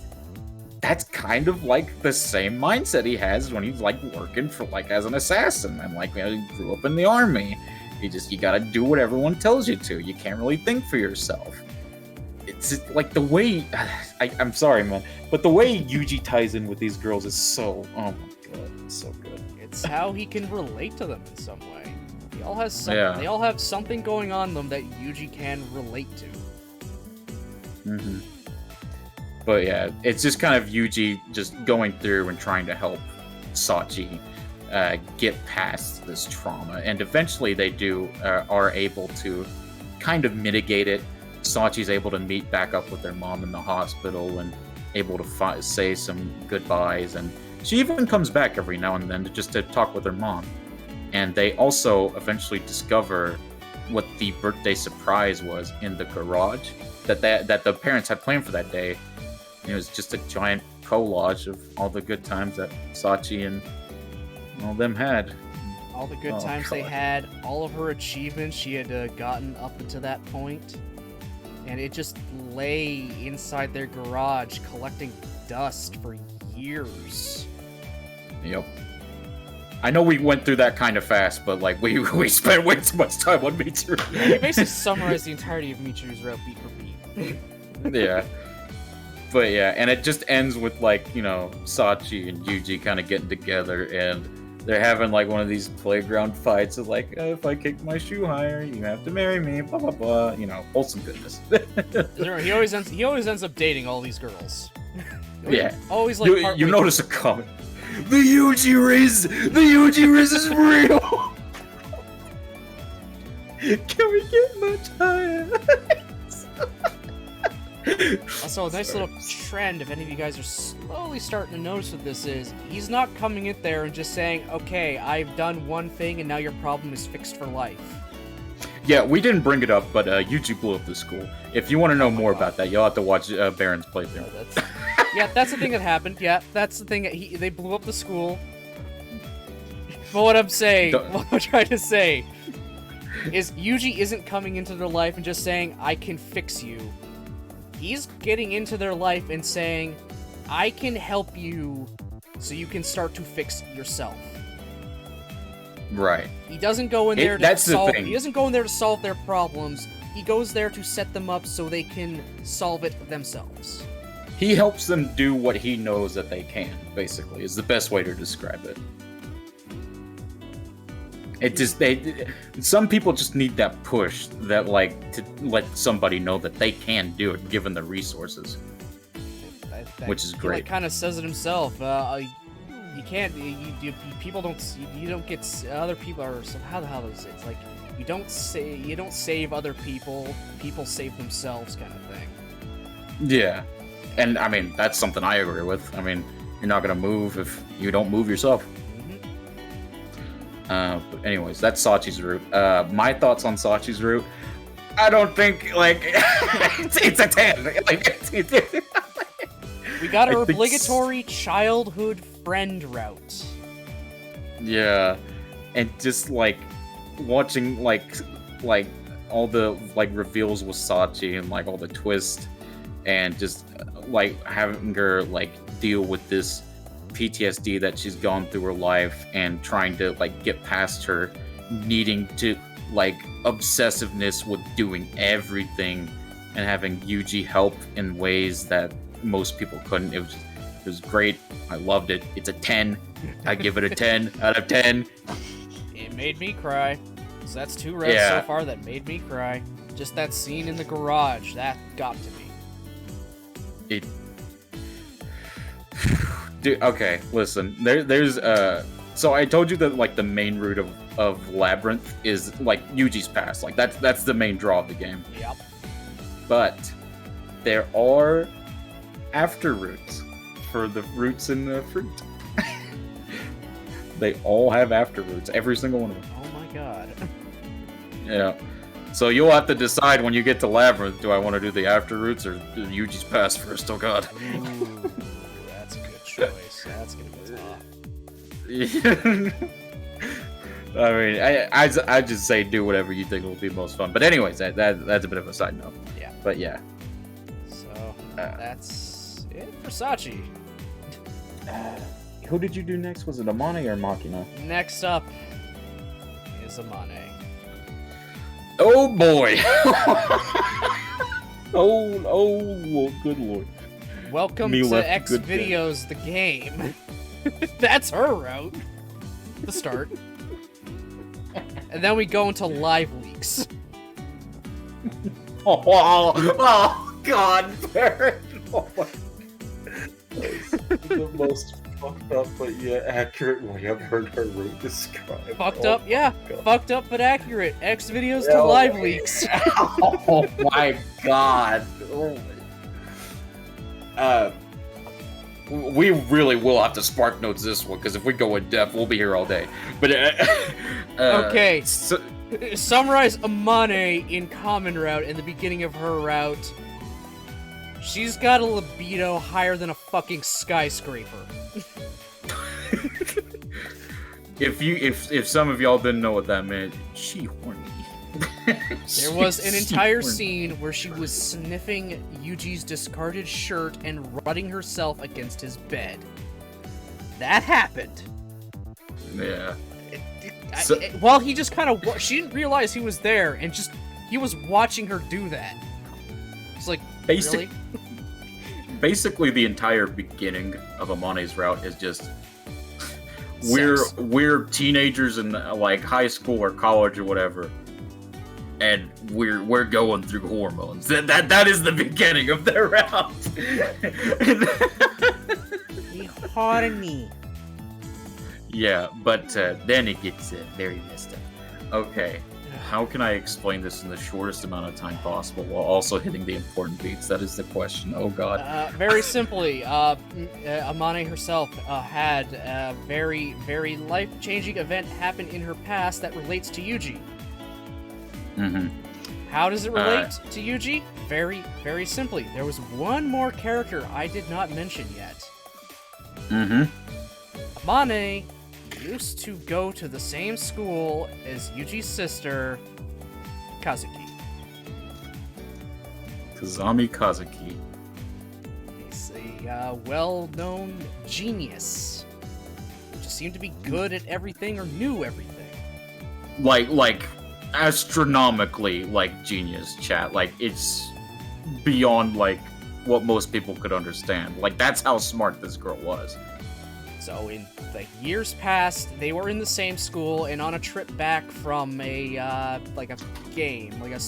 that's kind of like the same mindset he has when he's like working for like as an assassin, and like, you know, he grew up in the army. You gotta do what everyone tells you to. You can't really think for yourself. It's like the way, I'm sorry, man, but the way Yuji ties in with these girls is so, oh my god, it's so good. It's how he can relate to them in some way. They all have something going on them that Yuji can relate to. Mm-hmm. But yeah, it's just kind of Yuji just going through and trying to help Sachi get past this trauma, and eventually they are able to kind of mitigate it. Sachi's able to meet back up with their mom in the hospital and able to say some goodbyes, and she even comes back every now and then to talk with her mom. And they also eventually discover what the birthday surprise was in the garage that the parents had planned for that day. It was just a giant collage of all the good times that Sachi and all them had. All the good times they had, all of her achievements she had gotten up to that point. And it just lay inside their garage collecting dust for years. Yep. I know we went through that kind of fast, but like we spent way too much time on Michiru. Yeah, we basically summarized the entirety of Michiru's route beat for beat. Yeah. But yeah, and it just ends with like, you know, Sachi and Yuji kind of getting together, and they're having like one of these playground fights of like, oh, if I kick my shoe higher, you have to marry me, blah blah blah. You know, wholesome goodness. He always ends up dating all these girls. Yeah. Always like you notice a comment. The Yuji Riz is real. Can we get much higher? Also, a nice little trend, if any of you guys are slowly starting to notice what this is, he's not coming in there and just saying, okay, I've done one thing and now your problem is fixed for life. Yeah, we didn't bring it up, but Yuji blew up the school. If you want to know more about that, you'll have to watch Baron's playthrough. That's the thing that happened. Yeah, that's the thing. They blew up the school. But what I'm trying to say, is Yuji isn't coming into their life and just saying, I can fix you. He's getting into their life and saying, I can help you so you can start to fix yourself. Right. He doesn't go in there to solve. He doesn't go in there to solve their problems. He goes there to set them up so they can solve it themselves. He helps them do what he knows that they can, basically, is the best way to describe it. Some people just need that push, that like to let somebody know that they can do it, given the resources. Which is great. He kind of says it himself. You can't. People don't. You don't get other people. Or so how the hell is it? It's like you don't save other people. People save themselves, kind of thing. Yeah, and I mean that's something I agree with. I mean, you're not gonna move if you don't move yourself. But anyways, that's Sachi's route. My thoughts on Sachi's route, I don't think, like, it's a 10. Like, we got our obligatory childhood friend route. Yeah, and just, like, watching, like all the, like, reveals with Sachi and, like, all the twists, and just, like, having her, like, deal with this PTSD that she's gone through her life and trying to like get past her needing to like obsessiveness with doing everything and having Yuji help in ways that most people couldn't. It was great. I loved it. It's a 10. I give it a 10 out of 10. It made me cry. So that's 2 routes so far that made me cry. Just that scene in the garage, that got to me. Dude, okay, listen. There's So I told you that like the main route of Labyrinth is like Yuji's Pass. Like that's the main draw of the game. Yep. But there are after routes for the roots in the fruit. They all have after routes, every single one of them. Oh my god. Yeah. So you'll have to decide when you get to Labyrinth, do I want to do the after routes or do Yuji's Pass first? Oh god. Ooh, that's a good choice. That's gonna be tough. I mean, I just say do whatever you think will be most fun. But anyways, that's a bit of a side note. Yeah. But yeah. So that's it for Sachi. Who did you do next? Was it Amane or Makina? Next up is Amane. Oh boy! oh, good lord. Welcome Me to left X good Videos, the game. That's her route. The start. And then we go into live leaks. Oh god, Barrett! Oh my. The most fucked up but yet accurate way I've heard her route described. Fucked Oh up, yeah. God. Fucked up but accurate. X Videos to live leaks. Oh my god. We really will have to spark notes this one, because if we go in depth, we'll be here all day. But Okay. So, Summarize Amane in common route in the beginning of her route. She's got a libido higher than a fucking skyscraper. if some of y'all didn't know what that meant, she horny. There was an entire scene where she was sniffing Yuji's discarded shirt and rubbing herself against his bed. That happened. Yeah. While he just kind of... She didn't realize he was there, and just... He was watching her do that. It's like, really? Basically, the entire beginning of Amane's route is just... We're teenagers in like high school or college or whatever, and we're going through hormones. That is the beginning of their route. He horny. Yeah, but then it gets very messed up. Okay, how can I explain this in the shortest amount of time possible while also hitting the important beats? That is the question. Oh god. Very simply, Amane herself had a very, very life-changing event happen in her past that relates to Yuji. Mm-hmm. How does it relate to Yuji? Very, very simply. There was one more character I did not mention yet. Mm-hmm. Amane used to go to the same school as Yuji's sister, Kazuki. Kazami Kazuki. He's a well-known genius. Who just seemed to be good at everything or knew everything. Like astronomically genius, chat. Like it's beyond like what most people could understand. Like that's how smart this girl was. So in the years past, they were in the same school, and on a trip back from a game, like a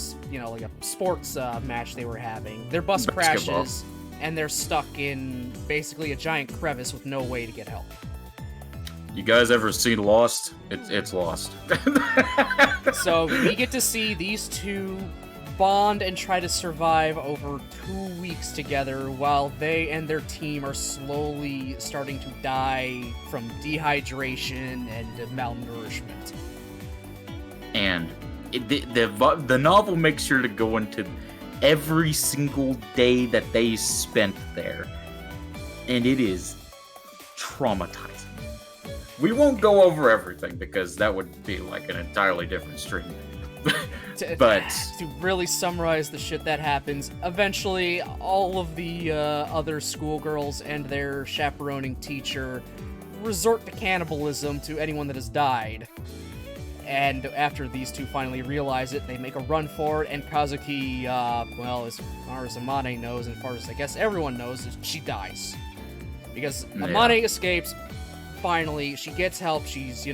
sports match they were having, their bus Basketball. crashes, and they're stuck in basically a giant crevice with no way to get help. You guys ever seen Lost? It's Lost. So we get to see these two bond and try to survive over 2 weeks together while they and their team are slowly starting to die from dehydration and malnourishment. And the novel makes sure to go into every single day that they spent there, and it is traumatizing. We won't go over everything because that would be like an entirely different stream. But to really summarize the shit that happens, eventually all of the other schoolgirls and their chaperoning teacher resort to cannibalism to anyone that has died. And after these two finally realize it, they make a run for it, and Kazuki, as far as Amane knows, and as far as I guess everyone knows, is she dies. Because Amane escapes, finally, she gets help, she's,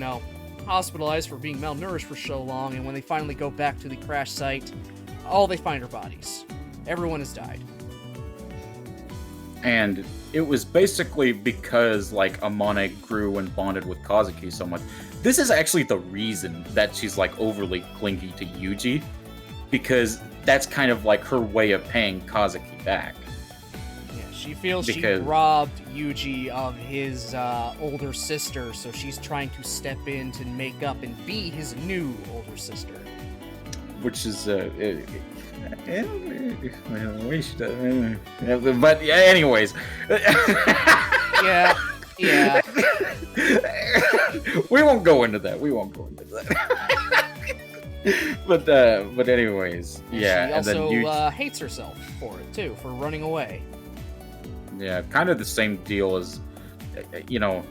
hospitalized for being malnourished for so long, and when they finally go back to the crash site, all they find are bodies. Everyone has died. And it was basically because like Amane grew and bonded with Kazuki so much. This is actually the reason that she's like overly clingy to Yuji, because that's kind of like her way of paying Kazuki back. Yeah, she feels she Because- robbed Yuji of his older sister, so she's trying to step in to make up and be his new older sister. Which is we should, but yeah, anyways. Yeah, yeah. We won't go into that. But anyways, yeah. She And then also hates herself for it too, for running away. yeah, kind of the same deal as, you know,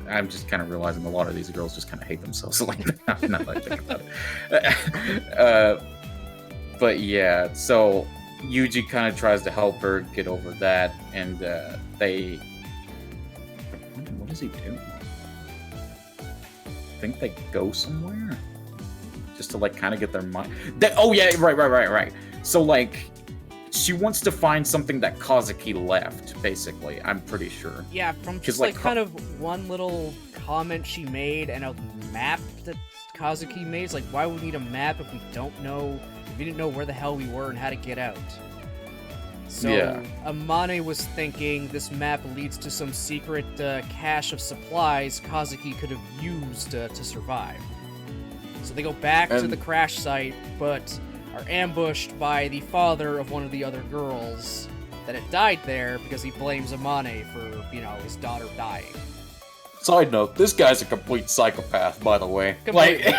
I'm just kind of realizing a lot of these girls just kind of hate themselves like that. Now that I think about it. But yeah, so Yuji kind of tries to help her get over that, and they. What does he do? I think they go somewhere just to like kind of get their mind. Oh yeah, right. So like, she wants to find something that Kazuki left. Basically, I'm pretty sure. Yeah, from just like, like kind of one little comment she made and a map that Kazuki made. It's like, why would we need a map if we don't know, if we didn't know where the hell we were and how to get out? So Yeah. Amane was thinking this map leads to some secret cache of supplies Kazuki could have used to survive. So they go back to the crash site, but are ambushed by the father of one of the other girls that had died there because he blames Amane for, you know, his daughter dying. Side note: this guy's a complete psychopath, by the way. Completely.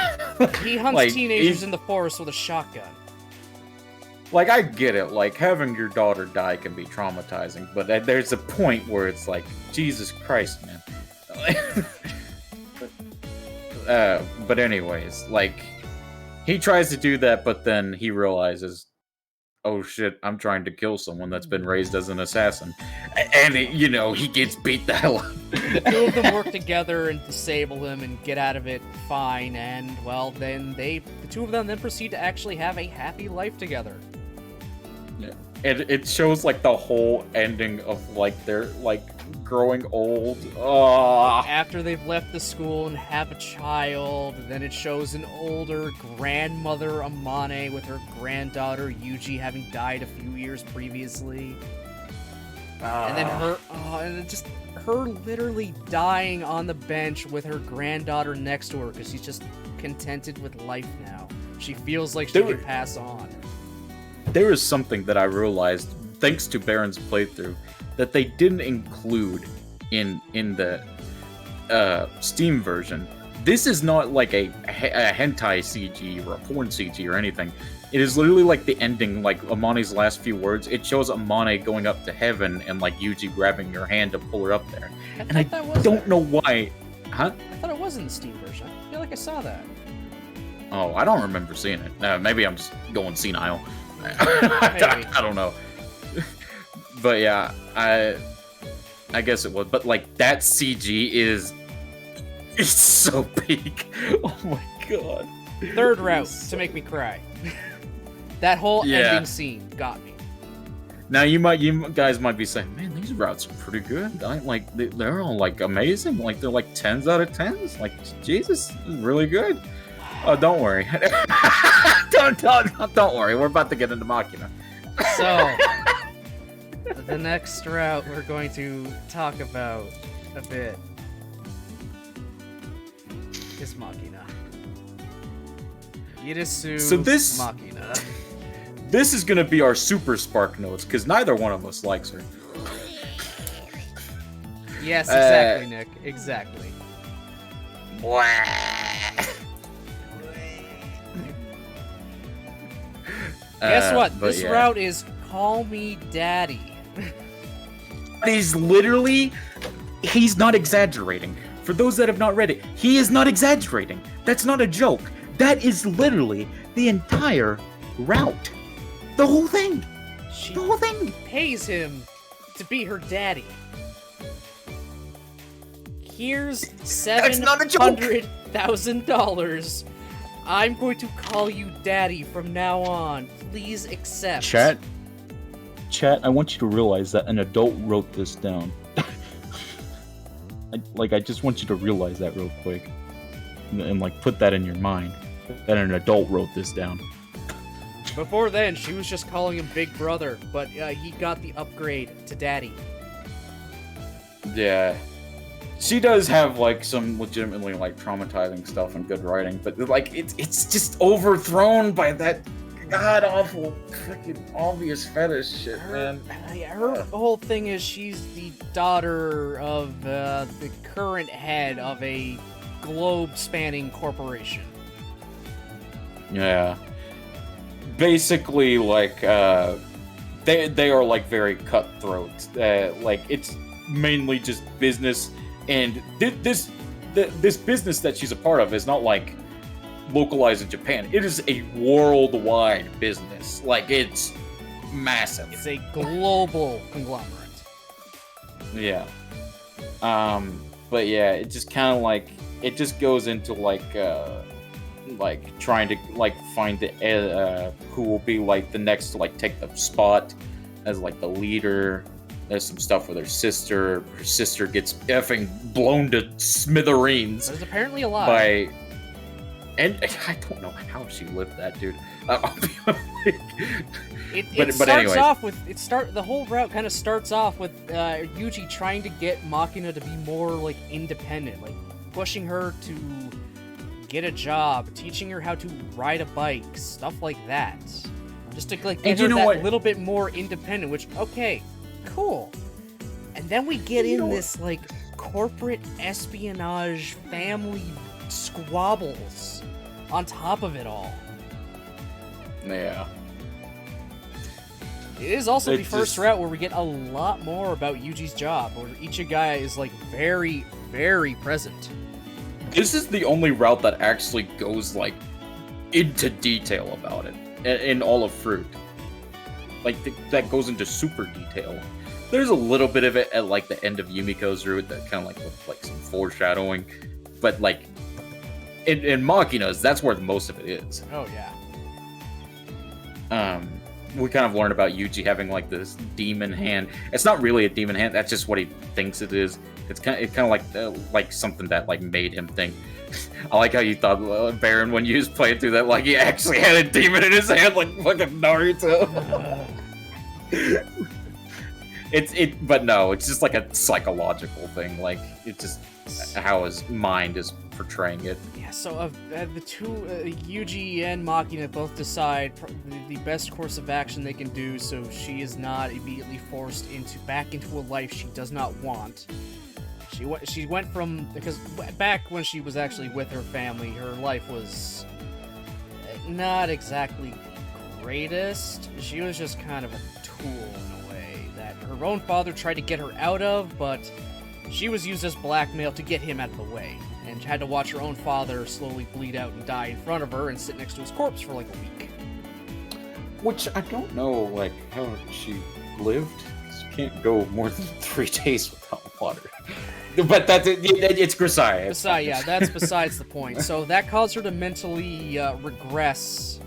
He hunts like, teenagers he's- in the forest with a shotgun. Like, I get it. Like, having your daughter die can be traumatizing, but there's a point where it's like, Jesus Christ, man. But anyways, like, he tries to do that, but then he realizes, oh shit, I'm trying to kill someone that's been raised as an assassin. And, you know, he gets beat the hell up. The two of them work together and disable him and get out of it fine, and, well, then the two of them then proceed to actually have a happy life together. And it shows, like, the whole ending of, like, their, like, growing old. Oh. After they've left the school and have a child, then it shows an older grandmother Amane with her granddaughter Yuji having died a few years previously. And then her literally dying on the bench with her granddaughter next to her because she's just contented with life now. She feels like she can pass on. There is something that I realized, thanks to Baron's playthrough, that they didn't include in the Steam version. This is not like a hentai CG or a porn CG or anything. It is literally like the ending, like Amane's last few words. It shows Amane going up to heaven and like Yuji grabbing your hand to pull her up there. And I don't know why. Huh? I thought it was in the Steam version. I feel like I saw that. Oh, I don't remember seeing it. Maybe I'm just going senile. Maybe. I don't know. But yeah, I guess it was. But like that CG is so peak. Oh my god. Third route to make me cry. That whole ending scene got me. Now you guys might be saying, man, these routes are pretty good. They're all like amazing. Like they're like 10s out of 10s. Like Jesus, this is really good. Oh, don't worry. don't worry. We're about to get into Machina. So, the next route we're going to talk about a bit is Machina. Yirisu So this- Machina. This is gonna be our super spark notes because neither one of us likes her. Yes, exactly, Nick. Exactly. Guess what? But This yeah. route is Call Me Daddy. He's literally, he's not exaggerating. For those that have not read it, he is not exaggerating. That's not a joke. That is literally the entire route. The whole thing. She The whole thing. pays him to be her daddy. Here's That's not a joke. $700,000. I'm going to call you daddy from now on. Please accept. Chat. chat, I want you to realize that an adult wrote this down. I just want you to realize that real quick. And like, put that in your mind. That an adult wrote this down. Before then, she was just calling him Big Brother, but he got the upgrade to Daddy. Yeah. She does have, like, some legitimately, like, traumatizing stuff and good writing, but, like, it's just overthrown by that god-awful, freaking obvious fetish shit, man. Her whole thing is she's the daughter of the current head of a globe-spanning corporation. Yeah. Basically, like, they are, like, very cutthroat. Like, it's mainly just business, and this business that she's a part of is not, like, localized in Japan. It is a worldwide business. Like, it's massive. It's a global conglomerate. Yeah. But yeah, it just kind of like, it just goes into like trying to like find the who will be like the next to like take the spot as like the leader. There's some stuff with her sister. Her sister gets effing blown to smithereens. There's apparently a lot. And I don't know how she lived that, dude. The whole route kind of starts off with Yuji trying to get Machina to be more like independent, like pushing her to get a job, teaching her how to ride a bike, stuff like that, just to like get her that little bit more independent. Which, okay, cool. And then we get in this like corporate espionage, family squabbles on top of it all. Yeah. It is also the first route where we get a lot more about Yuji's job, where Ichigai is like very, very present. This is the only route that actually goes like into detail about it in all of Fruit. Like that goes into super detail. There's a little bit of it at like the end of Yumiko's route that kind of like with like some foreshadowing, but like in Machina's, that's where most of it is. Oh yeah. We kind of learn about Yuji having like this demon hand. It's not really a demon hand. That's just what he thinks it is. It's kind of like something that like made him think. I like how you thought, Baron, when you was playing through that, like he actually had a demon in his hand, like fucking Naruto. But no, it's just like a psychological thing. Like it's just how his mind is portraying it. Yeah, so the two, Yuji and Machina both decide the best course of action they can do so she is not immediately forced back into a life she does not want. She went from, because back when she was actually with her family, her life was not exactly the greatest. She was just kind of a tool in a way that her own father tried to get her out of, but she was used as blackmail to get him out of the way, and had to watch her own father slowly bleed out and die in front of her and sit next to his corpse for like a week. Which I don't know, like, how she lived. She can't go more than 3 days without water. But that's it. It's Grisaia. Yeah, that's besides the point. So that caused her to mentally regress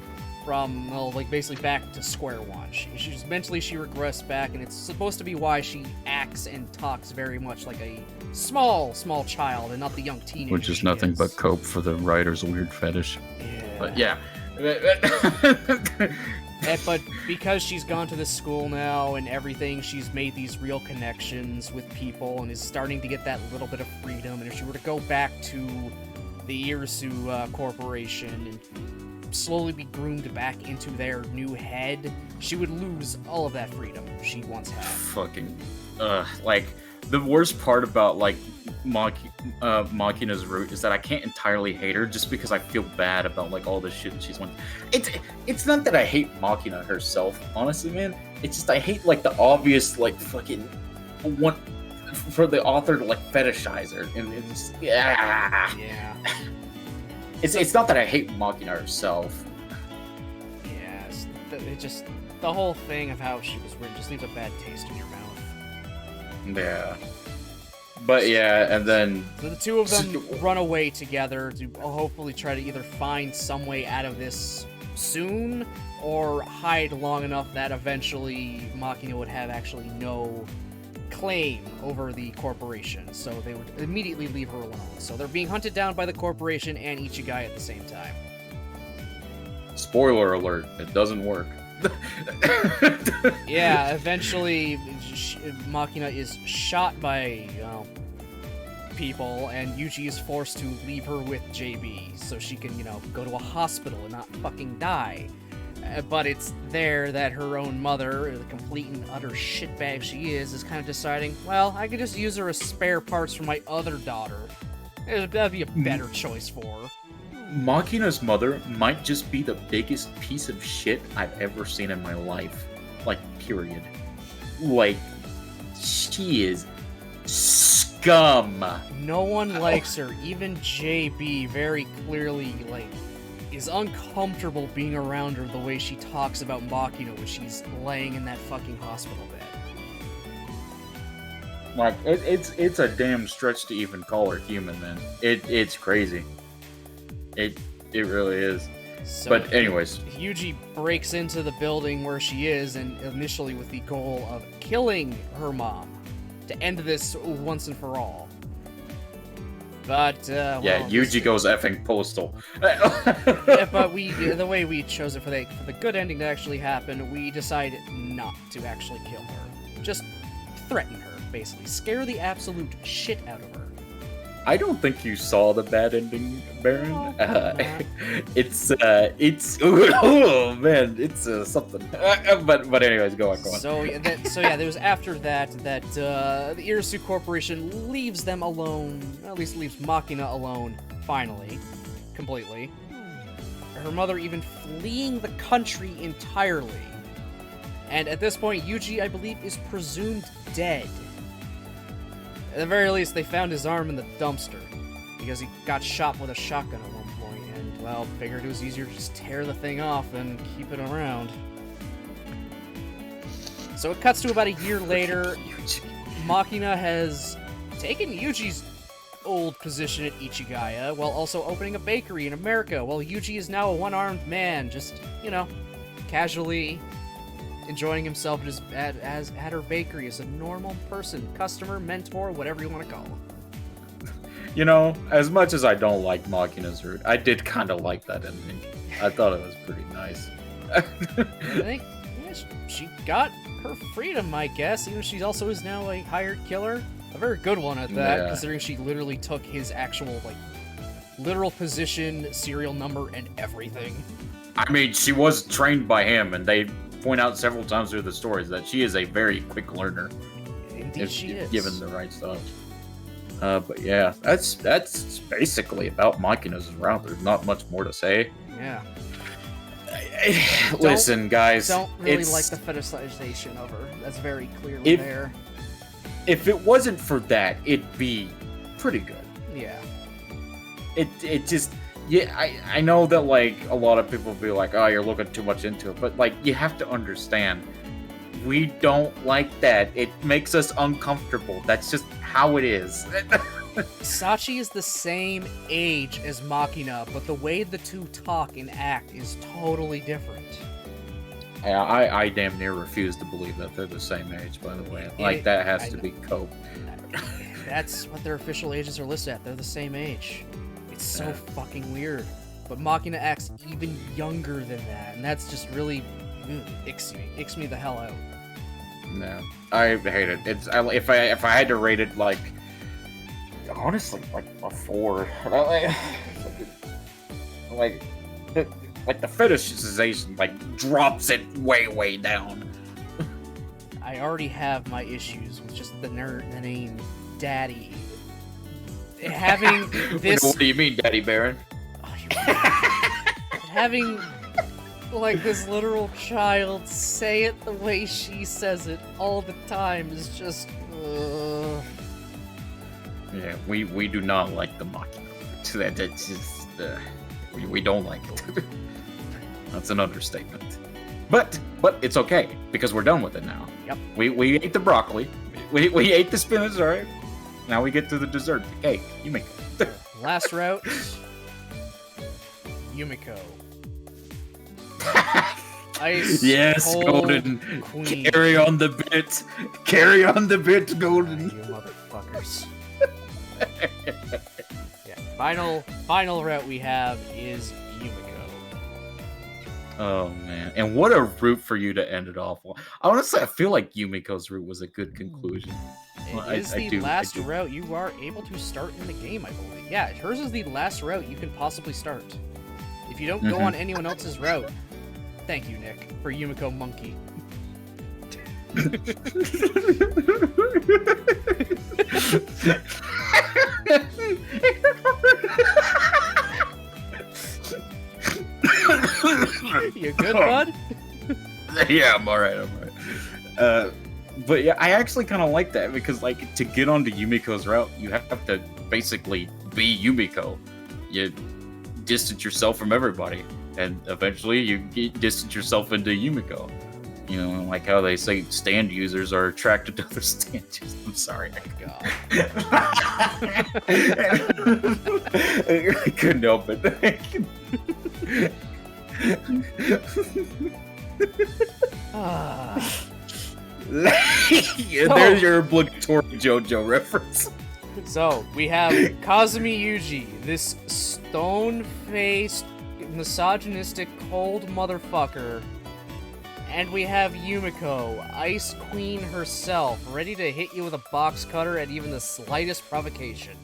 from, well, like basically back to square one. She regressed back, and it's supposed to be why she acts and talks very much like a small child and not the young teenager. Which is nothing but cope for the writer's weird fetish. Yeah. But yeah. But because she's gone to this school now and everything, she's made these real connections with people and is starting to get that little bit of freedom. And if she were to go back to the Irisu Corporation and slowly be groomed back into their new head, she would lose all of that freedom she once had. Fucking, like, the worst part about, like, Machina's route is that I can't entirely hate her just because I feel bad about, like, all the shit that she's went. It's not that I hate Machina herself, honestly, man. It's just I hate, like, the obvious, like, fucking want for the author to, like, fetishize her. And it's, yeah. It's not that I hate Machina herself. Yeah, the whole thing of how she was written just leaves a bad taste in your mouth. Yeah. But yeah, and then... So the two of them run away together to hopefully try to either find some way out of this soon, or hide long enough that eventually Machina would have actually no claim over the corporation, so they would immediately leave her alone. So they're being hunted down by the corporation and Ichigai at the same time. Spoiler alert, it doesn't work. Yeah, eventually Machina is shot by people, and Yuji is forced to leave her with JB so she can, go to a hospital and not fucking die. But it's there that her own mother, the complete and utter shitbag she is kind of deciding, well, I could just use her as spare parts for my other daughter. That'd be a better choice for her. Machina's mother might just be the biggest piece of shit I've ever seen in my life. Like, period. Like, she is scum. No one likes her. Even JB very clearly, is uncomfortable being around her the way she talks about Machina when she's laying in that fucking hospital bed. Like, it's a damn stretch to even call her human, man. It's crazy. It really is. So, but anyways, Yuji breaks into the building where she is, and initially with the goal of killing her mom to end this once and for all. But Yuji goes effing postal. Yeah, but the way we chose it for the good ending to actually happen, we decided not to actually kill her. Just threaten her, basically. Scare the absolute shit out of her. I don't think you saw the bad ending, Baron. It's oh man, it's something. But anyways, go on. So there was after that the Irisu Corporation leaves them alone. At least leaves Machina alone. Finally, completely. Her mother even fleeing the country entirely. And at this point, Yuji, I believe, is presumed dead. At the very least, they found his arm in the dumpster, because he got shot with a shotgun at one point, and, well, figured it was easier to just tear the thing off than keep it around. So it cuts to about a year later. Machina has taken Yuji's old position at Ichigaya, while also opening a bakery in America, while Yuji is now a one-armed man, just, casually enjoying himself at her bakery as a normal person, customer, mentor, whatever you want to call him. As much as I don't like Machina's route, I did kind of like that ending. I thought it was pretty nice. I think she got her freedom, I guess, even if she also is now a hired killer. A very good one at that, considering she literally took his actual, literal position, serial number, and everything. I mean, she was trained by him, and they point out several times through the stories that she is a very quick learner. Indeed, she is. Given the right stuff. But yeah, that's basically about Machina's route. There's not much more to say. Yeah. Listen, guys. Don't really like the fetishization of her. That's very clearly there. If it wasn't for that, it'd be pretty good. Yeah. It just... Yeah, I know that, a lot of people be like, oh, you're looking too much into it. But, you have to understand, we don't like that. It makes us uncomfortable. That's just how it is. Sachi is the same age as Machina, but the way the two talk and act is totally different. I damn near refuse to believe that they're the same age, by the way. That has to be cope. That's what their official ages are listed at. They're the same age. It's so fucking weird. But Machina acts even younger than that, and that's just really icks me the hell out. No, I hate it. If I had to rate it, honestly, a 4. The fetishization drops it way down. I already have my issues with just the name Daddy. Having this. What do you mean, Daddy Baron? Having this literal child say it the way she says it all the time is just. Yeah, we do not like the Machina. That's just we don't like it. That's an understatement. But it's okay because we're done with it now. Yep. We ate the broccoli. We ate the spinach. All right. Now we get to the dessert, the cake. Yumiko. Last route. Yumiko. Ice Yes, Cold Golden. Queen. Carry on the bit. Carry on the bit, Golden. You motherfuckers. Yeah. Final route we have is Yumiko. Oh man, and what a route for you to end it off on. Honestly, I feel like Yumiko's route was a good conclusion. Well, It is I the do- I last do. route you are able to start in the game, I believe. Yeah, hers is the last route you can possibly start. If you don't go Mhm. on anyone else's route, thank you, Nick, for Yumiko Monkey. You good, bud? Yeah, I'm alright. But yeah, I actually kind of like that because, like, to get onto Yumiko's route, you have to basically be Yumiko. You distance yourself from everybody, and eventually you distance yourself into Yumiko. You know, like how they say stand users are attracted to other stand users. I'm sorry. God. I couldn't help it. Ah. Yeah, there's your obligatory JoJo reference. So, we have Kazumi Yuji, this stone-faced, misogynistic, cold motherfucker. And we have Yumiko, Ice Queen herself, ready to hit you with a box cutter at even the slightest provocation.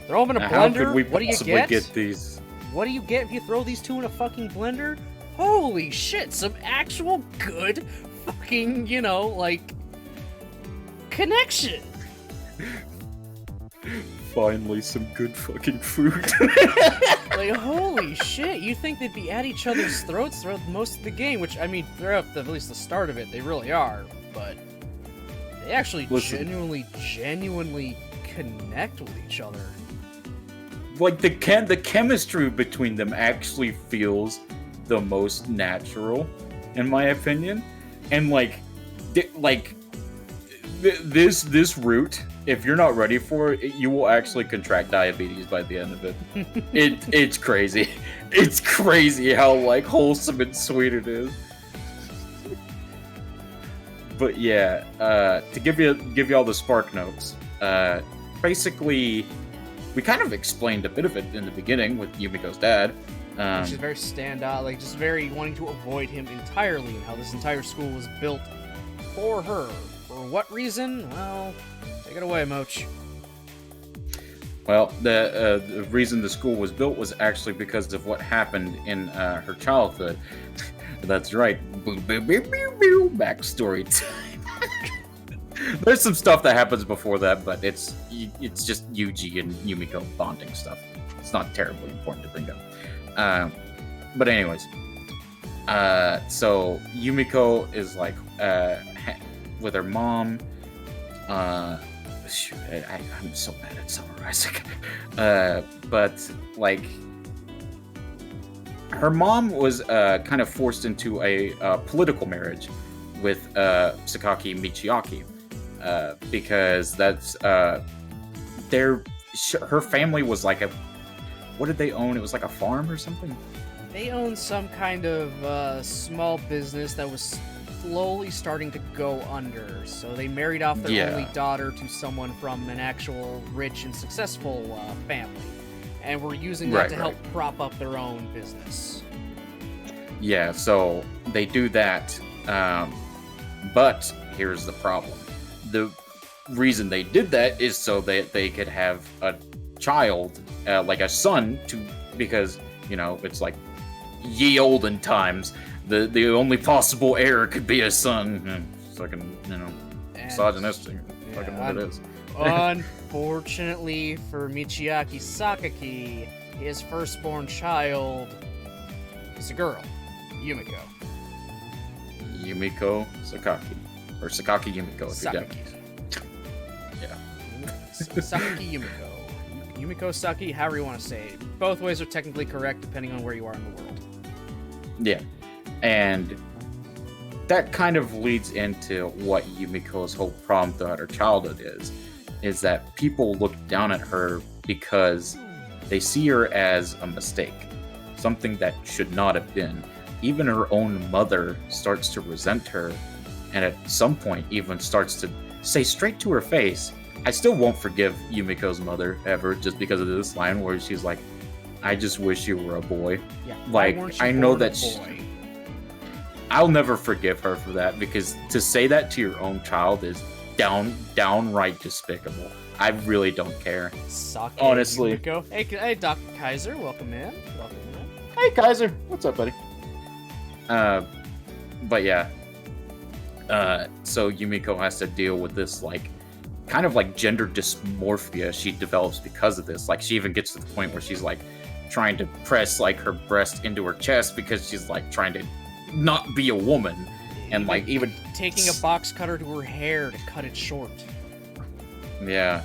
Throw them in a How could blender, we what do you possibly get? these? What do you get if you throw these two in a fucking blender? Holy shit, some actual good fucking, you know, like, connection. Finally, some good fucking food. Like, holy shit, you'd think they'd be at each other's throats throughout most of the game, which, I mean, throughout at least the start of it, they really are, but they actually Listen. genuinely connect with each other. Like, the chemistry between them actually feels the most natural, in my opinion. And, like, this route, if you're not ready for it, you will actually contract diabetes by the end of it. It's crazy. It's crazy how, like, wholesome and sweet it is. But yeah, to give you all the spark notes, basically, we kind of explained a bit of it in the beginning with Yumiko's dad. Which is very standout, like, just very wanting to avoid him entirely, and how this entire school was built for her. For what reason? Well, take it away, Moch. Well, the reason the school was built was actually because of what happened in her childhood. That's right. Backstory time. There's some stuff that happens before that, but it's just Yuji and Yumiko bonding stuff. It's not terribly important to bring up. But anyways, so Yumiko is like with her mom. Shoot, I'm so bad at summarizing. But like, her mom was kind of forced into a political marriage with Sakaki Michiaki because that's her family was like a, what did they own? It was like a farm or something. They owned some kind of small business that was slowly starting to go under, so they married off their only daughter to someone from an actual rich and successful family, and were using that to help prop up their own business. Yeah, so they do that, but here's the problem. The reason they did that is so that they could have a child, like a son, because, you know, it's like ye olden times. The only possible heir could be a son. Fucking, you know, misogynistic. Fucking what it is. Unfortunately for Michiaki Sakaki, his firstborn child is a girl, Yumiko. Yumiko Sakaki. Or Sakaki Yumiko, if you're Japanese. Yeah. Sakaki Yumiko. Yumiko Saki, however you want to say it. Both ways are technically correct depending on where you are in the world. Yeah. And that kind of leads into what Yumiko's whole problem throughout her childhood is that people look down at her because they see her as a mistake. something that should not have been. Even her own mother starts to resent her, and at some point even starts to say straight to her face, I still won't forgive Yumiko's mother ever, just because of this line where she's like, I just wish you were a boy. Yeah, Like, why weren't you I know born a that boy? I'll never forgive her for that, because to say that to your own child is downright despicable. I really don't care. Sake Honestly. Yumiko. Hey, Doc Kaiser, welcome in. Welcome in. Hey, Kaiser. What's up, buddy? But yeah. So Yumiko has to deal with this, like, kind of like gender dysmorphia she develops because of this. Like, she even gets to the point where she's like trying to press like her breast into her chest because she's like trying to not be a woman, and like even taking a box cutter to her hair to cut it short. yeah.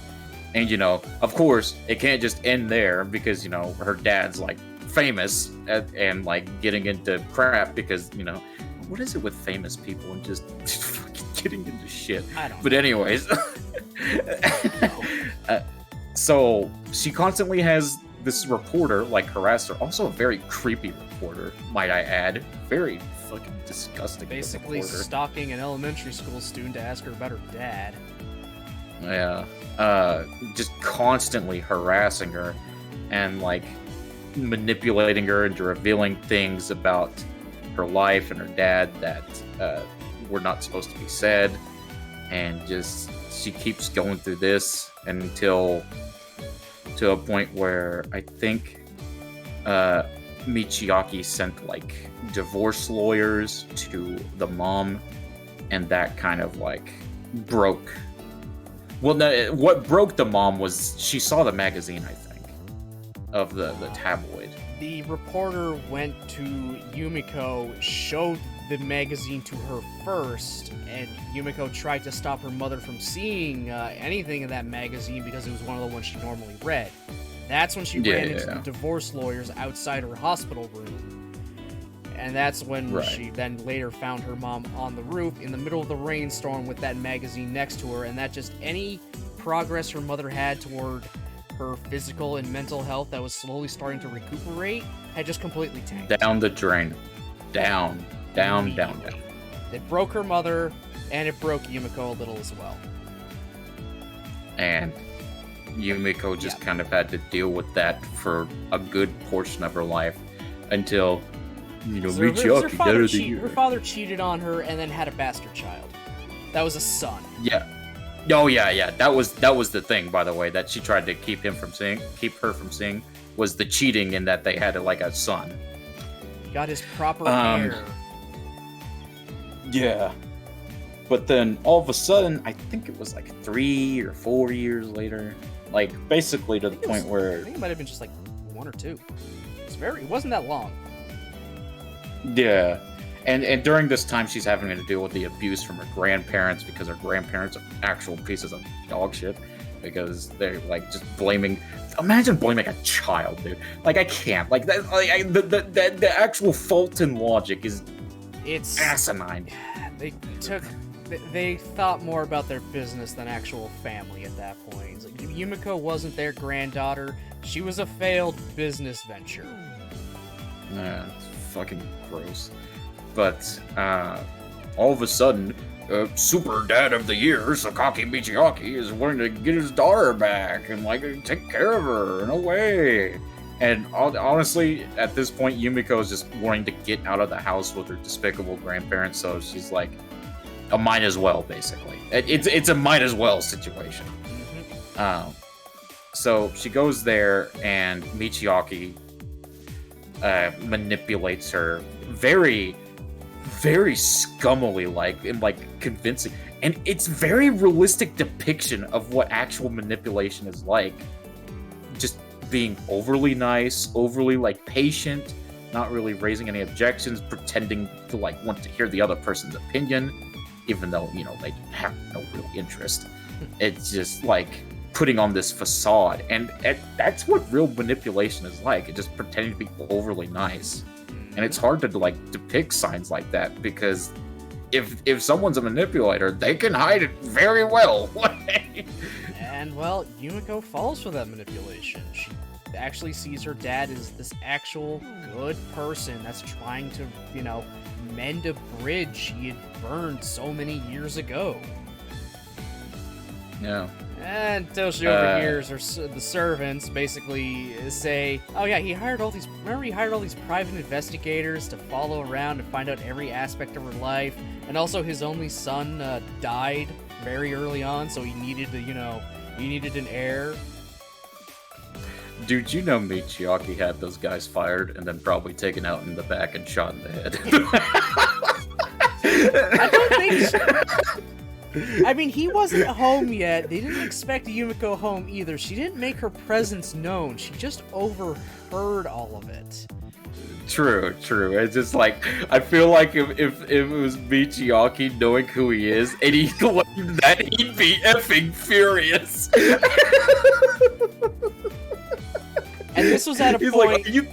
And you know, of course, it can't just end there, because you know her dad's like famous and like getting into crap, because you know, what is it with famous people and just fucking getting into shit? I don't But know. anyways, so she constantly has this reporter like harass her. Also a very creepy reporter, might I add. Very fucking disgusting. Basically reporter. stalking an elementary school student to ask her about her dad. Yeah. Just constantly harassing her and like manipulating her into revealing things about her life and her dad that were not supposed to be said. And just she keeps going through this until to a point where I think Michiaki sent like divorce lawyers to the mom, and that kind of like broke. Well, no, what broke the mom was she saw the magazine, I think, of the tabloid. The reporter went to Yumiko, showed the magazine to her first, and Yumiko tried to stop her mother from seeing anything in that magazine because it was one of the ones she normally read. That's when she ran into the divorce lawyers outside her hospital room. And that's when she then later found her mom on the roof in the middle of the rainstorm with that magazine next to her, and that just any progress her mother had toward her physical and mental health that was slowly starting to recuperate had just completely tanked. Down the drain. Down. It broke her mother, and it broke Yumiko a little as well. And Yumiko just kind of had to deal with that for a good portion of her life until, you know, So Michiaki, Dead of the Year. her father cheated on her and then had a bastard child. That was a son. Yeah. Oh yeah. That was the thing, by the way, that she tried to keep her from seeing was the cheating, in that they had like a son. He got his proper heir. Yeah. But then all of a sudden, I think it was like 3 or 4 years later, like basically to the point I where think it might have been just like 1 or 2. It wasn't that long. yeah. And during this time, she's having to deal with the abuse from her grandparents, because her grandparents are actual pieces of dog shit, because they're like just blaming. Imagine blaming a child, dude. Like, I can't. Like that. Like, the actual fault in logic is It's asinine. They thought more about their business than actual family at that point. It's like, Yumiko wasn't their granddaughter. She was a failed business venture. Yeah, it's fucking gross. But all of a sudden, Super Dad of the Year, Sakaki Michiaki, is wanting to get his daughter back and like take care of her in a way. And honestly, at this point, Yumiko is just wanting to get out of the house with her despicable grandparents. So she's like, a might as well, basically. It's a might as well situation. Mm-hmm. So she goes there, and Michiaki manipulates her very, very scummily, and convincing. And it's very realistic depiction of what actual manipulation is like. Just being overly nice, overly patient, not really raising any objections, pretending to want to hear the other person's opinion, even though, they have no real interest. It's just putting on this facade, and that's what real manipulation is like. It's just pretending to be overly nice. And it's hard to depict signs like that, because if someone's a manipulator, they can hide it very well. And well, Yumiko falls for that manipulation. She actually sees her dad as this actual good person that's trying to, you know, mend a bridge he had burned so many years ago. Yeah. Until she overhears the servants basically say, "Oh yeah, he hired all these private investigators to follow around and find out every aspect of her life, and also his only son died very early on, so he needed to, you know, he needed an heir." Dude, you know Michiaki had those guys fired and then probably taken out in the back and shot in the head. I don't think so. I mean, he wasn't home yet. They didn't expect Yumiko home either. She didn't make her presence known. She just overheard all of it. True. It's just like, I feel like if it was Michiaki knowing who he is and he claimed that, he'd be effing furious. And this was at a He's point. like,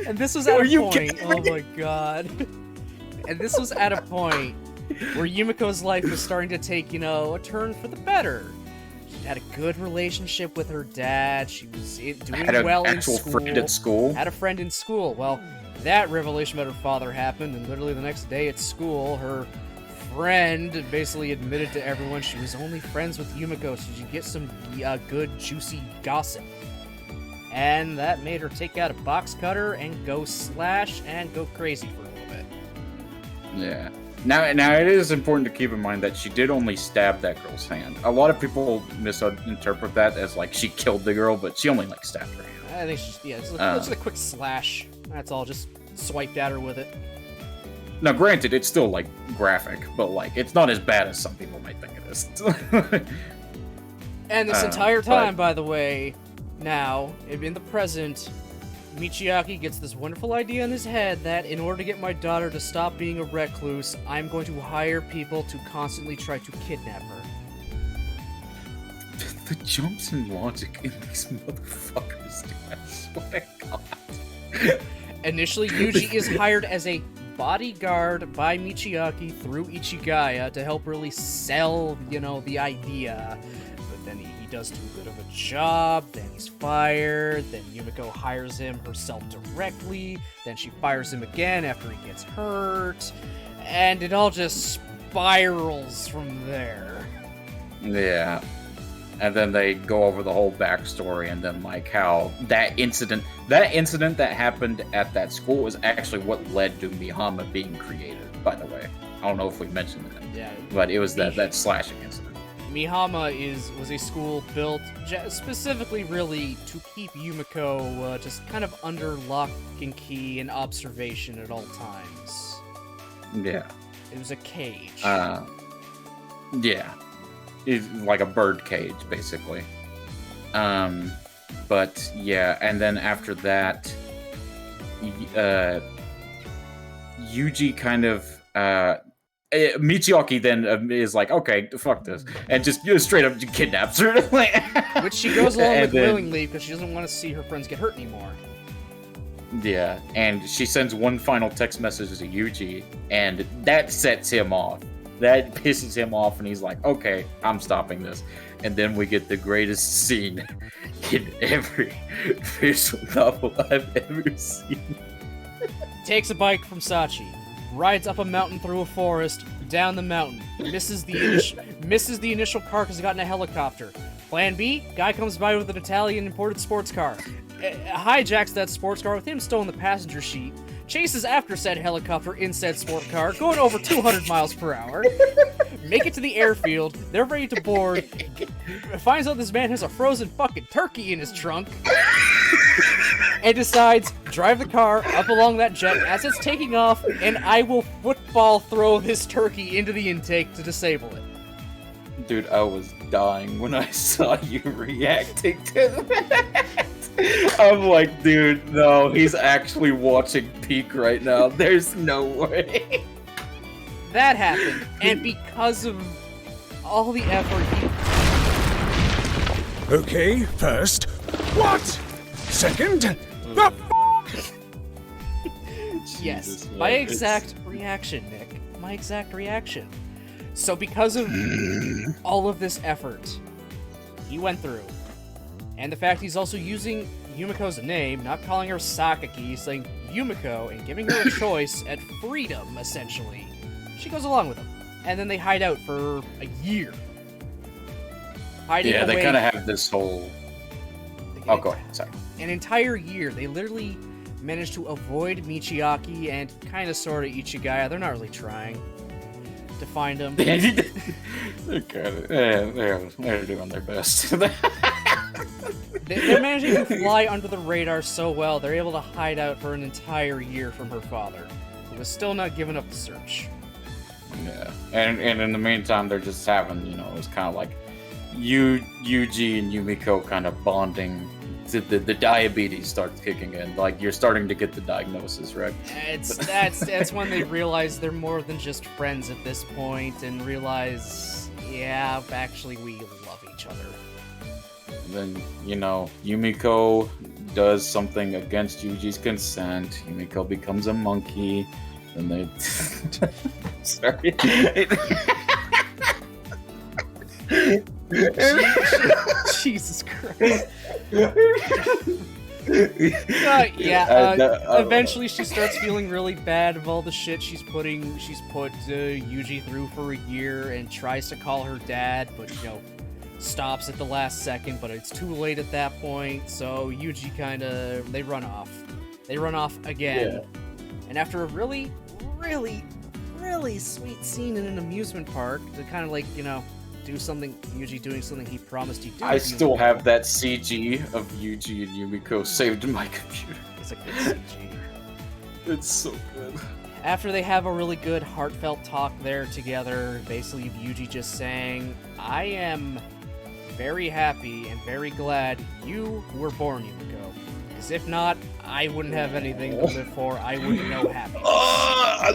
And this was at Are a you point. kidding Oh me? my god. And this was at a point where Yumiko's life was starting to take, you know, a turn for the better. She had a good relationship with her dad. She was doing Had an well in actual school. friend at school. Had a friend in school. Well, that revelation about her father happened, and literally the next day at school, her friend basically admitted to everyone she was only friends with Yumiko so she'd get some good, juicy gossip. And that made her take out a box cutter and go slash and go crazy for a little bit. Yeah. Now it is important to keep in mind that she did only stab that girl's hand. A lot of people misinterpret that as like she killed the girl, but she only like stabbed her hand. I think she's, it's just a quick slash. That's all, just swiped at her with it. Now, granted, it's still like graphic, but like it's not as bad as some people might think it is. And this entire time, by the way, now, in the present, Michiaki gets this wonderful idea in his head that in order to get my daughter to stop being a recluse, I'm going to hire people to constantly try to kidnap her. The jumps in logic in these motherfuckers, dude, I swear to God. Initially, Yuji is hired as a bodyguard by Michiaki through Ichigaya to help really sell, you know, the idea. But then he does too good of a job, then he's fired, then Yumiko hires him herself directly, then she fires him again after he gets hurt, and it all just spirals from there. Yeah. And then they go over the whole backstory, and then like how that incident that happened at that school was actually what led to Mihama being created, by the way. I don't know if we mentioned that. Yeah. But it was that slashing incident. Mihama was a school built specifically really to keep Yumiko just kind of under lock and key and observation at all times. Yeah. It was a cage. Yeah. It's like a bird cage, basically. But yeah, and then after that, Yuji kind of Michiaki then is like, okay, fuck this, and just straight up kidnaps her. Which she goes along with then, willingly because she doesn't want to see her friends get hurt anymore. Yeah, and she sends one final text message to Yuji, and that sets him off. That pisses him off, and he's like, okay, I'm stopping this. And then we get the greatest scene in every visual novel I've ever seen. Takes a bike from Sachi, rides up a mountain through a forest, down the mountain, misses the initial car because he got in a helicopter. Plan B, guy comes by with an Italian imported sports car, hijacks that sports car with him still in the passenger seat, chases after said helicopter in said sport car, going over 200 miles per hour, make it to the airfield, they're ready to board, finds out this man has a frozen fucking turkey in his trunk, and decides, drive the car up along that jet as it's taking off, and I will football throw this turkey into the intake to disable it. Dude, I was dying when I saw you reacting to that. I'm like, dude, no, he's actually watching Peak right now. There's no way. That happened, and because of all the effort he... Okay, first, what? Second, the f***? Yes, Jesus, my yeah, exact reaction, Nick. My exact reaction. So because of all of this effort he went through, And the fact he's also using Yumiko's name, not calling her Sakaki, saying Yumiko, and giving her a choice at freedom, essentially. She goes along with him. And then they hide out for a year. Hiding Yeah, they away- kind of have this whole. Oh, go ahead. Sorry. An entire year. They literally managed to avoid Michiaki and kind of sort of Ichigaya. They're not really trying to find him. They're doing their best. They're managing to fly under the radar so well, they're able to hide out for an entire year from her father, who was still not giving up the search. Yeah, and in the meantime, they're just having, it's kind of like Yuji and Yumiko kind of bonding. The diabetes starts kicking in. Like, you're starting to get the diagnosis, right? That's when they realize they're more than just friends at this point, and realize, yeah, actually we love each other. And then, Yumiko does something against Yuji's consent. Yumiko becomes a monkey. And they... Sorry. Jesus Christ. Eventually she starts feeling really bad of all the shit she's put Yuji through for a year, and tries to call her dad, but stops at the last second, but it's too late at that point, so Yuji they run off. They run off again. Yeah. And after a really, really, really sweet scene in an amusement park to kind of do something, Yuji doing something he promised he'd do. I still have that CG of Yuji and Yumiko saved in my computer. It's a good CG. It's so good. After they have a really good heartfelt talk there together, basically Yuji just saying, I am very happy and very glad you were born, Yumiko. Because if not, I wouldn't have anything to live for. I wouldn't know happiness.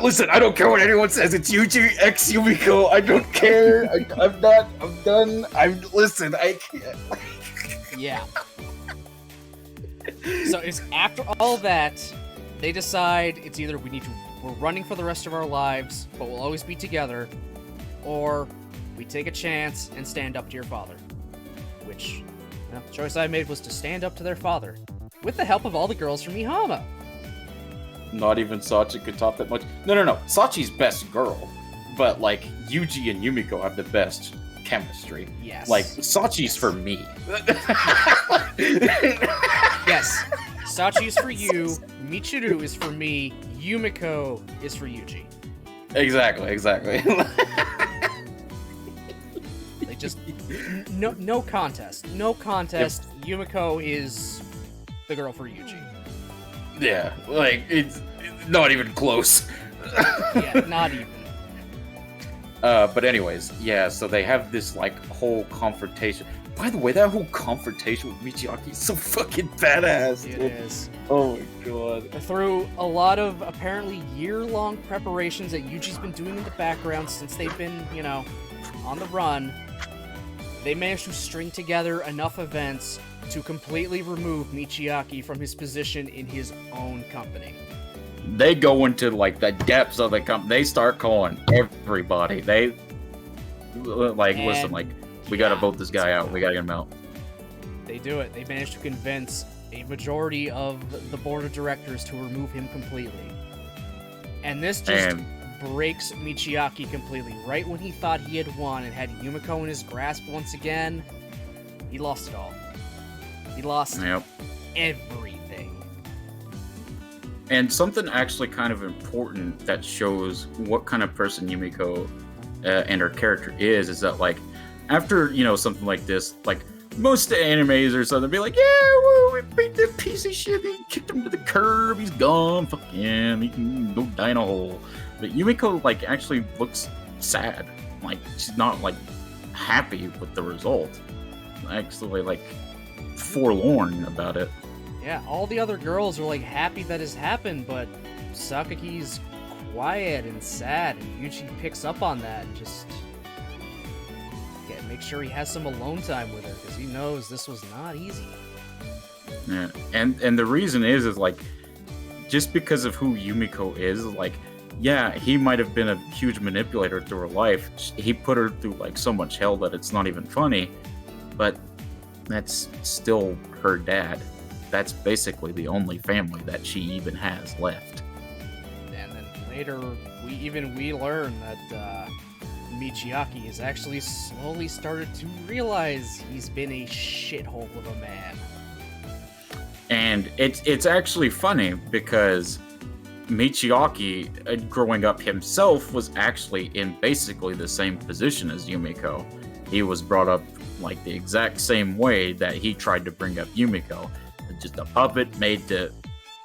Listen, I don't care what anyone says. It's Yuji x Yumiko. I don't care. I'm done. Listen, I can't. Yeah. So it's after all that, they decide it's either we're running for the rest of our lives, but we'll always be together, or we take a chance and stand up to your father. Which, the choice I made was to stand up to their father, with the help of all the girls from Ihama. Not even Sachi could top that much. No. Sachi's best girl, but Yuji and Yumiko have the best chemistry. Yes. Sachi's for me. Yes. Sachi's for you, Michiru is for me, Yumiko is for Yuji. Exactly. They just no contest. No contest. Yep. Yumiko is the girl for Yuji. Yeah, it's not even close. Yeah, not even. But anyways, yeah, so they have this whole confrontation. By the way, that whole confrontation with Michiaki is so fucking badass. It is. Oh my god. Through a lot of apparently year-long preparations that Yuji's been doing in the background since they've been, on the run, they managed to string together enough events to completely remove Michiaki from his position in his own company. They go into the depths of the company. They start calling everybody. They listen, we gotta vote this guy out. We gotta get him out. They do it. They managed to convince a majority of the board of directors to remove him completely. And this just breaks Michiaki completely. Right when he thought he had won and had Yumiko in his grasp once again, he lost it all. He lost everything. And something actually kind of important that shows what kind of person Yumiko and her character is that after something like this, most animes or something, be like, yeah, well, we beat that piece of shit, he kicked him to the curb, he's gone, fuck him, he can go die in a hole. But Yumiko actually looks sad, she's not happy with the result, actually forlorn about it. Yeah, all the other girls are happy that it's happened, but Sakaki's quiet and sad, and Yuji picks up on that and just make sure he has some alone time with her, because he knows this was not easy. Yeah, and the reason is just because of who Yumiko is, yeah, he might have been a huge manipulator through her life. He put her through so much hell that it's not even funny, but that's still her dad. That's basically the only family that she even has left. And then later, we learn that Michiaki has actually slowly started to realize he's been a shithole of a man. And it's actually funny because Michiaki, growing up himself, was actually in basically the same position as Yumiko. He was brought up like the exact same way that he tried to bring up Yumiko. Just a puppet made to,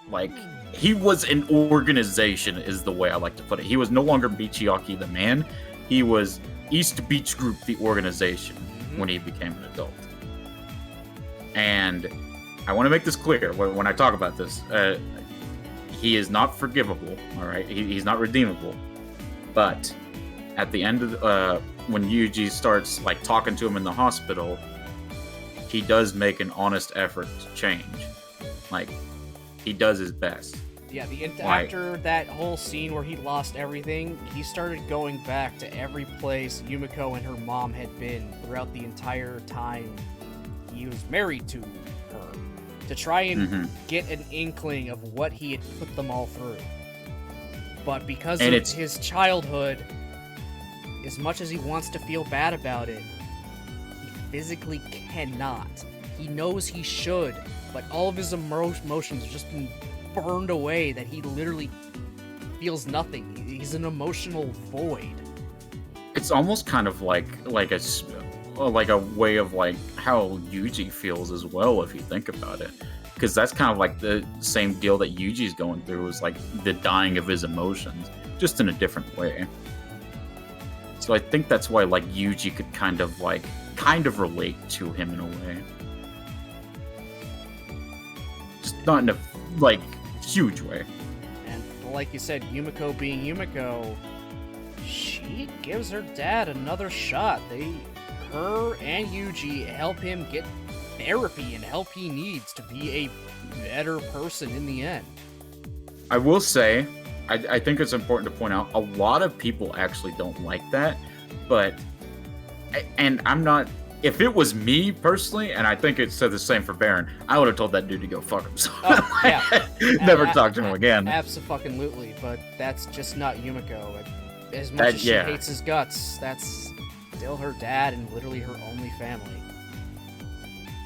like, he was an organization is the way I like to put it. He was no longer Michiaki the man. He was East Beach Group, the organization, when he became an adult. And I want to make this clear when I talk about this. He is not forgivable, all right? He's not redeemable. But at the end of when Yuji starts like talking to him in the hospital, he does make an honest effort to change. Like, he does his best. Yeah, after that whole scene where he lost everything, he started going back to every place Yumiko and her mom had been throughout the entire time he was married to her, to try and get an inkling of what he had put them all through. But because of his childhood, as much as he wants to feel bad about it, he physically cannot. He knows he should, but all of his emotions have just been burned away that he literally feels nothing. He's an emotional void. It's almost kind of like a way of like how Yuji feels as well, if you think about it, because that's kind of like the same deal that Yuji's going through, is like the dying of his emotions, just in a different way. So I think that's why like Yuji could kind of relate to him in a way, just not in a like huge way. And like you said, Yumiko being Yumiko, she gives her dad another shot. Her and Yuji help him get therapy and help he needs to be a better person in the end. I will say, I think it's important to point out, a lot of people actually don't like that, but, and I'm not, if it was me personally, and I think it said the same for Baron, I would have told that dude to go fuck himself. Oh, yeah. Never talk to him again. Abso-fucking-lutely, but that's just not Yumiko. As much as she hates his guts, that's still her dad and literally her only family.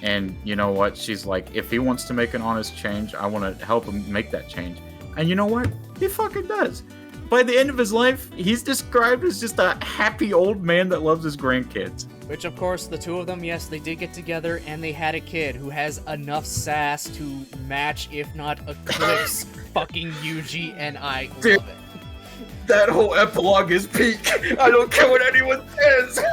And you know what? She's like, if he wants to make an honest change, I want to help him make that change. And you know what? He fucking does. By the end of his life, he's described as just a happy old man that loves his grandkids. Which, of course, the two of them, yes, they did get together, and they had a kid who has enough sass to match, if not eclipse, fucking Yuji, and I love it. That whole epilogue is peak. I don't care what anyone says.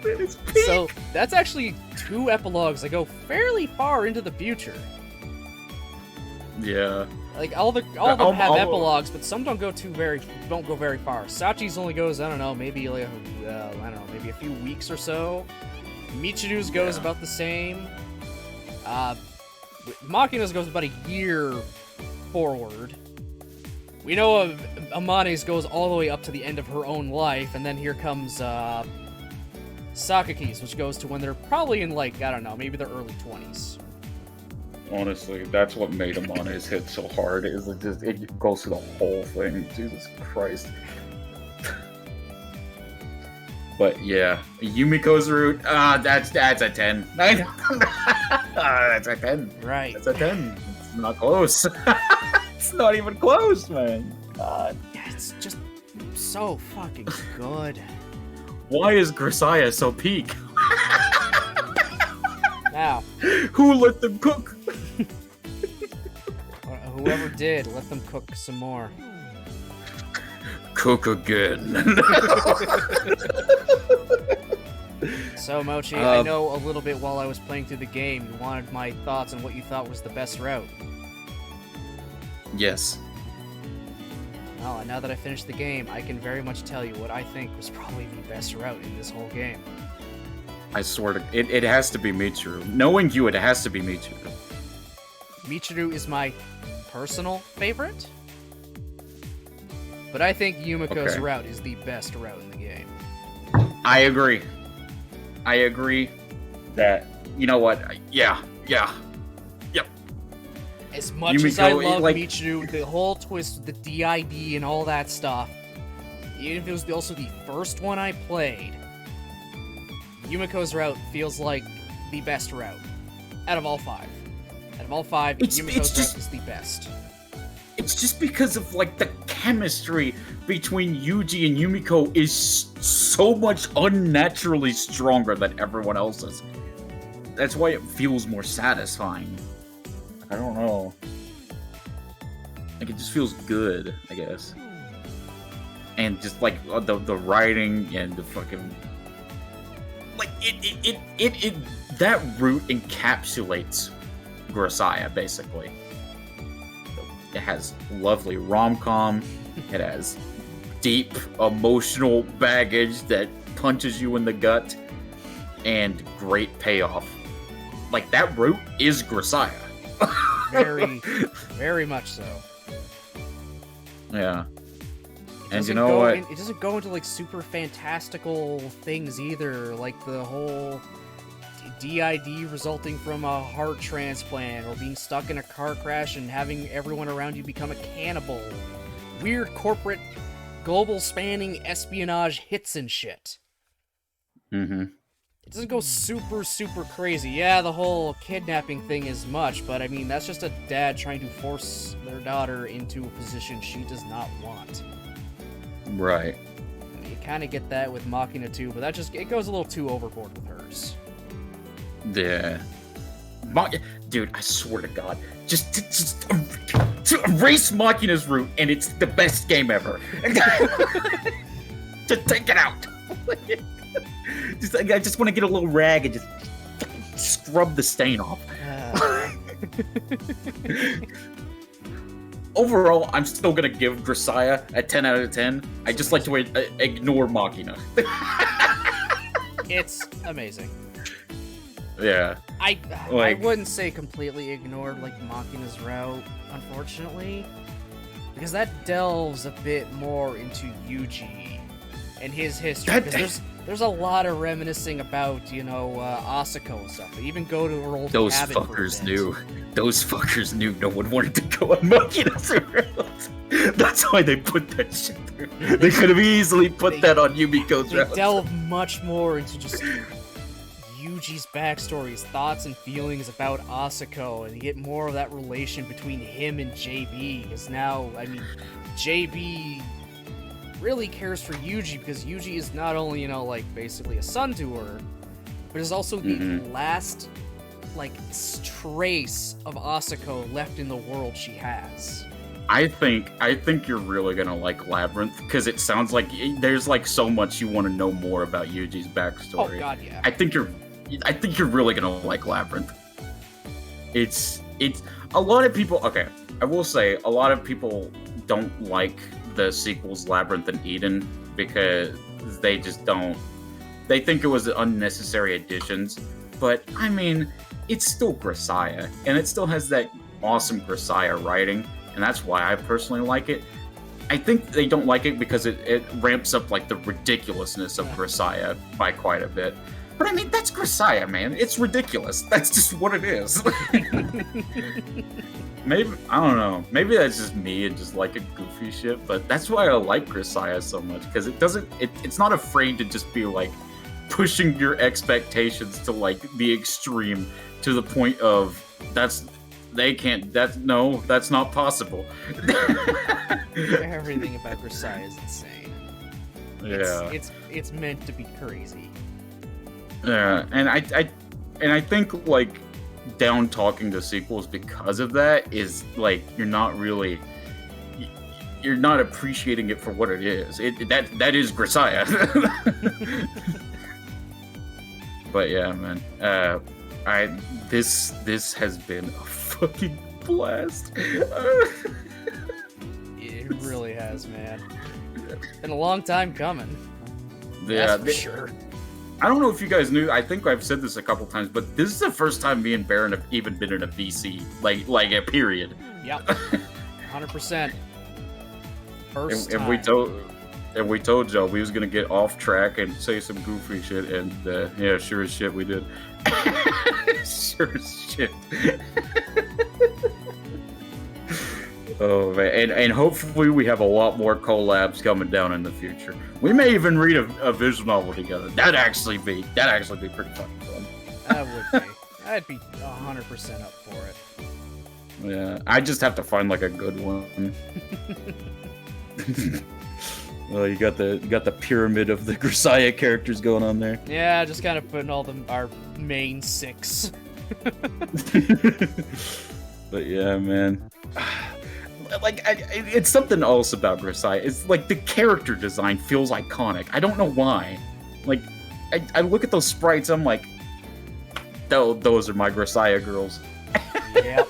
It's peak. So that's actually 2 epilogues that go fairly far into the future. Yeah. Like all of them have epilogues, but some don't go very far. Sachi's only goes, I don't know, maybe like maybe a few weeks or so. Michiru's goes about the same. Makina's goes about a year forward. We know of Amane's goes all the way up to the end of her own life, and then here comes Sakaki's, which goes to when they're probably in, like, I don't know, maybe their early 20s. Honestly, that's what made Amane's hit so hard, is it goes through the whole thing. Jesus Christ. But yeah, Yumiko's route, that's a 10. That's a 10. Right. That's a 10. It's not close. It's not even close, man. God. Yeah, it's just so fucking good. Why is Grisaia so peak? Now, who let them cook? Whoever did, let them cook some more. Cook again. So, Mochi, I know a little bit while I was playing through the game, you wanted my thoughts on what you thought was the best route. Yes. Well, and now that I finished the game, I can very much tell you what I think was probably the best route in this whole game. I swear to it has to be Michiru. Knowing you, it has to be Michiru. Michiru is my personal favorite, but I think Yumiko's route is the best route in the game. I agree. that, you know what? Yeah. As much as I Yumiko, love like- Michiru, the whole twist with the DID and all that stuff, even if it was also the first one I played, Yumiko's route feels like the best route out of all 5. Out of all 5, It's Yumiko's just- route is the best. It's just because of like the chemistry between Yuji and Yumiko is so much unnaturally stronger than everyone else's. That's why it feels more satisfying. I don't know. Like it just feels good, I guess. And just like the writing and the fucking like it that route encapsulates Grisaia basically. It has lovely rom-com. It has deep emotional baggage that punches you in the gut, and great payoff. Like that route is Grisaia. Very, very much so. Yeah. It And you doesn't know go what? It doesn't go into like super fantastical things either, like the whole DID resulting from a heart transplant, or being stuck in a car crash and having everyone around you become a cannibal. Weird corporate, global spanning espionage hits and shit. Mm-hmm. It doesn't go super crazy. Yeah, the whole kidnapping thing is much, but I mean, that's just a dad trying to force their daughter into a position she does not want. Right. You kind of get that with Machina too, but that just, it goes a little too overboard with hers. Yeah. Dude, I swear to God, just to erase Machina's route, and it's the best game ever. Just take it out. I just want to get a little rag and just scrub the stain off. Overall, I'm still gonna give Grisaia a 10 out of 10. I just like to ignore Machina. It's amazing. Yeah. I Like- wouldn't say completely ignored like Machina's route, unfortunately, because that delves a bit more into Yuji and his history. Because there's a lot of reminiscing about, you know, Asako and stuff. They even go to her old Those cabin for a fuckers bit. knew. Those fuckers knew no one wanted to go on Machina's route. That's why they put that shit there. They could have easily put that on Yumiko's They route. delve much more into just Yuji's backstory, his thoughts and feelings about Asako, and you get more of that relation between him and JB. Because now, I mean, JB really cares for Yuji because Yuji is not only, you know, like basically a son to her, but is also the last, like, trace of Asako left in the world she has. I think you're really gonna like Labyrinth because it sounds like there's like so much you want to know more about Yuji's backstory. Oh god, yeah. I think you're really gonna like Labyrinth. It's a lot of people. Okay, I will say a lot of people don't like the sequels Labyrinth and Eden because they just don't. They think it was unnecessary additions, but I mean, it's still Grisaia, and it still has that awesome Grisaia writing, and that's why I personally like it. I think they don't like it because it ramps up like the ridiculousness of Grisaia by quite a bit. But I mean, that's Grisaia, man. It's ridiculous. That's just what it is. Maybe, I don't know. Maybe that's just me and just like a goofy shit, but that's why I like Grisaia so much, because it's not afraid to just be like pushing your expectations to like the extreme to the point of that's not possible. Everything about Grisaia is insane. Yeah. It's meant to be crazy. Yeah, and I think like down talking the sequels because of that is like you're not appreciating it for what it is. That is Grisaia. But yeah, man. This has been a fucking blast. It really has, man. Been a long time coming. Yeah, That's for sure. I don't know if you guys knew. I think I've said this a couple times, but this is the first time me and Baron have even been in a VC, like a period. Yep. 100%. First And time. we And we told y'all we was gonna get off track and say some goofy shit, and yeah, sure as shit we did. Sure as shit. Oh man, and hopefully we have a lot more collabs coming down in the future. We may even read a visual novel together. That'd actually be pretty fucking fun. That would be. I'd be 100% up for it. Yeah, I just have to find like a good one. Well, you got the pyramid of the Grisaia characters going on there. Yeah, just kind of putting all our main 6. But yeah, man. Like, it's something else about Grisaia. It's like the character design feels iconic. I don't know why. Like, I look at those sprites, I'm like, those are my Grisaia girls. Yep.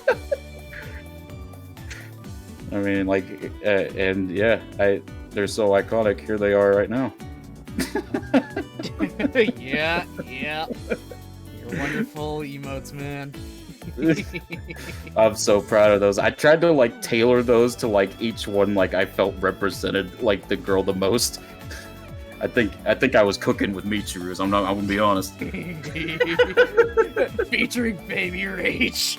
I mean, like, and yeah, they're so iconic. Here they are right now. Yeah. You're wonderful emotes, man. I'm so proud of those. I tried to like tailor those to like each one like I felt represented like the girl the most. I think I was cooking with Michiru's. I'm gonna be honest. Featuring Baby Rage.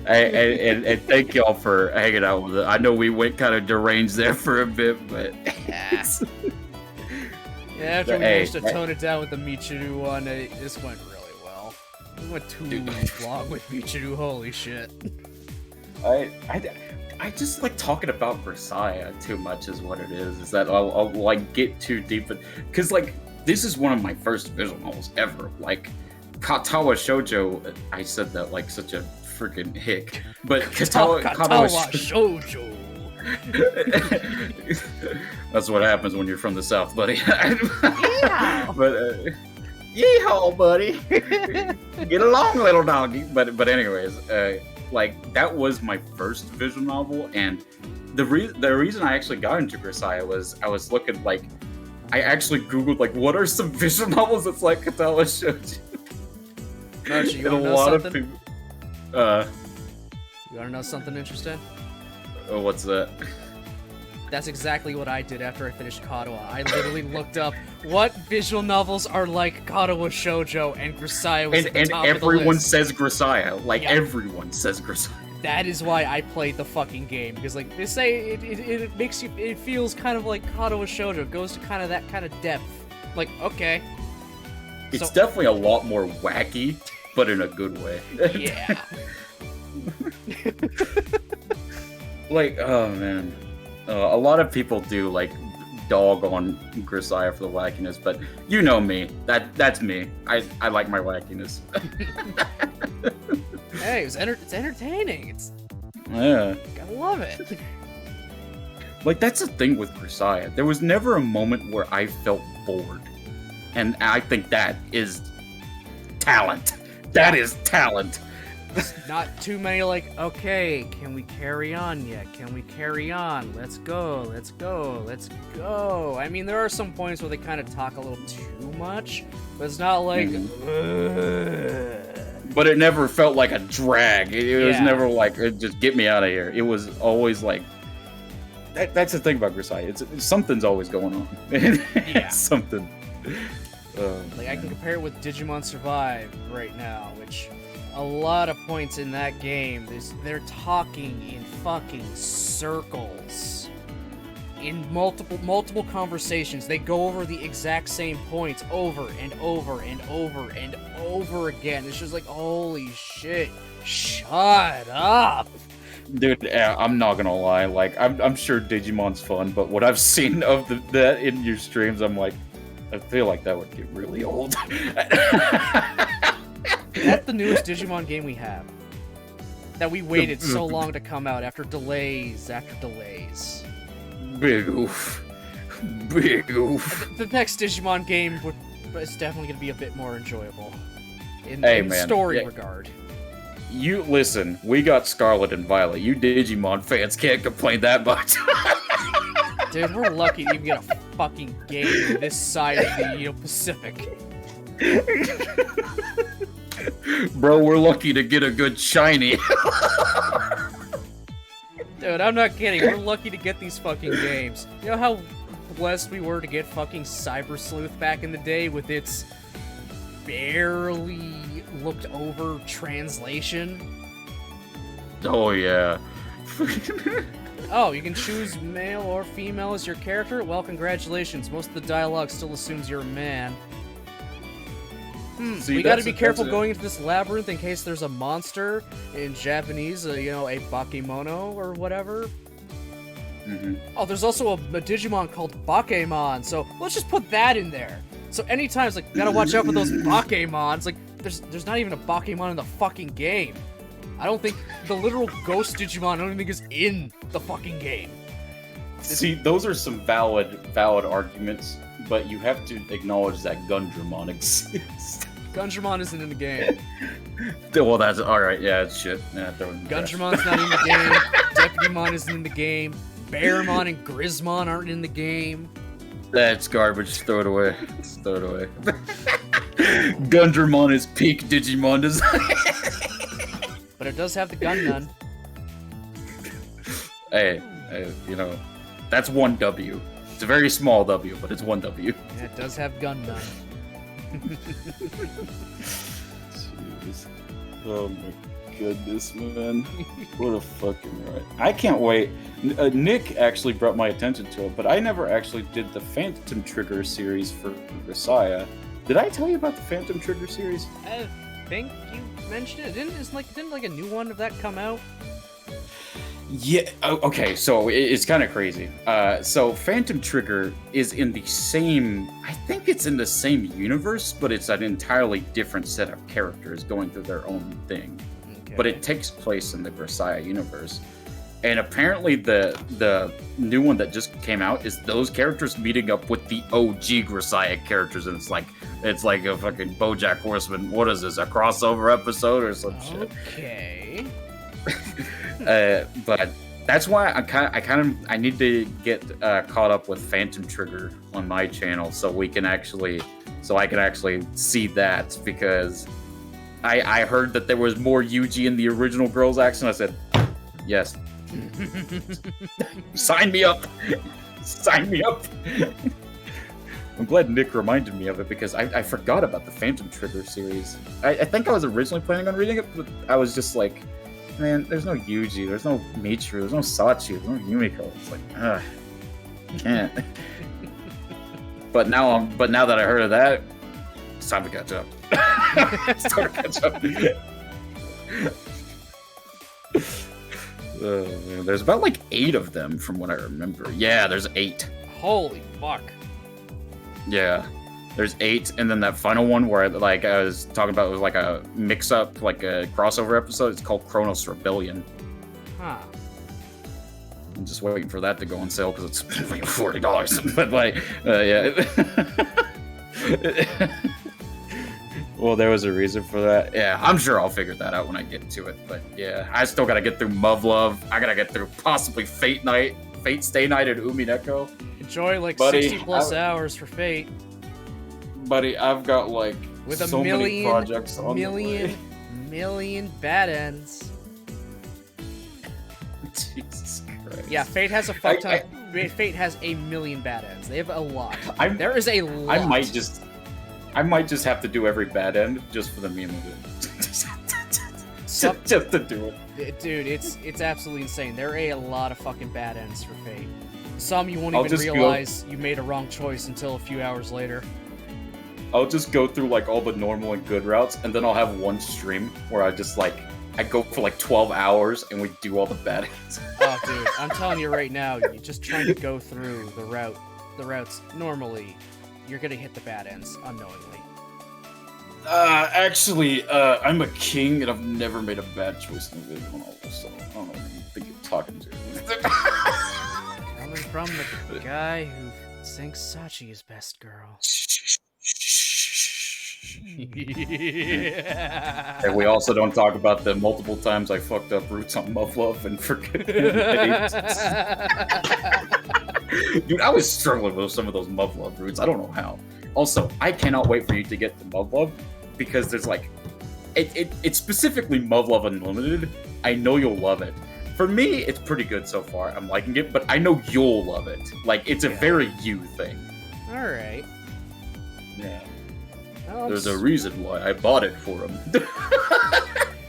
And thank y'all for hanging out with it. I know we went kind of deranged there for a bit, but Yeah, after we managed to tone it down with the Michiru one, this went really well. We went too long with Michiru, holy shit. I just like talking about Grisaia too much is what it is. Is that I'll like get too deep, because like this is one of my first visual novels ever. Like Katawa Shoujo, I said that like such a freaking hick, but Katawa Shoujo. That's what happens when you're from the South, buddy. Yeah. But yeehaw, buddy. Get along, little doggy. But anyways, like that was my first visual novel, and the reason I actually got into Grisaia was I was looking like I actually googled like what are some visual novels that's like Katawa Shoujo. Mochi, you and a wanna know lot something? of people. You wanna know something interesting? Oh, what's that? That's exactly what I did after I finished Katawa. I literally looked up what visual novels are like Katawa Shoujo, and Grisaia was at the top of the list. And everyone says Grisaia. Like, Yeah. Everyone says Grisaia. That is why I played the fucking game, because like they say it makes you, it feels kind of like Katawa Shoujo. It goes to kind of that kind of depth. Like, okay. It's So- definitely a lot more wacky, but in a good way. Yeah. Like, oh man. A lot of people do like dog on Grisaia for the wackiness, but you know me. That's me. I like my wackiness. Hey, it's entertaining. Yeah. I love it. Like that's the thing with Grisaia. There was never a moment where I felt bored. And I think that is talent. That is talent. Not too many like, okay, can we carry on yet? Can we carry on? Let's go, let's go, let's go. I mean, there are some points where they kind of talk a little too much, but it's not like, But it never felt like a drag. It was Yeah. never like, just get me out of here. It was always like, that's the thing about Grisaia. It's something's always going on. Yeah. Something. like I can compare it with Digimon Survive right now, which a lot of points in that game, they're talking in fucking circles. In multiple conversations, they go over the exact same points over and over and over and over again. It's just like, holy shit, shut up. Dude, I'm not gonna lie. Like, I'm sure Digimon's fun, but what I've seen of that in your streams, I'm like, I feel like that would get really old. That's the newest Digimon game we have. That we waited so long to come out after delays after delays. Big oof. Big oof. The next Digimon game is definitely going to be a bit more enjoyable. In Hey, man. story Yeah. regard. You listen, we got Scarlet and Violet. You Digimon fans can't complain that much. Dude, we're lucky to even get a fucking game this side of the Pacific. Bro, we're lucky to get a good shiny. Dude, I'm not kidding. We're lucky to get these fucking games. You know how blessed we were to get fucking Cyber Sleuth back in the day with its barely looked over translation? Oh yeah. Oh, you can choose male or female as your character? Well, congratulations. Most of the dialogue still assumes you're a man. See, We gotta that's be a- careful that's a- going into this labyrinth in case there's a monster, in Japanese, a bakemono or whatever. Mhm. Oh, there's also a Digimon called Bakemon, so let's just put that in there. So anytime it's like, gotta watch out for those Bakemons, like, there's not even a Bakemon in the fucking game. I don't think the literal ghost Digimon, I don't even think is in the fucking game. See, those are some valid arguments, but you have to acknowledge that Gundramon exists. Gundramon isn't in the game. Well, that's all right. Yeah, it's shit. Yeah, throw it in the trash. Gundramon's not in the game. Deputymon isn't in the game. Bearmon and Grismon aren't in the game. That's garbage. Throw it away. Just throw it away. Gundramon is peak Digimon design. But it does have the Gundun. Hey, that's one W. It's a very small W, but it's one W. Yeah, it does have Gundun. Jeez. Oh my goodness, man. What a fucking ride. I can't wait. Nick actually brought my attention to it, but I never actually did the Phantom Trigger series for Grisaia. Did I tell you about the Phantom Trigger series? I think you mentioned it. Didn't a new one of that come out? Yeah. Okay. So it's kind of crazy. So Phantom Trigger is in the same. I think it's in the same universe, but it's an entirely different set of characters going through their own thing. Okay. But it takes place in the Grisaia universe. And apparently the new one that just came out is those characters meeting up with the OG Grisaia characters, and it's like a fucking BoJack Horseman. What is this? A crossover episode or some shit? Okay. But that's why I need to get caught up with Phantom Trigger on my channel so I can actually see that, because I heard that there was more Yuji in the original girls accent. I said, yes. Sign me up. Sign me up. I'm glad Nick reminded me of it, because I forgot about the Phantom Trigger series. I think I was originally planning on reading it, but I was just like, man, there's no Yuji, there's no Michiru, there's no Sachi, there's no Yumiko. It's like, can't. But now that I heard of that, it's time to catch up. It's time to catch up. Man, there's about like 8 of them from what I remember. Yeah, there's 8. Holy fuck. Yeah, there's 8, and then that final one where I was talking about, it was like a mix-up, like a crossover episode. It's called Chronos Rebellion. Huh. I'm just waiting for that to go on sale because it's like $40. But like, yeah. Well, there was a reason for that. Yeah, I'm sure I'll figure that out when I get to it. But yeah, I still gotta get through Muv-Luv. I gotta get through possibly Fate Stay Night, and Umineko. Enjoy like Buddy, 60 plus hours for Fate. Buddy, I've got like With a so many projects on the way. million bad ends. Jesus Christ. Yeah, Fate has a fuck ton. Fate has a million bad ends. They have a lot. There is a lot. I might just have to do every bad end just for the meme of it. just to do it. Dude, it's absolutely insane. There are a lot of fucking bad ends for Fate. Some you won't I'll even just realize you made a wrong choice until a few hours later. I'll just go through like all the normal and good routes, and then I'll have one stream where I go for like 12 hours and we do all the bad ends. Oh, dude, I'm telling you right now, you're just trying to go through the routes normally. You're gonna hit the bad ends unknowingly. Actually, I'm a king and I've never made a bad choice in a video novel, so I don't know who you think you're talking to. Coming from the guy who thinks Sachi is best girl. Yeah. And we also don't talk about the multiple times I fucked up roots on Muv-Luv and forget. Dude, I was struggling with some of those Muv-Luv roots. I don't know how. Also, I cannot wait for you to get to Muv-Luv, because there's like, it's specifically Muv-Luv Unlimited. I know you'll love it. for me, it's pretty good so far. I'm liking it, but I know you'll love it. Like, it's a very you thing. All right. Yeah. Well, There's a reason why I bought it for him.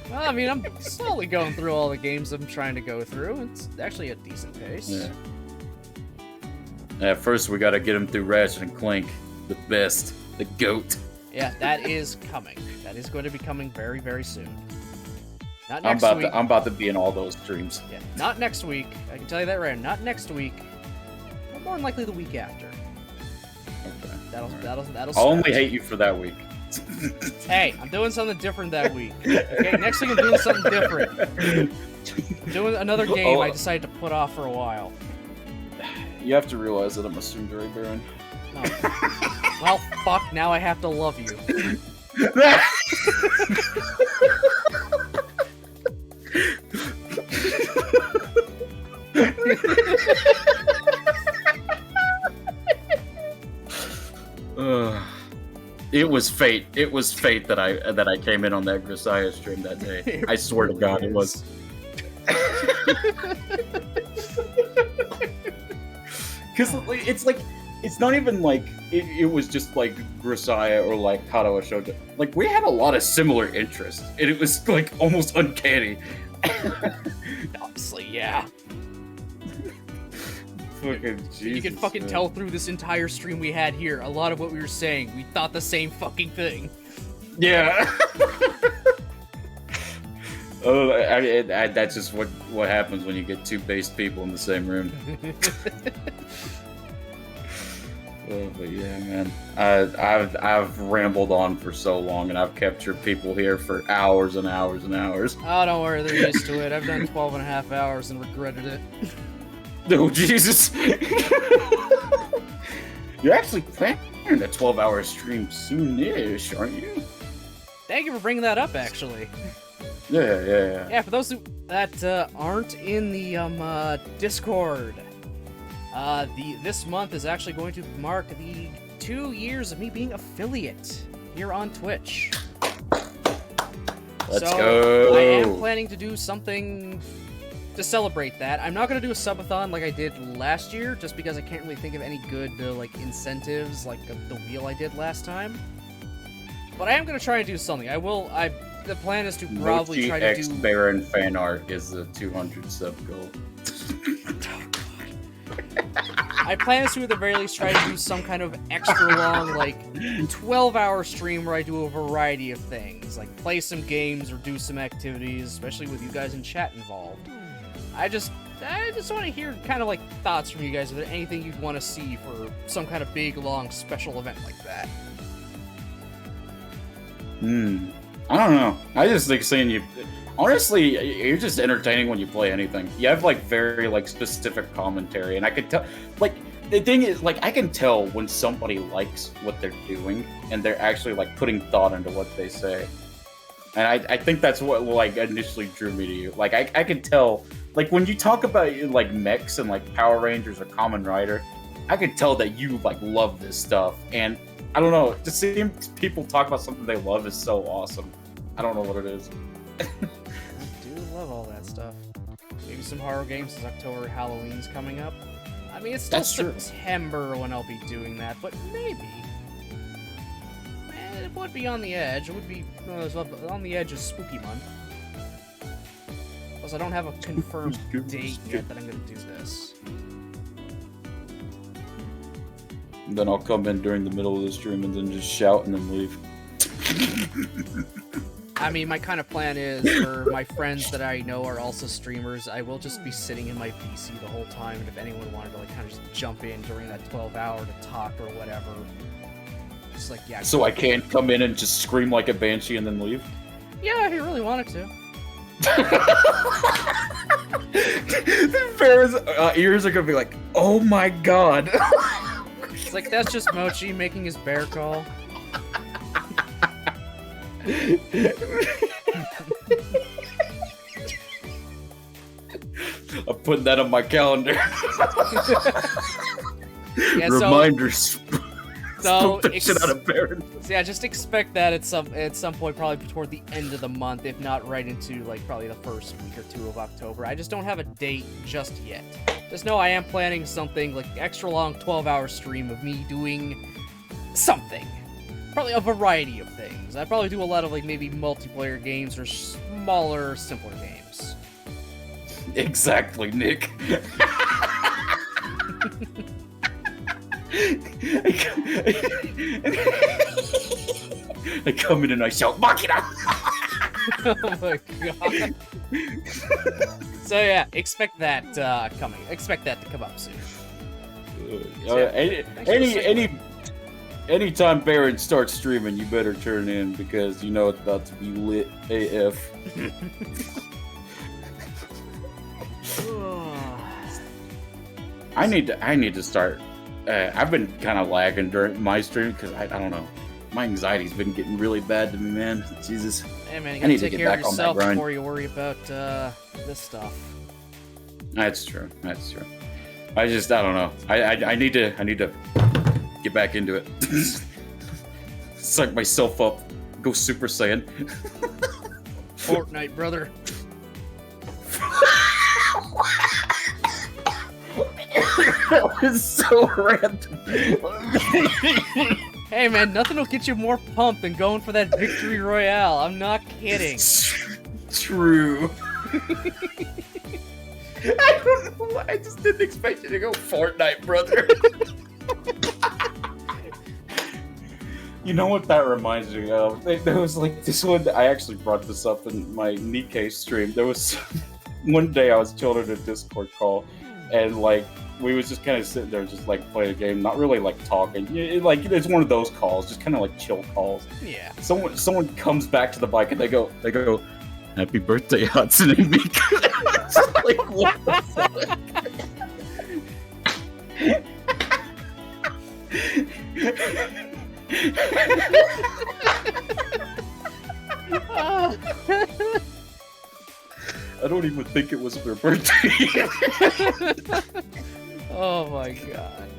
well, I mean, I'm slowly going through all the games I'm trying to go through. It's actually a decent pace. Yeah. At first, we gotta get him through Ratchet and Clank, the best, the GOAT. Yeah, that is coming. That is going to be coming very, very soon. Not I'm next about week. to I'm about to be in all those streams. Yeah, not next week. I can tell you that right now. Not next week. But more than likely the week after. Okay. That'll I'll start. only hate you for that week. Hey, I'm doing something different that week. Okay, next week I'm doing something different. I'm doing another game I decided to put off for a while. You have to realize that I'm a tsundere baron. No. Well, fuck, now I have to love you. It was fate. It was fate that I came in on that Grisaia stream that day. I swear to God, it was. Because it's like, it's not even like it was just like Grisaia or like Katawa Shoujo. Like, we had a lot of similar interests, and it was like almost uncanny. Honestly, yeah. Fucking Jesus, You can fucking tell through this entire stream we had here. A lot of what we were saying, we thought the same fucking thing. Yeah. Oh, that's just what happens when you get two based people in the same room. Oh, but yeah, man, I've rambled on for so long, and I've kept your people here for hours and hours and hours. Oh, don't worry, they're used to it. I've done 12 and a half hours and regretted it. Oh, Jesus. You're actually planning a 12-hour stream soon-ish, aren't you? Thank you for bringing that up, actually. Yeah. Yeah, for those that aren't in the Discord, this month is actually going to mark the 2 years of me being affiliate here on Twitch. Let's so go. I am planning to do something to celebrate that. I'm not going to do a subathon like I did last year, just because I can't really think of any good like incentives like the wheel I did last time. But I am going to try and do something. The plan is to probably Mochi try to X do... Baron fan art is the 200 sub goal. I plan to, at the very least, try to do some kind of extra long, like, 12-hour stream where I do a variety of things, like play some games or do some activities, especially with you guys in chat involved. I just want to hear kind of like thoughts from you guys. Is there anything you'd want to see for some kind of big, long, special event like that? I don't know. I just think seeing you. Honestly, you're just entertaining when you play anything. You have like very like specific commentary, and I could tell. Like, the thing is, like, I can tell when somebody likes what they're doing and they're actually like putting thought into what they say. And I think that's what like initially drew me to you. Like, I can tell. Like, when you talk about like mechs and like Power Rangers or Kamen Rider, I could tell that you like love this stuff. And I don't know, just seeing people talk about something they love is so awesome. I don't know what it is. I do love all that stuff. Maybe some horror games since October Halloween's coming up. I mean, it's still That's true. September when I'll be doing that, but maybe. It would be on the edge. It would be on the edge of Spooky Month. Plus, I don't have a confirmed date yet that I'm going to do this. And then I'll come in during the middle of the stream and then just shout and then leave. I mean, my kind of plan is for my friends that I know are also streamers, I will just be sitting in my PC the whole time, and if anyone wanted to like kind of just jump in during that 12-hour to talk or whatever, it's like, yeah. So I can't come in and just scream like a banshee and then leave? Yeah, if you really wanted to. Farrah's ears are gonna be like, oh my god. It's like, that's just Mochi making his bear call. I'm putting that on my calendar. Yeah, Reminders. So, Spook the shit out of Baron. So yeah, just expect that at some point, probably toward the end of the month, if not right into like probably the first week or two of October. I just don't have a date just yet. Just know I am planning something like extra long 12-hour stream of me doing something. Probably a variety of things. I probably do a lot of like maybe multiplayer games or smaller, simpler games. Exactly, Nick. I come in and I shout, Machina! Oh my god. So yeah, expect that coming. Expect that to come up soon. Anytime Baron starts streaming, you better turn in because you know it's about to be lit AF. I need to start. I've been kind of lagging during my stream because I don't know. My anxiety's been getting really bad to me, man. Jesus. Hey man, you I need gotta to take get care of back on that yourself grind. before you worry about this stuff. That's true. I don't know. I need to get back into it. Psych myself up. Go Super Saiyan. Fortnite, brother. That was so random. Hey man, nothing will get you more pumped than going for that victory royale. I'm not kidding. True. I don't know why. I just didn't expect you to go Fortnite, brother. You know what that reminds me of? There was like this one. I actually brought this up in my Nikkei stream. There was one day I was chilling in a Discord call, and like we was just kind of sitting there, just like playing a game, not really like talking. Like it's one of those calls, just kind of like chill calls. Yeah. Someone comes back to the bike and they go, "Happy birthday, Hudson and Mika." Like what the fuck? I don't even think it was their birthday. Oh my god.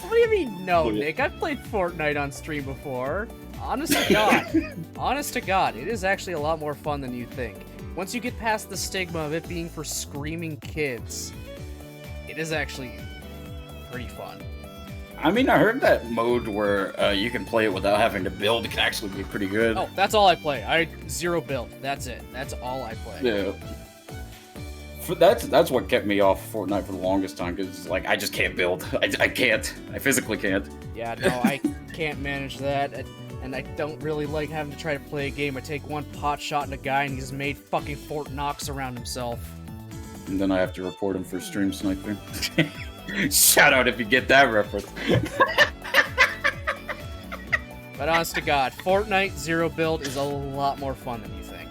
What do you mean no, Nick? I've played Fortnite on stream before. Honest to God, it is actually a lot more fun than you think. Once you get past the stigma of it being for screaming kids, it is actually pretty fun. I mean, I heard that mode where you can play it without having to build can actually be pretty good. Oh, that's all I play. I zero build. That's it. That's all I play. Yeah. That's what kept me off Fortnite for the longest time, because like I just can't build. I can't. I physically can't. Yeah, no, I can't manage that. And I don't really like having to try to play a game. I take one pot shot in a guy and he's made fucking Fort Knox around himself. And then I have to report him for stream sniping. Shout out if you get that reference. But honest to God, Fortnite zero build is a lot more fun than you think.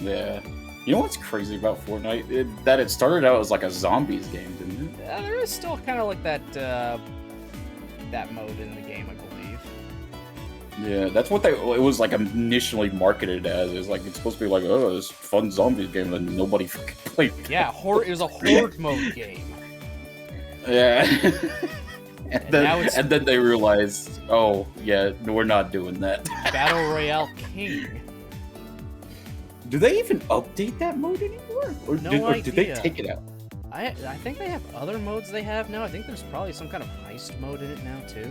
Yeah. You know what's crazy about Fortnite? That it started out as like a zombies game, didn't it? There is still kind of like that mode in the game, I believe. Yeah, that's what it was like initially marketed as. It's like it's supposed to be like, oh, this fun zombies game that nobody fucking played. Yeah, it was a horde mode game. Yeah. And then they realized, oh, yeah, we're not doing that. Battle Royale King. Do they even update that mode anymore? Or did they take it out? I think they have other modes they have now. I think there's probably some kind of heist mode in it now, too.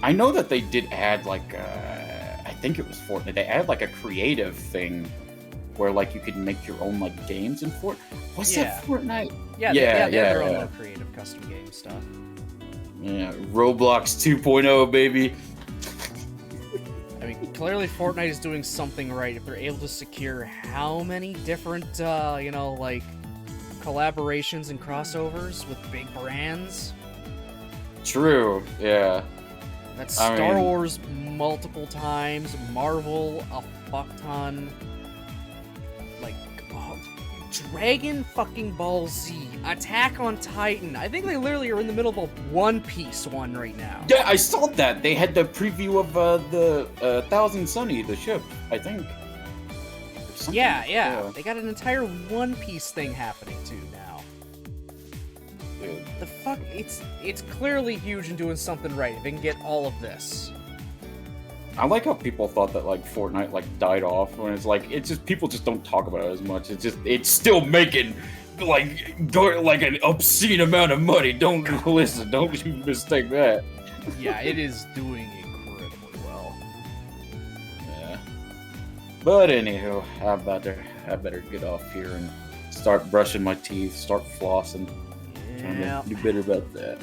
I know that they did add, like, I think it was Fortnite. They added, like, a creative thing where, like, you could make your own, like, games in Fortnite. Was that Fortnite? Yeah, they have their own little creative custom game stuff. Yeah, Roblox 2.0, baby. I mean, clearly Fortnite is doing something right if they're able to secure how many different, like, collaborations and crossovers with big brands. True, yeah. That's Star Wars multiple times, Marvel a fuck ton, like, Dragon fucking Ball Z, Attack on Titan. I think they literally are in the middle of a One Piece one right now. Yeah, I saw that. They had the preview of the Thousand Sunny, the ship, I think. Yeah. They got an entire One Piece thing happening too now. the fuck? It's clearly huge and doing something right. If they can get all of this. I like how people thought that like Fortnite like died off when it's like it's just people just don't talk about it as much. It's still making like an obscene amount of money. Don't listen. Don't you mistake that. Yeah, it is doing incredibly well. Yeah. But anywho, I better get off here and start brushing my teeth, start flossing. Trying Yeah. to do better about that.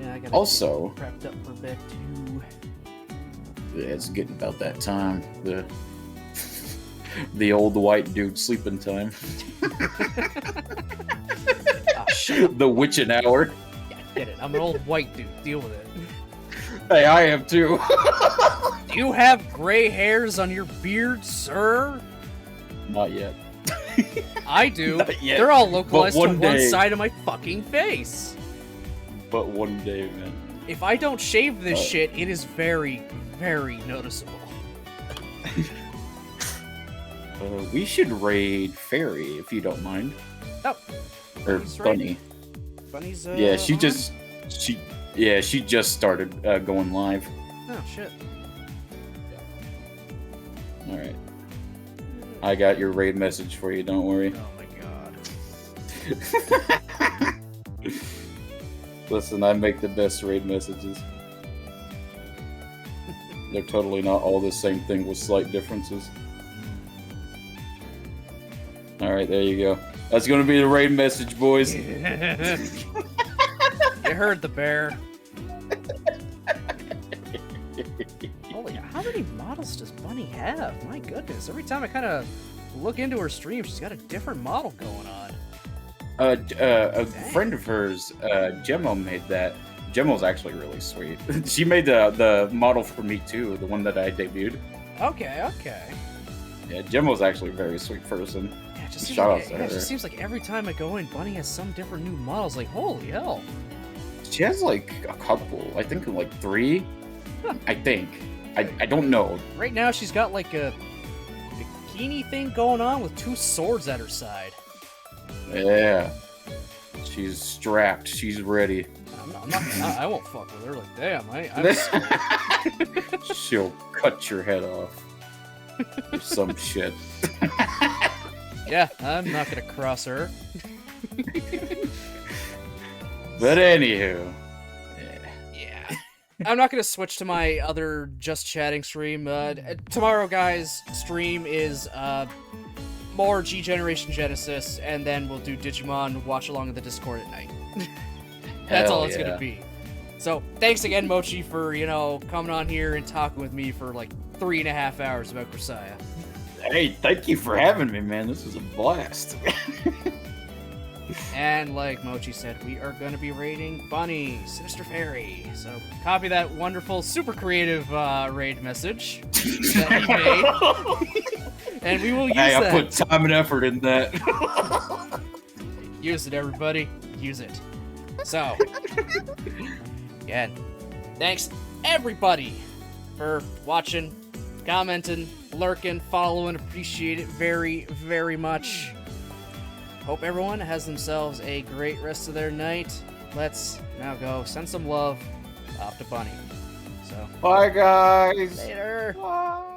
Yeah, I gotta Also, get prepped up for bed too. yeah, it's getting about that time. The old white dude sleeping time. Oh, shit. The witching hour. Yeah, get it. I'm an old white dude. Deal with it. Hey, I am too. Do you have gray hairs on your beard, sir? Not yet. I do. Not yet. They're all localized to one one day. side of my fucking face. But one day, man. If I don't shave this shit, it is very, very noticeable. We should raid Fairy if you don't mind. Oh. Or Bunny's Bunny. Bunny's, Yeah, she on? she just started going live. Oh, shit. All right. I got your raid message for you. Don't worry. Oh my god. Listen, I make the best raid messages. They're totally not all the same thing with slight differences. Alright, there you go. That's gonna be the raid message, boys. You heard the bear. Holy, how many models does Bunny have? My goodness. Every time I kind of look into her stream, she's got a different model going on. A friend of hers, Gemmo, made that. Gemmo's actually really sweet. She made the model for me too, the one that I debuted. Okay, okay. Yeah, Gemmo's actually a very sweet person. Yeah, it just seems Shout like, out to yeah, it her. just seems like every time I go in, Bunny has some different new models. Like, holy hell. She has like a couple. I think like 3. Huh. I think. I don't know. Right now, she's got like a bikini thing going on with 2 swords at her side. Yeah. She's strapped. She's ready. I won't fuck with her. Like, damn, I'm She'll cut your head off. Or some shit. yeah, I'm not gonna cross her. But anywho. Yeah. I'm not gonna switch to my other just chatting stream. Tomorrow, guys, stream is more G Generation Genesis, and then we'll do Digimon watch along in the Discord at night. That's all it's gonna be. So thanks again, Mochi, for coming on here and talking with me for like 3.5 hours about Grisaia. Hey, thank you for having me, man. This was a blast. And like Mochi said, we are going to be raiding Bunny, Sinister Fairy. So copy that wonderful, super creative raid message that he made. And we will use that. I put time and effort in that. Use it, everybody. Use it. So, again, thanks everybody for watching, commenting, lurking, following. Appreciate it very, very much. Hope everyone has themselves a great rest of their night. Let's now go send some love off to Bunny. So, Bye, guys. later. Bye.